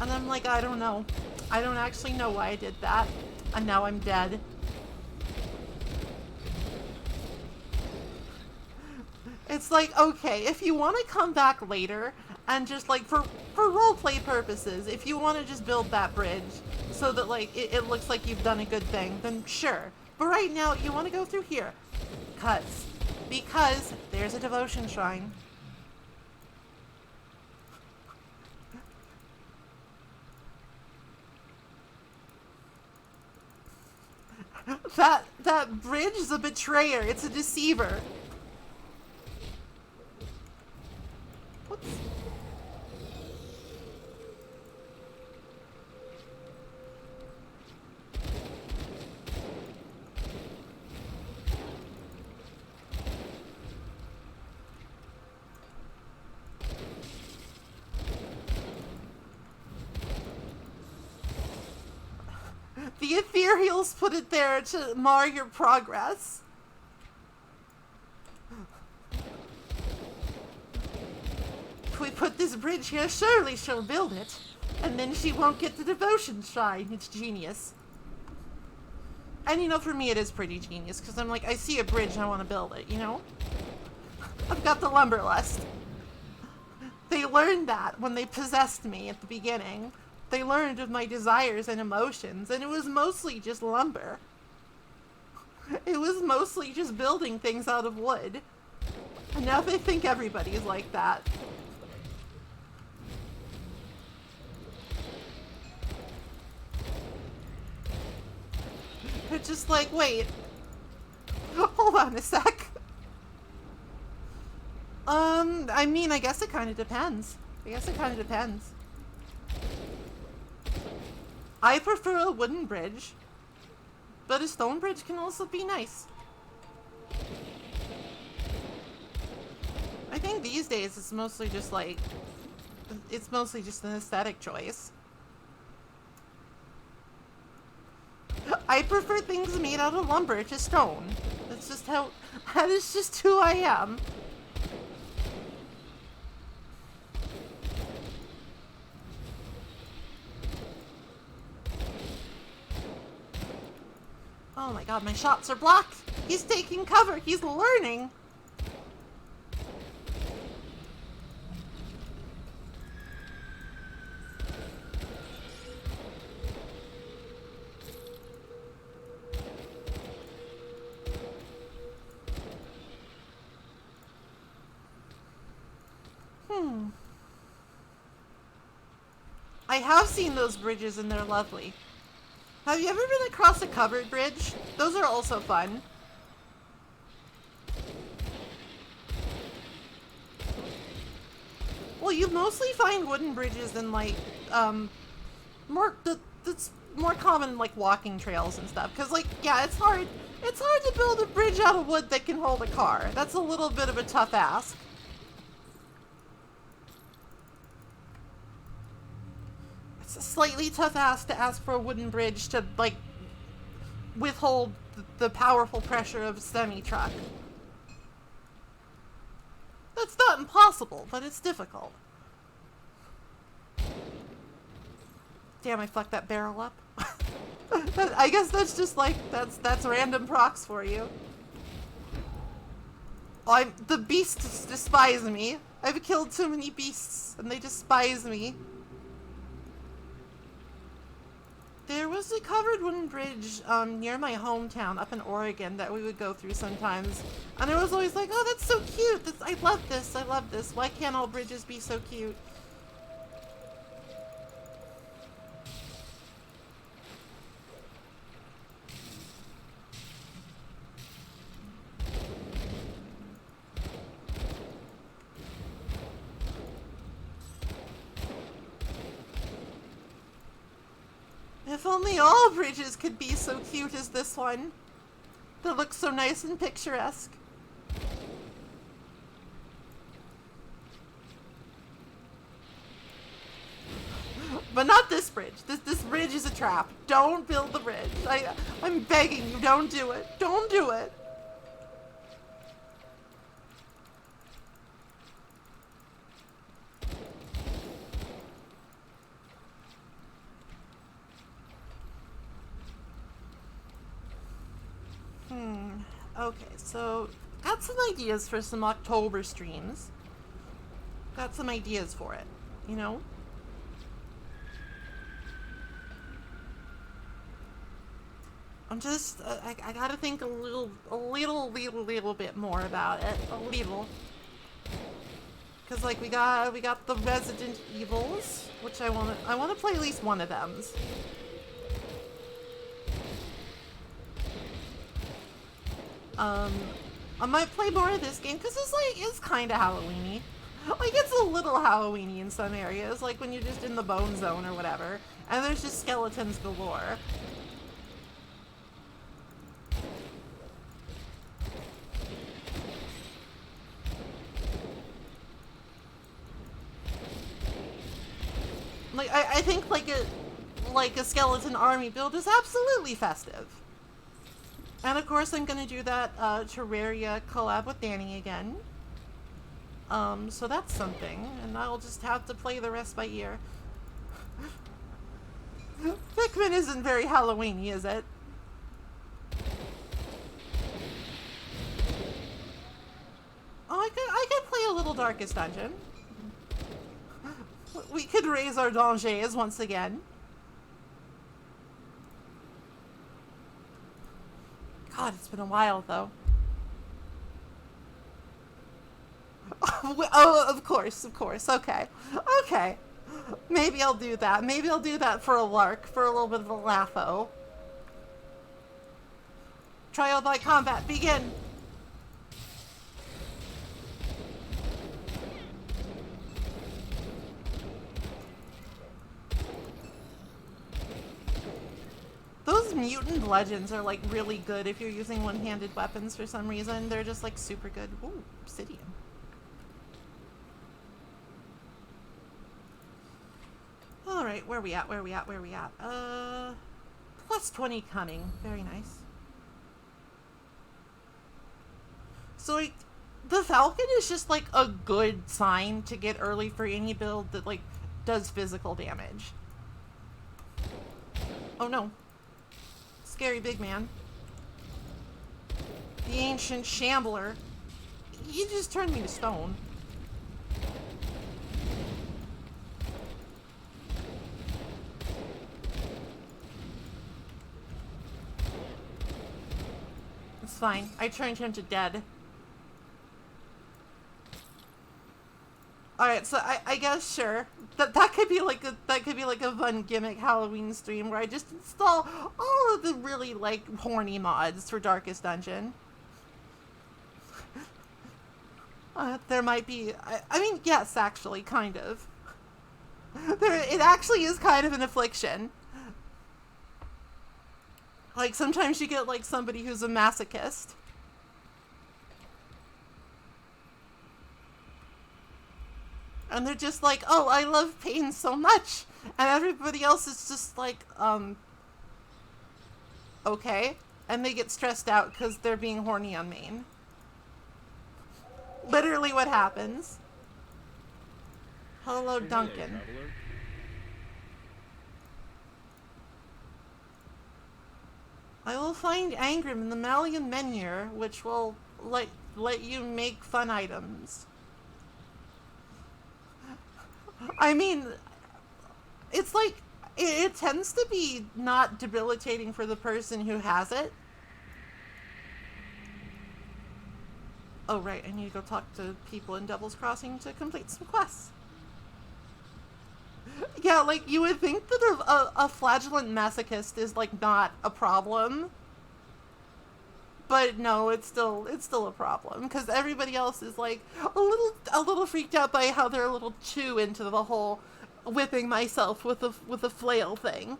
And I'm like, I don't know. I don't actually know why I did that. And now I'm dead. It's like, okay, if you want to come back later and just like for roleplay purposes, if you want to just build that bridge so that like it looks like you've done a good thing, then sure. But right now you want to go through here. Because there's a devotion shrine. That bridge is a betrayer. It's a deceiver. Whoops. The ethereals put it there to mar your progress. If we put this bridge here, surely she'll build it. And then she won't get the devotion shrine. It's genius. And you know, for me it is pretty genius, because I'm like, I see a bridge and I want to build it, you know? I've got the lumberlust. They learned that when they possessed me at the beginning. They learned of my desires and emotions, and it was mostly just lumber. It was mostly just building things out of wood. And now they think everybody's like that. They're just like, wait. Hold on a sec. I mean, I guess it kind of depends. I prefer a wooden bridge, but a stone bridge can also be nice. I think these days it's mostly just like, it's mostly just an aesthetic choice. I prefer things made out of lumber to stone. That's just how, that is just who I am. Oh my god, my shots are blocked! He's taking cover! He's learning! I have seen those bridges and they're lovely. Have you ever been across a covered bridge? Those are also fun. Well, you mostly find wooden bridges in like, that's more common like walking trails and stuff. Cause like, yeah, it's hard to build a bridge out of wood that can hold a car. That's a little bit of a tough ask. It's a slightly tough ask to ask for a wooden bridge to like withhold the powerful pressure of a semi-truck. not impossible, but it's difficult. Damn, I fucked that barrel up. I guess that's just like, that's random procs for you. The beasts despise me. I've killed too many beasts, and they despise me. There was a covered wooden bridge near my hometown up in Oregon that we would go through sometimes. And I was always like, oh, that's so cute. I love this. I love this. Why can't all bridges be so cute? If only all bridges could be so cute as this one. That looks so nice and picturesque. But not this bridge. This bridge is a trap. Don't build the bridge. I'm begging you, don't do it. Don't do it. Okay, so got some ideas for some October streams. Got some ideas for it, you know? I'm just, I gotta think a little bit more about it. A little. Cause like we got the Resident Evils, which I wanna play at least one of them. I might play more of this game because it's kind of Halloween-y. Like, it's a little Halloween-y in some areas, like when you're just in the bone zone or whatever, and there's just skeletons galore. Like, I think like a skeleton army build is absolutely festive. And of course I'm gonna do that Terraria collab with Danny again. So that's something, and I'll just have to play the rest by ear. Pikmin isn't very Halloween-y, is it? Oh, I could play a little Darkest Dungeon. We could raise our dangers once again. God, it's been a while, though. Oh, of course, okay. Okay. Maybe I'll do that. Maybe I'll do that for a lark, for a little bit of a laugho. Trial by combat, begin! Those mutant legends are like really good if you're using one-handed weapons for some reason. They're just like super good. Ooh, obsidian. Alright, where we at? Plus 20 cunning. Very nice. So like, the Falcon is just like a good sign to get early for any build that like does physical damage. Oh no. Scary big man. The ancient shambler. He just turned me to stone. It's fine. I turned him to dead. Alright, so I guess sure. That could be like a fun gimmick Halloween stream where I just install all of the really like horny mods for Darkest Dungeon. There might be I mean yes, actually, kind of. It actually is kind of an affliction. Like sometimes you get like somebody who's a masochist. And they're just like, oh, I love pain so much. And everybody else is just like, okay. And they get stressed out because they're being horny on main. Literally what happens. Hello, Duncan. traveler. I will find Angrim in the Malian Menhir, which will let you make fun items. I mean, it's like, it tends to be not debilitating for the person who has it. Oh, right, I need to go talk to people in Devil's Crossing to complete some quests. Yeah, like, you would think that a flagellant masochist is, like, not a problem. But no, it's still a problem, because everybody else is, like, a little freaked out by how they're a little too into the whole whipping myself with a flail thing.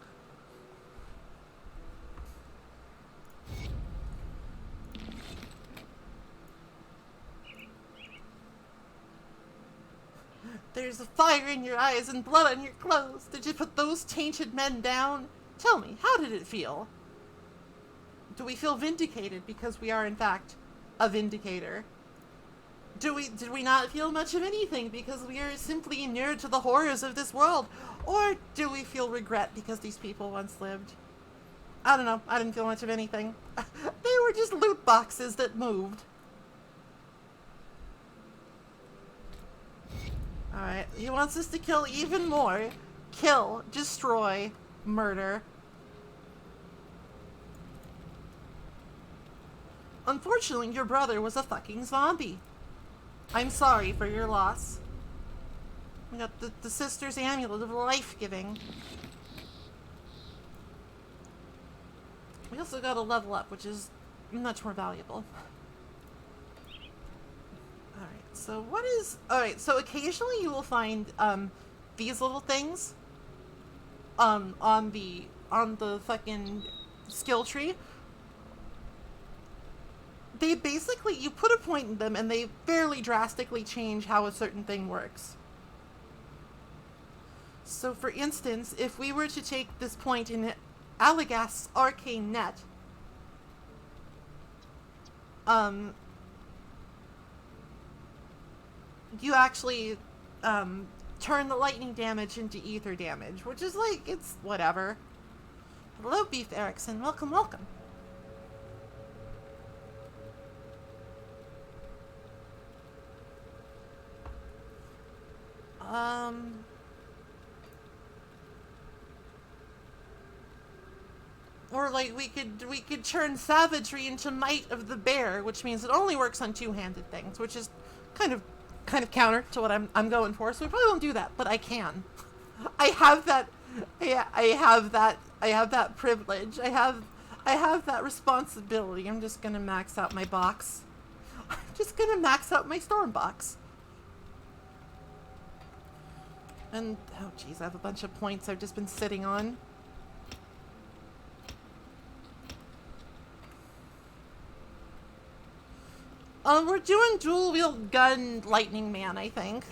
There's a fire in your eyes and blood on your clothes. Did you put those tainted men down? Tell me, how did it feel? Do we feel vindicated because we are, in fact, a vindicator? Did we not feel much of anything because we are simply inured to the horrors of this world? Or do we feel regret because these people once lived? I don't know. I didn't feel much of anything. They were just loot boxes that moved. Alright, he wants us to kill even more. Kill, destroy, murder. Unfortunately, your brother was a fucking zombie. I'm sorry for your loss. We got the sister's amulet of life-giving. We also got a level up, which is much more valuable. So what is... Alright, so occasionally you will find, these little things, on the fucking skill tree. They basically, you put a point in them and they fairly drastically change how a certain thing works. So for instance, if we were to take this point in Alagast's arcane net, you actually turn the lightning damage into ether damage, which is like, it's whatever. Hello, Beef Erickson. Welcome, welcome. Or like we could turn savagery into might of the bear, which means it only works on two-handed things, which is kind of counter to what I'm going for. So we probably won't do that, but I can. I have that privilege. I have that responsibility. I'm just gonna max out my box. I'm just gonna max out my storm box. And oh geez, I have a bunch of points I've just been sitting on. We're doing dual wield gun lightning man, I think.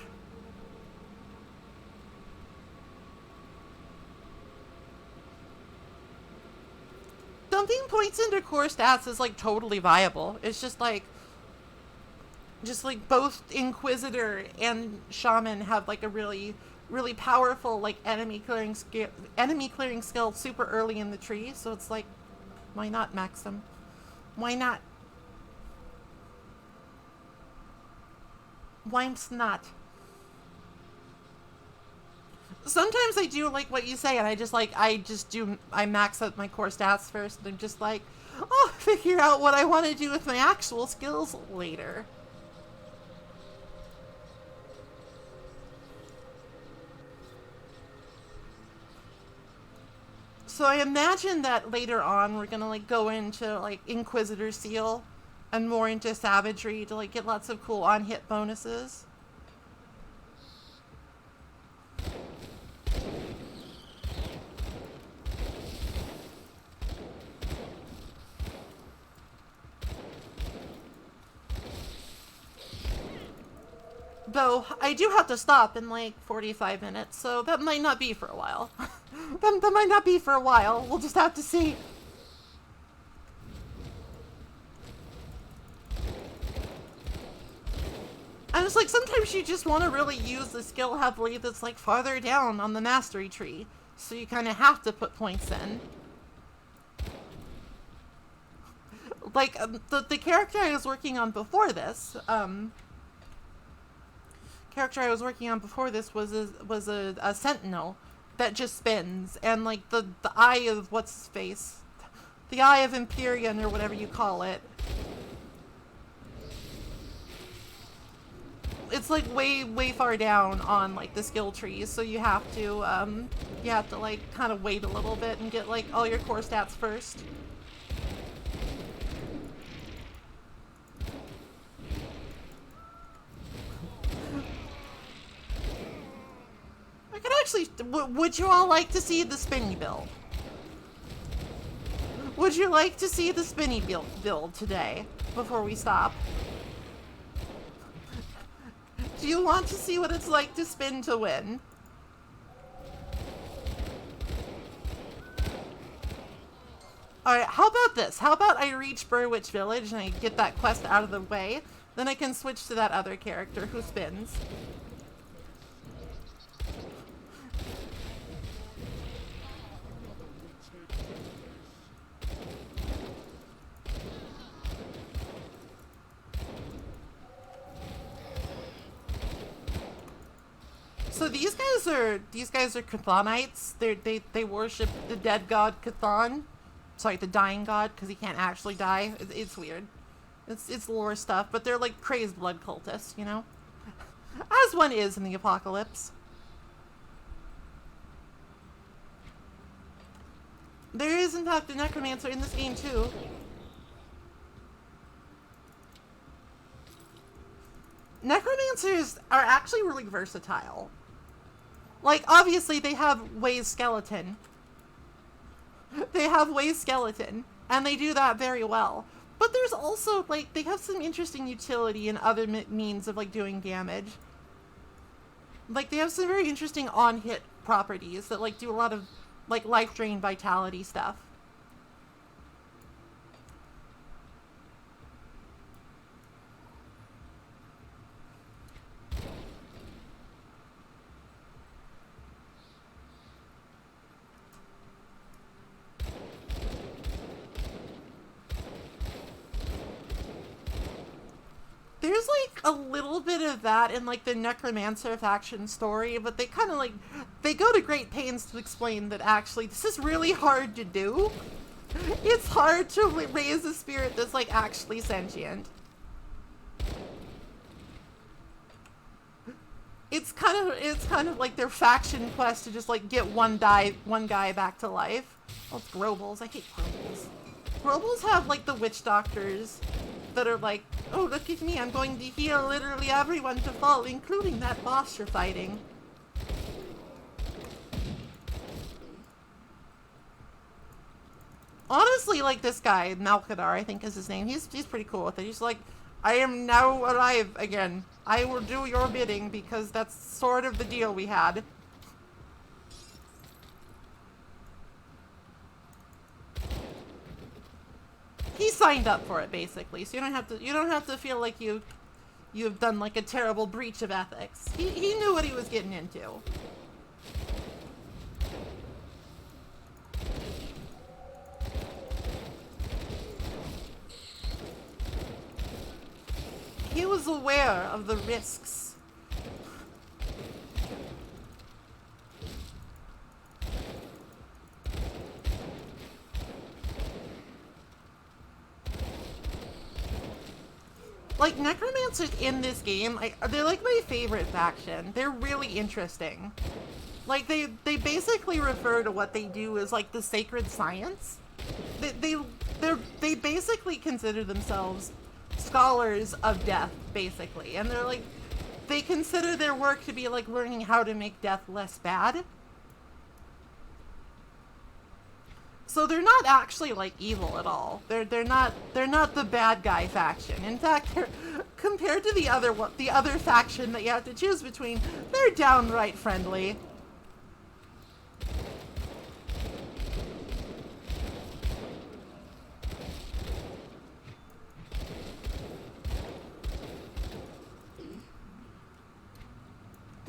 Dumping points into core stats is like totally viable. It's just like both Inquisitor and Shaman have like a really powerful like enemy clearing skill super early in the tree. So it's like, why not max them? Why not? Why not? Sometimes I do like what you say, and I max out my core stats first, and I'm just like, I'll figure out what I want to do with my actual skills later. So I imagine that later on we're gonna like go into like Inquisitor Seal and more into savagery to like get lots of cool on-hit bonuses. Though, I do have to stop in like 45 minutes, so that might not be for a while. that might not be for a while. We'll just have to see. And it's like, sometimes you just want to really use the skill heavily that's like farther down on the mastery tree. So you kind of have to put points in. Like, the character I was working on before this, was a sentinel that just spins. And like, the eye of what's his face? The eye of Empyrean, or whatever you call it. It's like way far down on like the skill trees, so you have to like kind of wait a little bit and get like all your core stats first. I could actually, would you all like to see the spinny build? Would you like to see the spinny build today before we stop? Do you want to see what it's like to spin to win? Alright, how about this? How about I reach Burwitch Village and I get that quest out of the way? Then I can switch to that other character who spins. So these guys are Chthonites. They worship the dead god Chthon. Sorry, the dying god, because he can't actually die. It's weird. It's lore stuff, but they're like crazed blood cultists, you know? As one is in the apocalypse. There is in fact a necromancer in this game too. Necromancers are actually really versatile. Like, obviously, they have Way's skeleton. They have Way's skeleton, and they do that very well. But there's also, like, they have some interesting utility in other means of, like, doing damage. Like, they have some very interesting on-hit properties that, like, do a lot of, like, life drain vitality stuff. There's, like, a little bit of that in, like, the Necromancer faction story, but they kind of, like, they go to great pains to explain that actually this is really hard to do. It's hard to raise a spirit that's, like, actually sentient. It's kind of like their faction quest to just, like, get one guy back to life. Oh, it's Grobles. I hate Grobles. Grobles have, like, the witch doctors that are like, oh, look at me, I'm going to heal literally everyone to fall, including that boss you're fighting. Honestly, like, this guy, Malkadar, I think is his name, he's pretty cool with it. He's like, I am now alive again. I will do your bidding, because that's sort of the deal we had. He signed up for it, basically, so you don't have to feel like you've done like a terrible breach of ethics. He knew what he was getting into. He was aware of the risks. Like, Necromancers in this game, they're like my favorite faction. They're really interesting. Like, they basically refer to what they do as, like, the sacred science. They basically consider themselves scholars of death, basically. And they're like, they consider their work to be like learning how to make death less bad. So they're not actually like evil at all. They're not the bad guy faction. In fact, compared to the other faction that you have to choose between, they're downright friendly.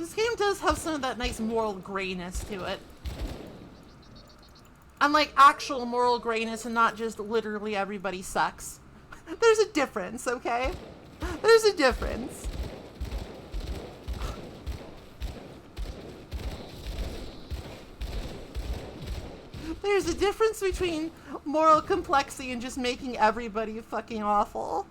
This game does have some of that nice moral grayness to it. And like actual moral grayness and not just literally everybody sucks. There's a difference, okay? There's a difference. There's a difference between moral complexity and just making everybody fucking awful.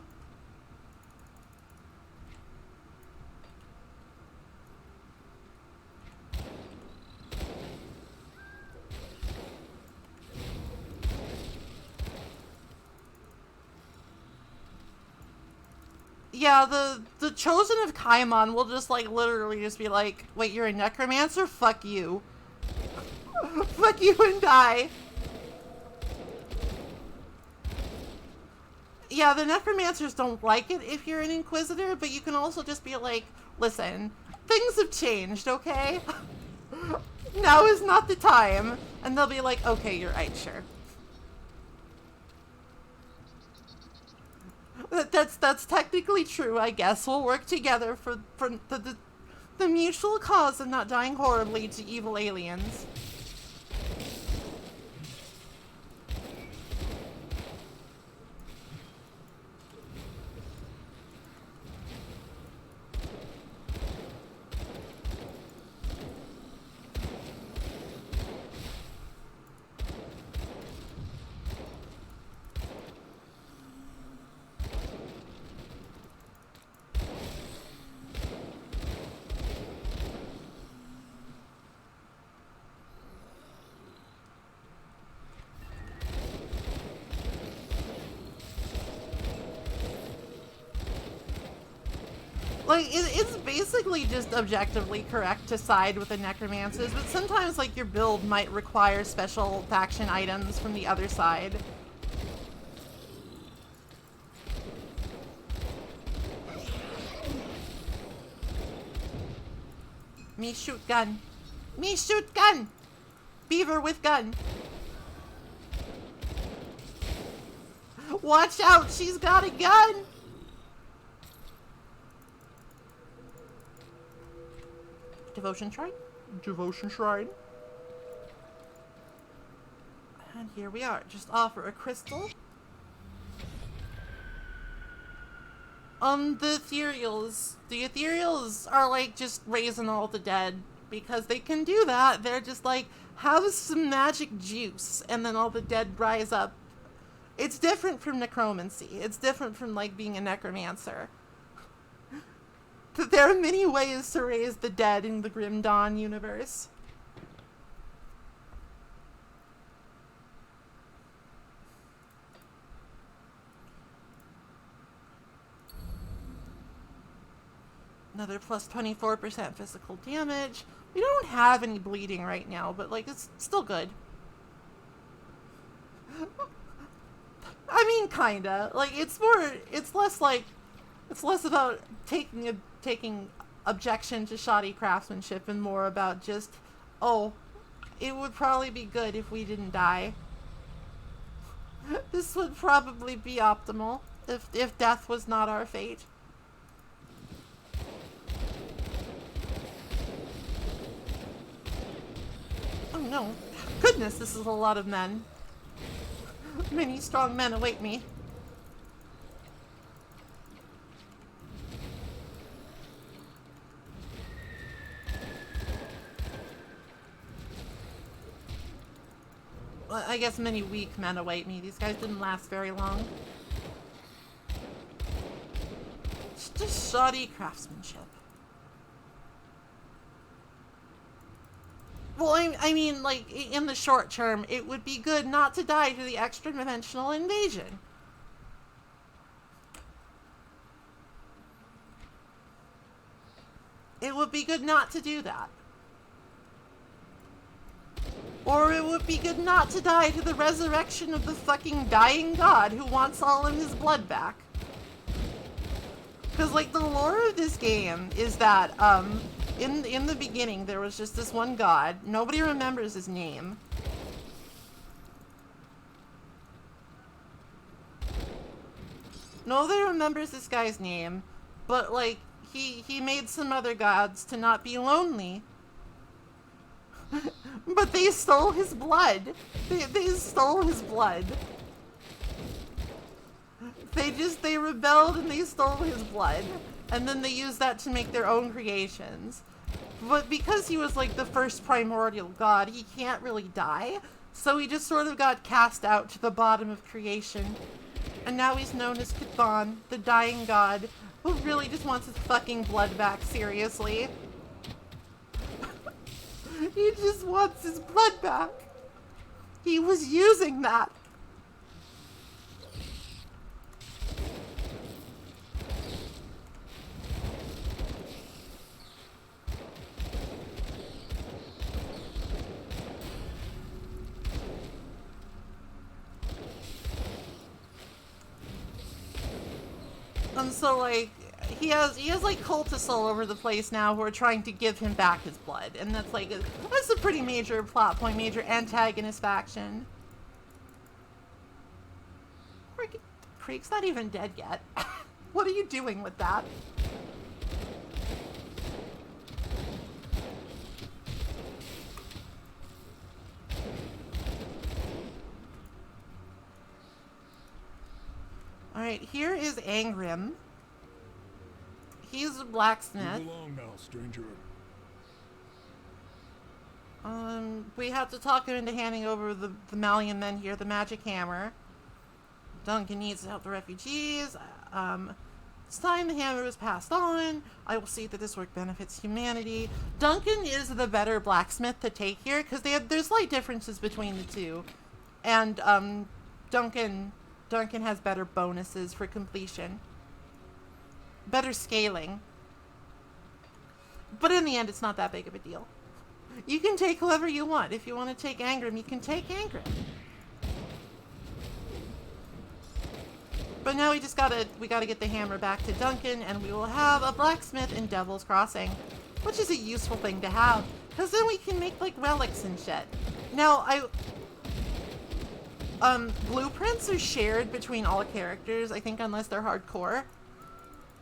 Yeah, the Chosen of Kaimon will just like literally just be like, wait, you're a necromancer? Fuck you. Fuck you and die. Yeah, the necromancers don't like it if you're an inquisitor, but you can also just be like, listen, things have changed, okay? Now is not the time. And they'll be like, okay, you're right, sure. That's technically true, I guess. We'll work together for the mutual cause of not dying horribly to evil aliens. Like, it's basically just objectively correct to side with the necromancers, but sometimes, like, your build might require special faction items from the other side. Me shoot gun. Me shoot gun! Beaver with gun. Watch out, she's got a gun! Devotion Shrine? Devotion Shrine. And here we are. Just offer a crystal. The ethereals are like just raising all the dead because they can do that. They're just like, have some magic juice and then all the dead rise up. It's different from necromancy. It's different from like being a necromancer. There are many ways to raise the dead in the Grim Dawn universe. Another plus 24% physical damage. We don't have any bleeding right now, but like it's still good. I mean, kinda. Like it's less about taking objection to shoddy craftsmanship and more about just, oh, it would probably be good if we didn't die. This would probably be optimal if death was not our fate. Oh no. Goodness, this is a lot of men. Many strong men await me. I guess many weak men await me. These guys didn't last very long. It's just shoddy craftsmanship. Well, I mean, like, in the short term, it would be good not to die to the extra-dimensional invasion. It would be good not to do that. Or it would be good not to die to the resurrection of the fucking dying god who wants all of his blood back. Because, like, the lore of this game is that, in the beginning, there was just this one god. Nobody remembers his name. Nobody remembers this guy's name, but, like, he made some other gods to not be lonely. But they stole his blood. They stole his blood. They rebelled and they stole his blood. And then they used that to make their own creations. But because he was like the first primordial god, he can't really die. So he just sort of got cast out to the bottom of creation. And now he's known as Cthon, the dying god, who really just wants his fucking blood back, seriously. He just wants his blood back. He was using that. And so, like, he has like cultists all over the place now who are trying to give him back his blood, and that's a pretty major plot point, major antagonist faction. Creek's not even dead yet. What are you doing with that? Alright, here is Angrim. He's a blacksmith. Move along now, stranger. We have to talk him into handing over the Malian men here, the magic hammer. Duncan needs to help the refugees. It's time the hammer was passed on. I will see that this work benefits humanity. Duncan is the better blacksmith to take here, because there's slight differences between the two. And, Duncan has better bonuses for completion. Better scaling. But in the end, it's not that big of a deal. You can take whoever you want. If you want to take Angrim, you can take Angrim. But now we gotta get the hammer back to Duncan, and we will have a blacksmith in Devil's Crossing, which is a useful thing to have, because then we can make, like, relics and shit. Now, blueprints are shared between all characters, I think, unless they're hardcore.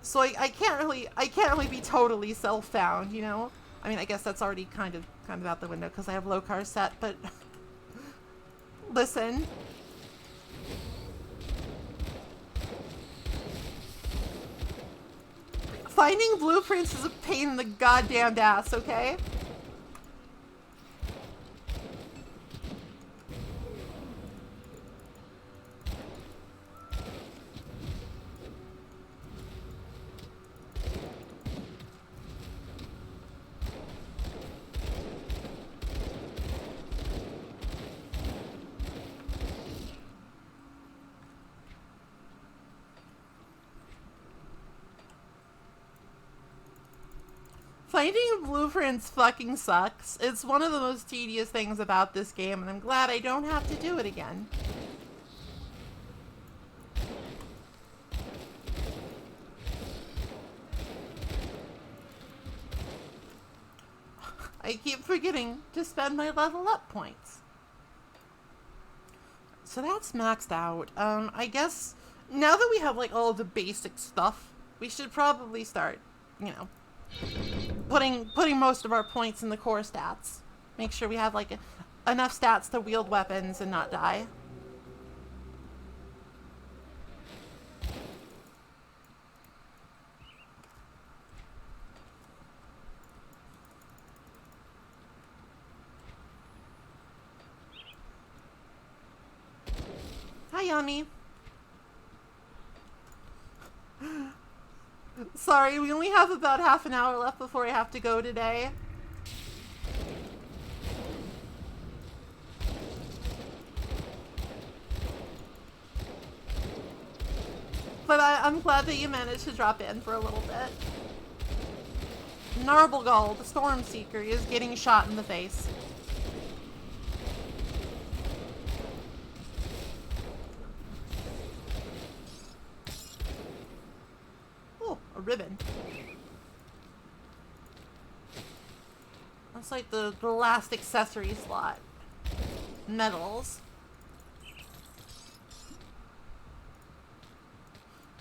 So I can't really be totally self-found, you know? I mean, I guess that's already kind of out the window because I have Lokar set, but listen. Finding blueprints is a pain in the goddamn ass, okay? Finding blueprints fucking sucks. It's one of the most tedious things about this game, and I'm glad I don't have to do it again. I keep forgetting to spend my level up points. So that's maxed out. I guess now that we have like all the basic stuff, we should probably start, you know, putting most of our points in the core stats. Make sure we have like enough stats to wield weapons and not die. Hi, Yummy. Sorry, we only have about half an hour left before I have to go today. But I'm glad that you managed to drop in for a little bit. Narblegull, the Storm Seeker, is getting shot in the face. Oh, a ribbon. That's like the last accessory slot. Medals.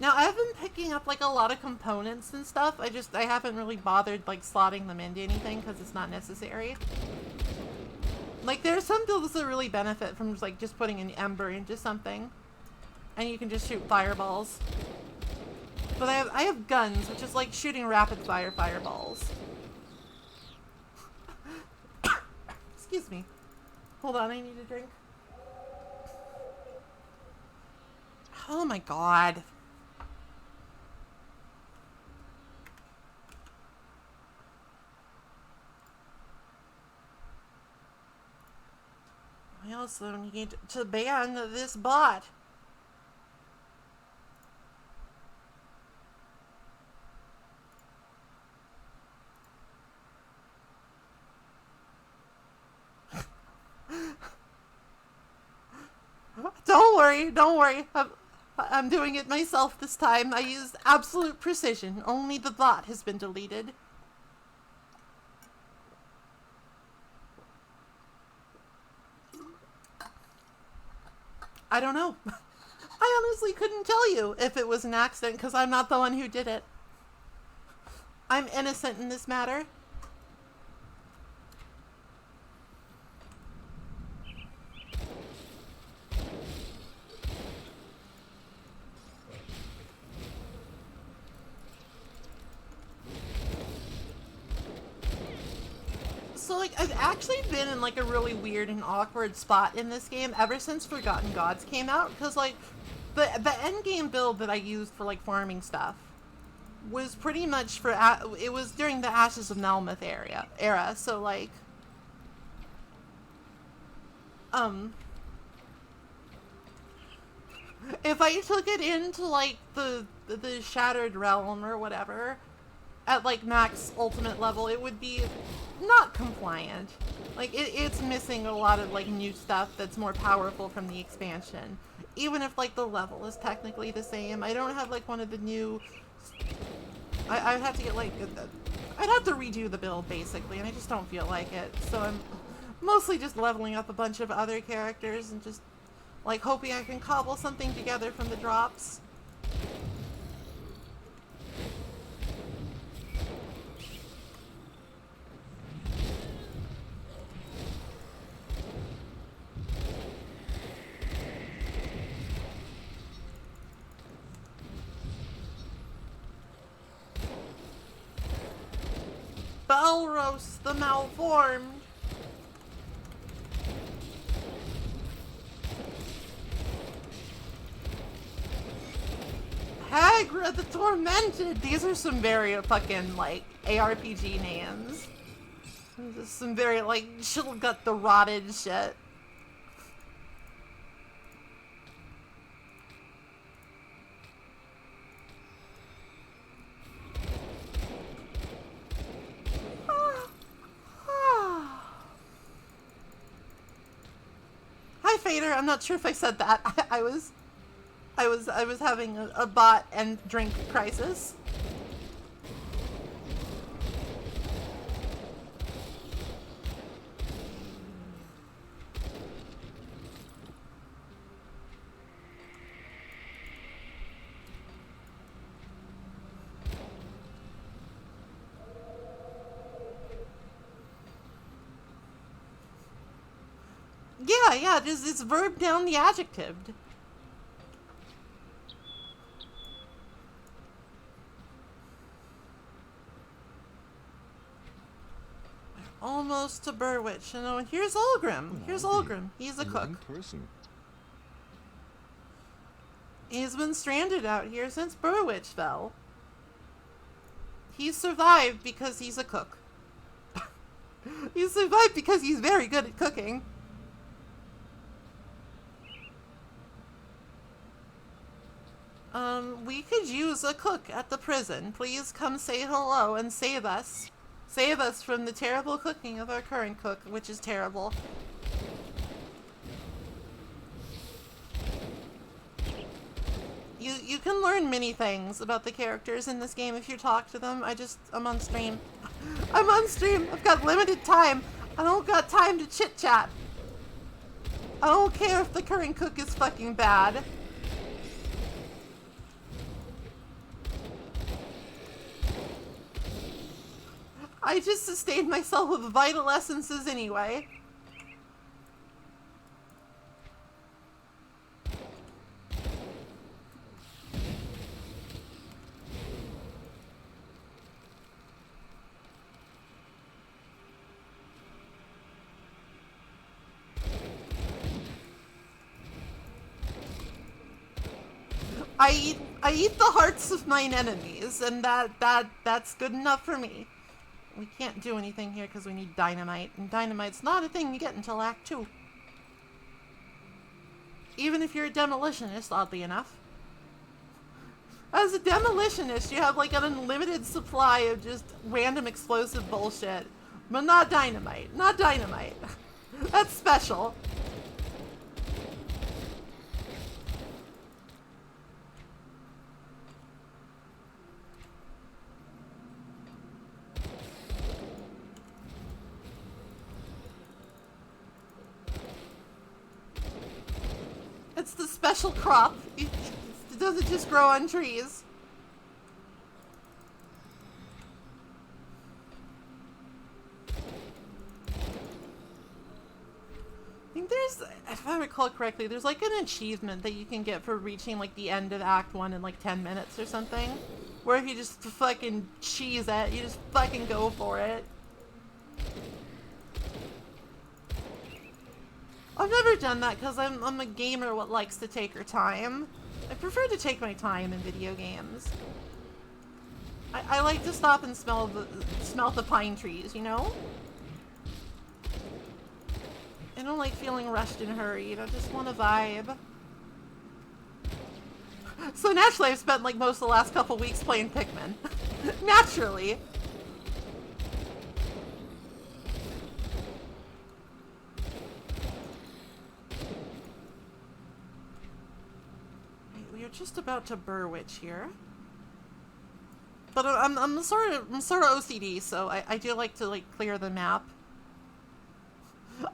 Now, I've been picking up, like, a lot of components and stuff. I haven't really bothered, like, slotting them into anything because it's not necessary. Like, there are some builds that really benefit from, like, just putting an ember into something. And you can just shoot fireballs. But I have guns, which is like shooting rapid-fire fireballs. Excuse me. Hold on, I need a drink. Oh my god. I also need to ban this bot. Don't worry. I'm doing it myself this time. I used absolute precision. Only the bot has been deleted. I don't know. I honestly couldn't tell you if it was an accident because I'm not the one who did it. I'm innocent in this matter. So, like, I've actually been in, like, a really weird and awkward spot in this game ever since Forgotten Gods came out, because, like, the endgame build that I used for, like, farming stuff was pretty much for, it was during the Ashes of Nelmeth era, so, like, if I took it into, like, the Shattered Realm or whatever, at, like, max ultimate level, it would be not compliant. Like, it's missing a lot of, like, new stuff that's more powerful from the expansion. Even if, like, the level is technically the same. I don't have, like, one of the new... I'd have to get, like... I'd have to redo the build, basically, and I just don't feel like it. So I'm mostly just leveling up a bunch of other characters and just, like, hoping I can cobble something together from the drops. Belros the Malformed. Hagra the Tormented. These are some very fucking, like, ARPG names. This is some very, like, Chillgut the Rotted shit. Hi, Fader. I'm not sure if I said that. I was having a bot and drink crisis. Yeah, it's verb down the adjective. Almost to Burwitch. You know, and here's Ulgrim. Here's Ulgrim. He's a cook. He's been stranded out here since Burwitch fell. He survived because he's a cook. He survived because he's very good at cooking. We could use a cook at the prison. Please come say hello and save us. Save us from the terrible cooking of our current cook, which is terrible. You can learn many things about the characters in this game if you talk to them. I'm on stream. I'm on stream. I've got limited time. I don't got time to chit-chat. I don't care if the current cook is fucking bad. I just sustained myself with vital essences anyway. I eat the hearts of mine enemies, and that's good enough for me. We can't do anything here because we need dynamite, and dynamite's not a thing you get until Act 2. Even if you're a demolitionist, oddly enough. As a demolitionist, you have like an unlimited supply of just random explosive bullshit. But not dynamite. Not dynamite. That's special. It's the special crop. It doesn't just grow on trees. I think there's, if I recall correctly, there's like an achievement that you can get for reaching like the end of Act 1 in like 10 minutes or something. Where if you just fucking cheese it, you just fucking go for it. I've never done that because I'm a gamer what likes to take her time. I prefer to take my time in video games. I like to stop and smell the pine trees, you know? I don't like feeling rushed and hurried. I just want to vibe. So naturally I've spent like most of the last couple weeks playing Pikmin. Naturally. We are just about to Burwitch here. But I'm sort of OCD, so I do like to like clear the map.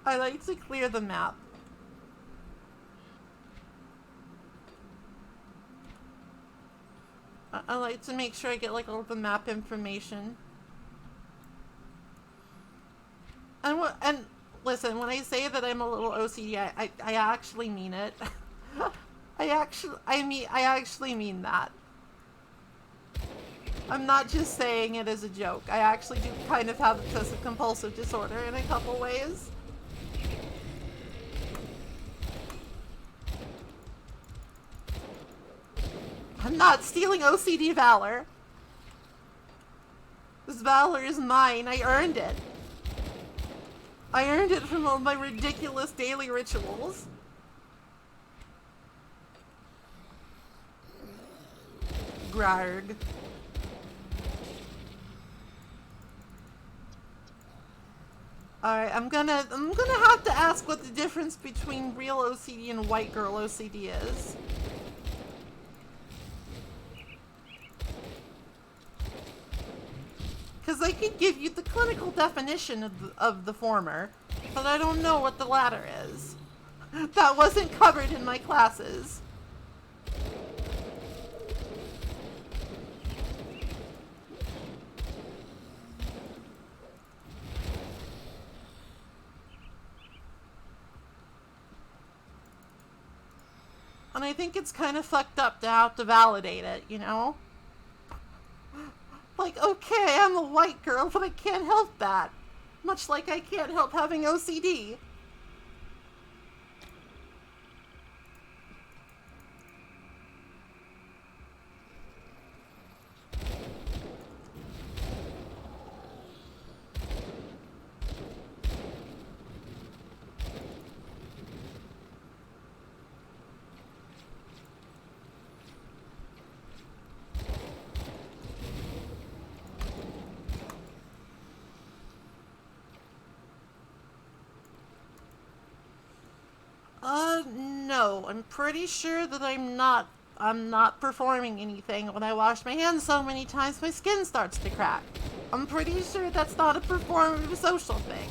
I like to clear the map. I like to make sure I get like all the map information. And listen, when I say that I'm a little OCD, I actually mean it. I actually mean that. I'm not just saying it as a joke. I actually do kind of have obsessive compulsive disorder in a couple ways. I'm not stealing OCD valor. This valor is mine. I earned it. I earned it from all my ridiculous daily rituals. Grarg. Alright, I'm gonna have to ask what the difference between real OCD and white girl OCD is. Because I could give you the clinical definition of the former, but I don't know what the latter is. That wasn't covered in my classes. And I think it's kind of fucked up to have to validate it, you know? Like, okay, I'm a white girl, but I can't help that. Much like I can't help having OCD. No, I'm pretty sure that I'm not performing anything. When I wash my hands so many times, my skin starts to crack. I'm pretty sure that's not a performative social thing.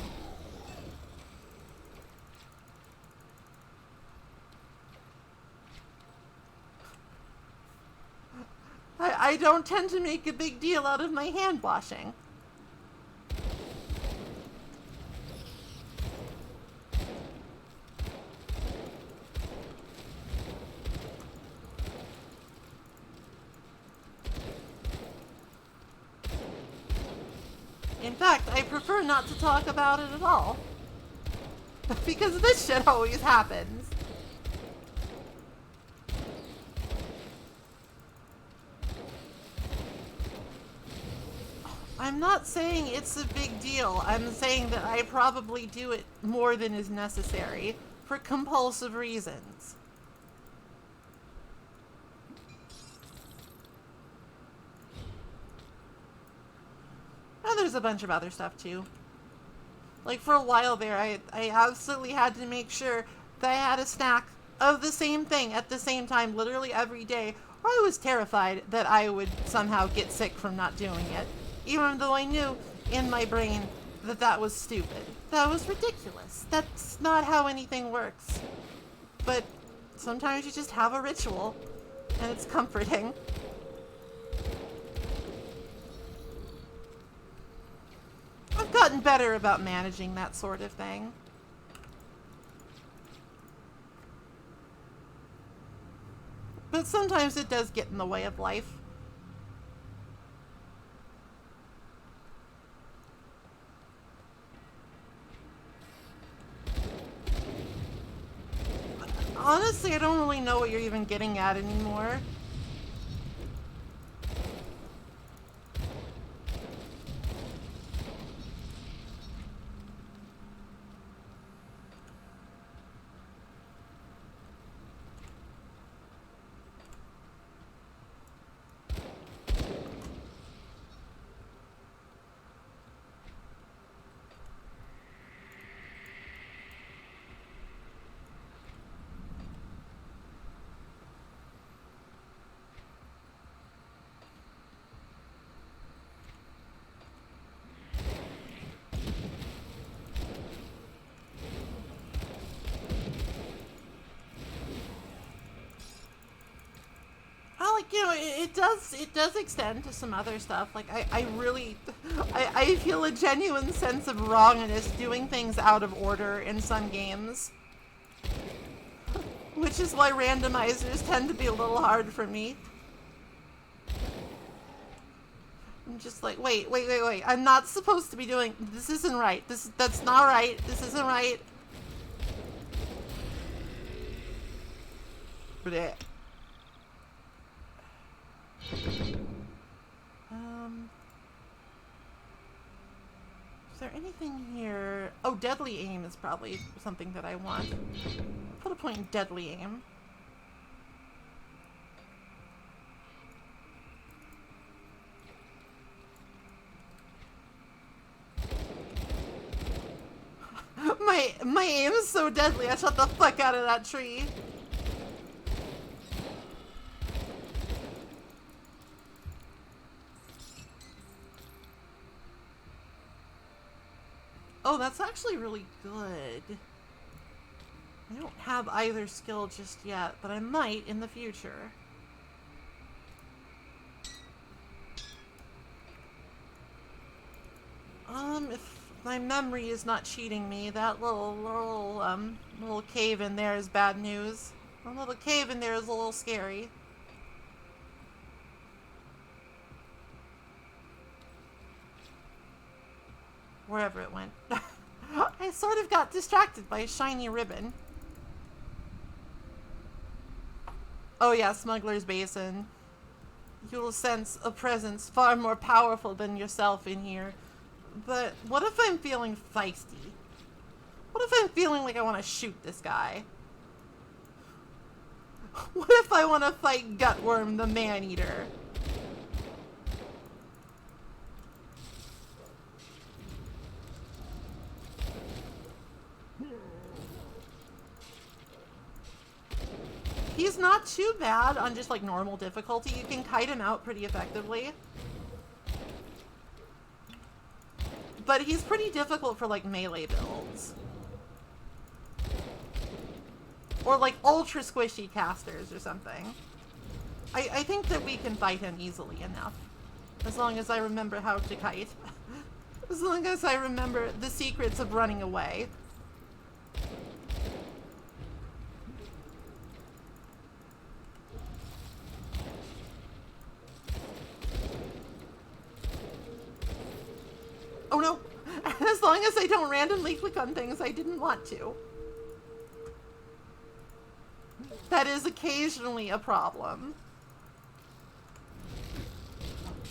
I don't tend to make a big deal out of my hand washing. In fact, I prefer not to talk about it at all. Because this shit always happens. I'm not saying it's a big deal. I'm saying that I probably do it more than is necessary for compulsive reasons. And there's a bunch of other stuff too. Like for a while there, I absolutely had to make sure that I had a snack of the same thing at the same time literally every day, or I was terrified that I would somehow get sick from not doing it. Even though I knew in my brain that that was stupid. That was ridiculous. That's not how anything works. But sometimes you just have a ritual, and it's comforting. I've gotten better about managing that sort of thing. But sometimes it does get in the way of life. Honestly, I don't really know what you're even getting at anymore. It does extend to some other stuff. Like, I feel a genuine sense of wrongness doing things out of order in some games. Which is why randomizers tend to be a little hard for me. I'm just like, wait. I'm not supposed to be doing, this isn't right. That's not right. This isn't right. Blech. Is there anything here? Oh, deadly aim is probably something that I want. Put a point in deadly aim. My aim is so deadly, I shot the fuck out of that tree. Oh, that's actually really good. I don't have either skill just yet, but I might in the future. If my memory is not cheating me, that little cave in there is bad news. The little cave in there is a little scary. Wherever it went. I sort of got distracted by a shiny ribbon. Oh yeah, Smuggler's Basin. You'll sense a presence far more powerful than yourself in here. But what if I'm feeling feisty? What if I'm feeling like I want to shoot this guy? What if I want to fight Gutworm the Man-Eater? He's not too bad on just like normal difficulty. You can kite him out pretty effectively. But he's pretty difficult for like melee builds. Or like ultra squishy casters or something. I think that we can fight him easily enough. As long as I remember how to kite. As long as I remember the secrets of running away. Oh As long as I don't randomly click on things I didn't want to. That is occasionally a problem.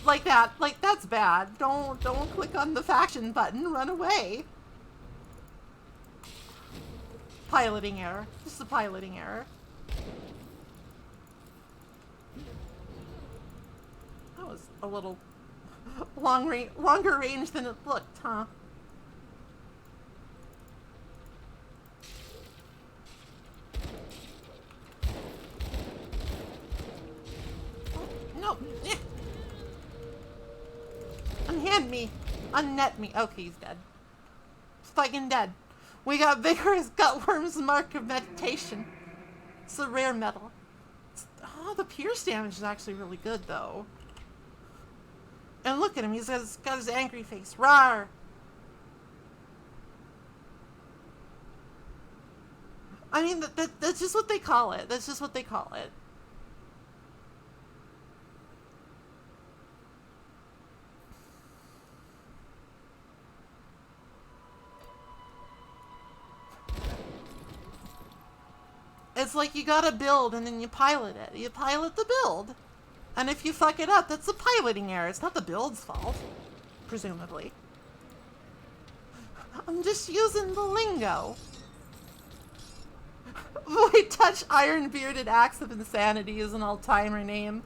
Like that. Like, that's bad. Don't click on the faction button. Run away. Piloting error. Just a piloting error. That was a little longer range than it looked, huh? No. Unhand me. Unnet me. Okay, he's dead. He's fucking dead. We got Vigorous Gutworm's Mark of Meditation. It's a rare metal. Oh, the pierce damage is actually really good, though. And look at him. He's got his angry face. Rawr! I mean, that's just what they call it. That's just what they call it. It's like you gotta build and then you pilot it. You pilot the build. And if you fuck it up, that's a piloting error. It's not the build's fault. Presumably. I'm just using the lingo. Void Touch Iron Bearded Axe of Insanity is an all-timer name.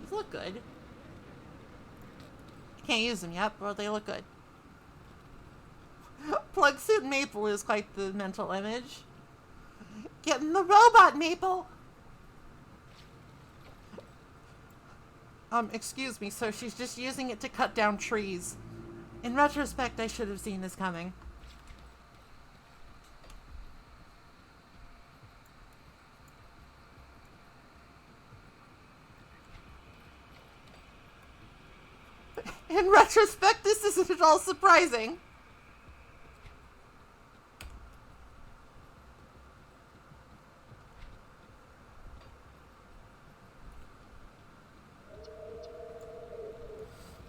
These look good. Can't use them yet, but they look good. Plug Suit Maple is quite the mental image. Getting the robot, Maple! Excuse me, sir. She's just using it to cut down trees. In retrospect, I should have seen this coming. In retrospect, this isn't at all surprising.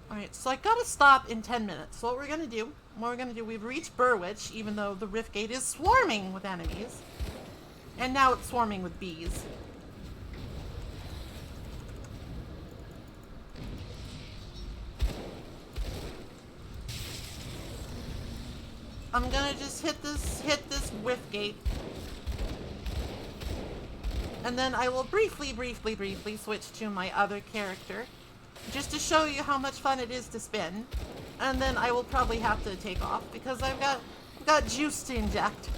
Alright, so I gotta stop in 10 minutes. So what we're gonna do, we've reached Burwitch, even though the Rift Gate is swarming with enemies. And now it's swarming with bees. I'm gonna just hit this whiff gate. And then I will briefly switch to my other character. Just to show you how much fun it is to spin. And then I will probably have to take off because I've got juice to inject.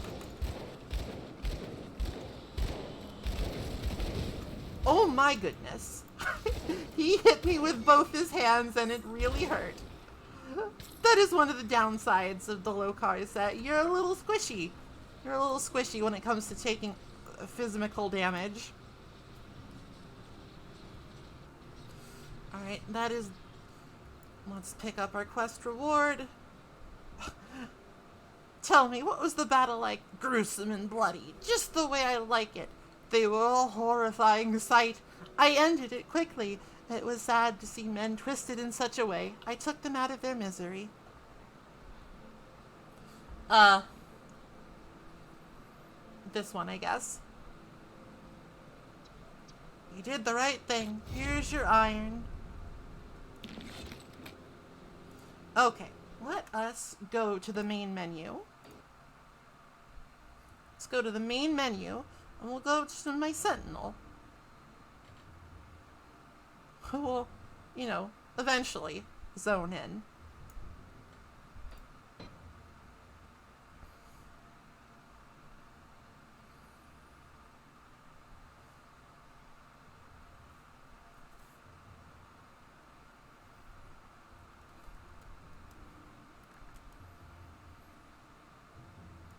Oh my goodness. He hit me with both his hands and it really hurt. That is one of the downsides of the low car set. You're a little squishy. You're a little squishy when it comes to taking physical damage. Alright, that is... Let's pick up our quest reward. Tell me, what was the battle like? Gruesome and bloody. Just the way I like it. They were a horrifying sight. I ended it quickly. It was sad to see men twisted in such a way. I took them out of their misery. This one, I guess. You did the right thing. Here's your iron. Okay, let us go to the main menu. Let's go to the main menu, and we'll go to my Sentinel. Who will, you know, eventually zone in.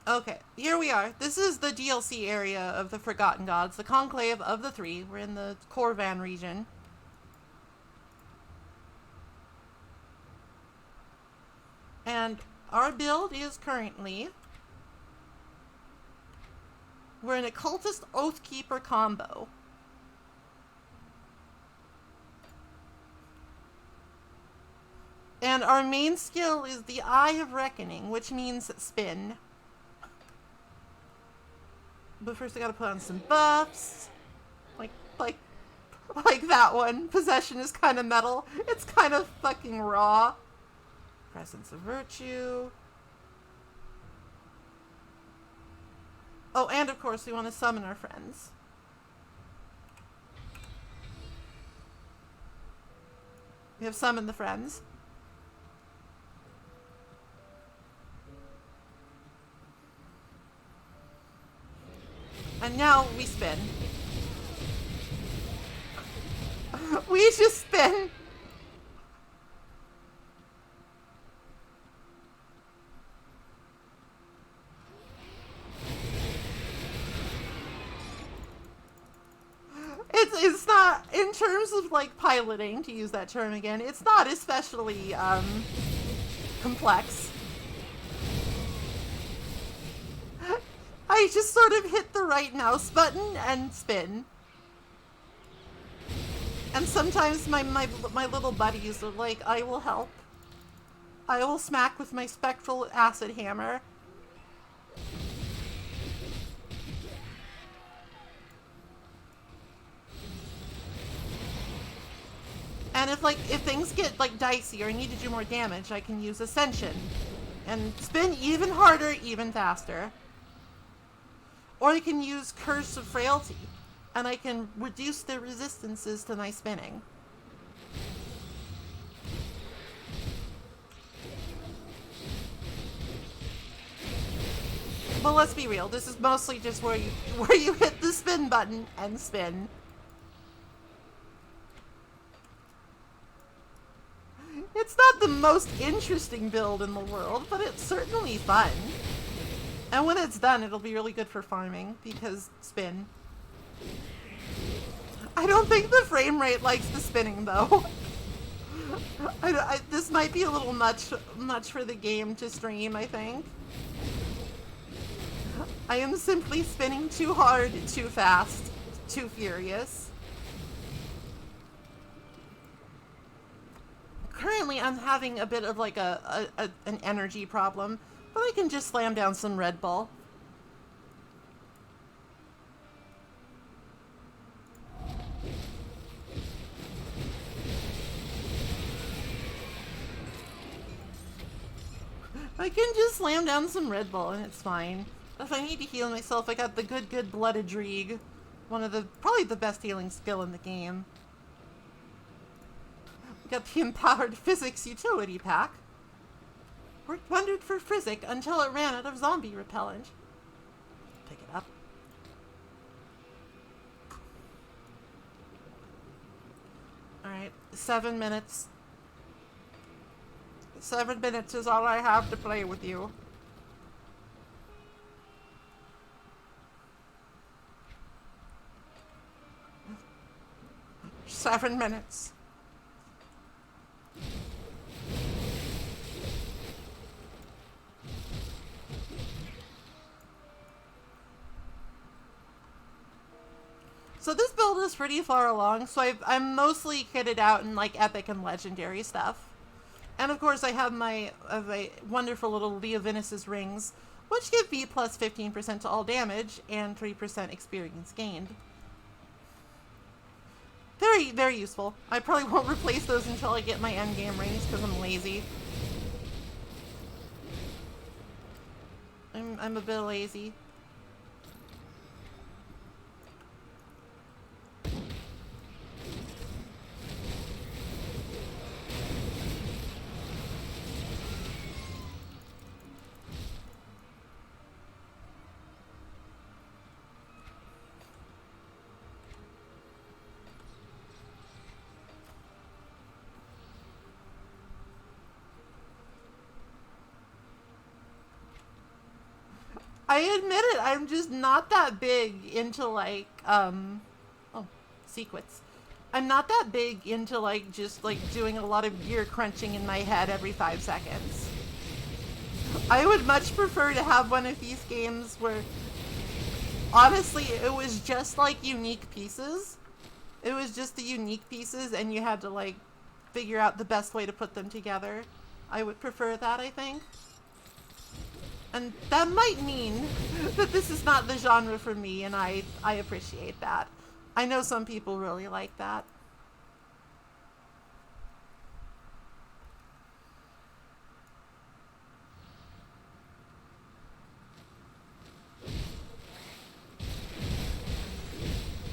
Okay, here we are. This is the DLC area of the Forgotten Gods, the Conclave of the Three. We're in the Corvan region. And our build is currently... We're an Occultist Oathkeeper combo. And our main skill is the Eye of Reckoning, which means spin. But first I gotta put on some buffs. Like that one. Possession is kind of metal. It's kind of fucking raw. Presence of Virtue. Oh, and of course we want to summon our friends. We have summoned the friends. And now we spin. We just spin. It's not, in terms of like piloting, to use that term again, it's not especially complex. I just sort of hit the right mouse button and spin. And sometimes my little buddies are like, I will help. I will smack with my spectral acid hammer. And if things get like dicey or I need to do more damage, I can use Ascension and spin even harder, even faster. Or I can use Curse of Frailty, and I can reduce the resistances to my spinning. But let's be real, this is mostly just where you hit the spin button and spin. It's not the most interesting build in the world, but it's certainly fun. And when it's done, it'll be really good for farming, because spin. I don't think the frame rate likes the spinning, though. This might be a little much for the game to stream, I think. I am simply spinning too hard, too fast, too furious. Currently, I'm having a bit of like an energy problem, but I can just slam down some Red Bull. I can just slam down some Red Bull and it's fine. If I need to heal myself, I got the good Blooded Drieg. Probably the best healing skill in the game. Got the Empowered Physics Utility Pack. Worked wondered for Physic until it ran out of zombie repellent. Pick it up. Alright, 7 minutes. 7 minutes is all I have to play with you. Seven minutes. So this build is pretty far along, so I'm mostly kitted out in like epic and legendary stuff. And of course I have my wonderful little Leovinus' rings, which give me plus 15% to all damage and 3% experience gained. Very, very useful. I probably won't replace those until I get my endgame rings because I'm lazy. I'm a bit lazy. I admit it, I'm just not that big into like, sequence. I'm not that big into like, just like doing a lot of gear crunching in my head every 5 seconds. I would much prefer to have one of these games where, honestly, it was just like unique pieces. It was just the unique pieces and you had to like figure out the best way to put them together. I would prefer that, I think. And that might mean that this is not the genre for me, and I appreciate that. I know some people really like that.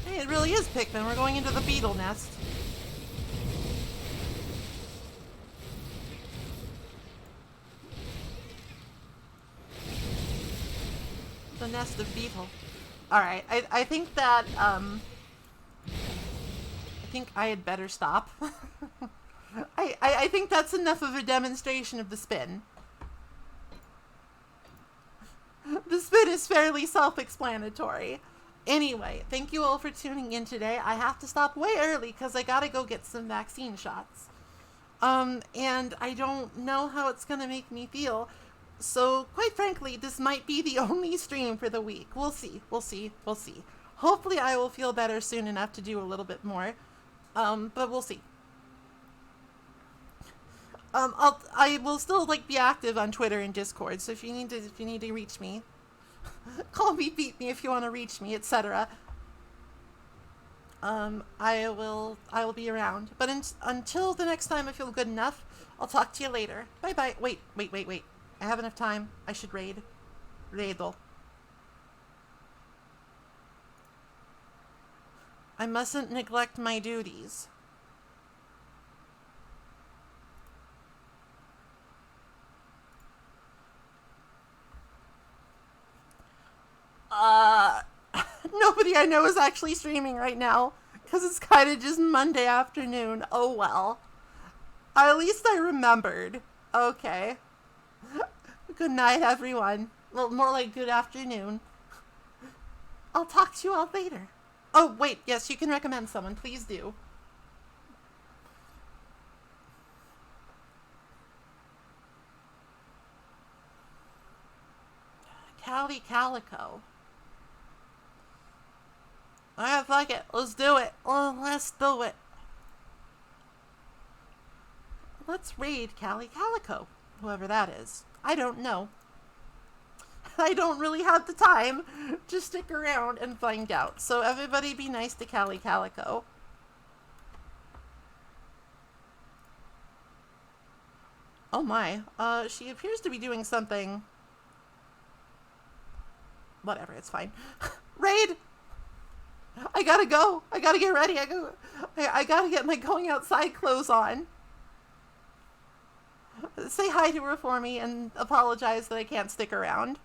Hey, it really is Pikmin. We're going into the beetle nest. The nest of beetle. Alright, I think that, I think I had better stop. I think that's enough of a demonstration of the spin. The spin is fairly self-explanatory. Anyway, thank you all for tuning in today. I have to stop way early because I gotta go get some vaccine shots. And I don't know how it's gonna make me feel. So, quite frankly, this might be the only stream for the week. We'll see. Hopefully I will feel better soon enough to do a little bit more. But we'll see. I will still, be active on Twitter and Discord, so if you need to reach me, call me, beat me if you want to reach me, etc. I will be around. But until the next time I feel good enough, I'll talk to you later. Bye-bye. Wait. I have enough time. I should raid. Raidle. I mustn't neglect my duties. Nobody I know is actually streaming right now, because it's kind of just Monday afternoon. Oh well. At least I remembered. Okay. Good night, everyone. Well, more like good afternoon. I'll talk to you all later. Oh, wait, yes, you can recommend someone. Please do. Callie Calico. Alright, fuck it. Let's do it. Let's do it. Let's raid Callie Calico. Whoever that is. I don't know. I don't really have the time to stick around and find out. So everybody be nice to Callie Calico. Oh my. She appears to be doing something. Whatever, it's fine. Raid! I gotta go. I gotta get ready. I gotta get my going outside clothes on. Say hi to her for me and apologize that I can't stick around.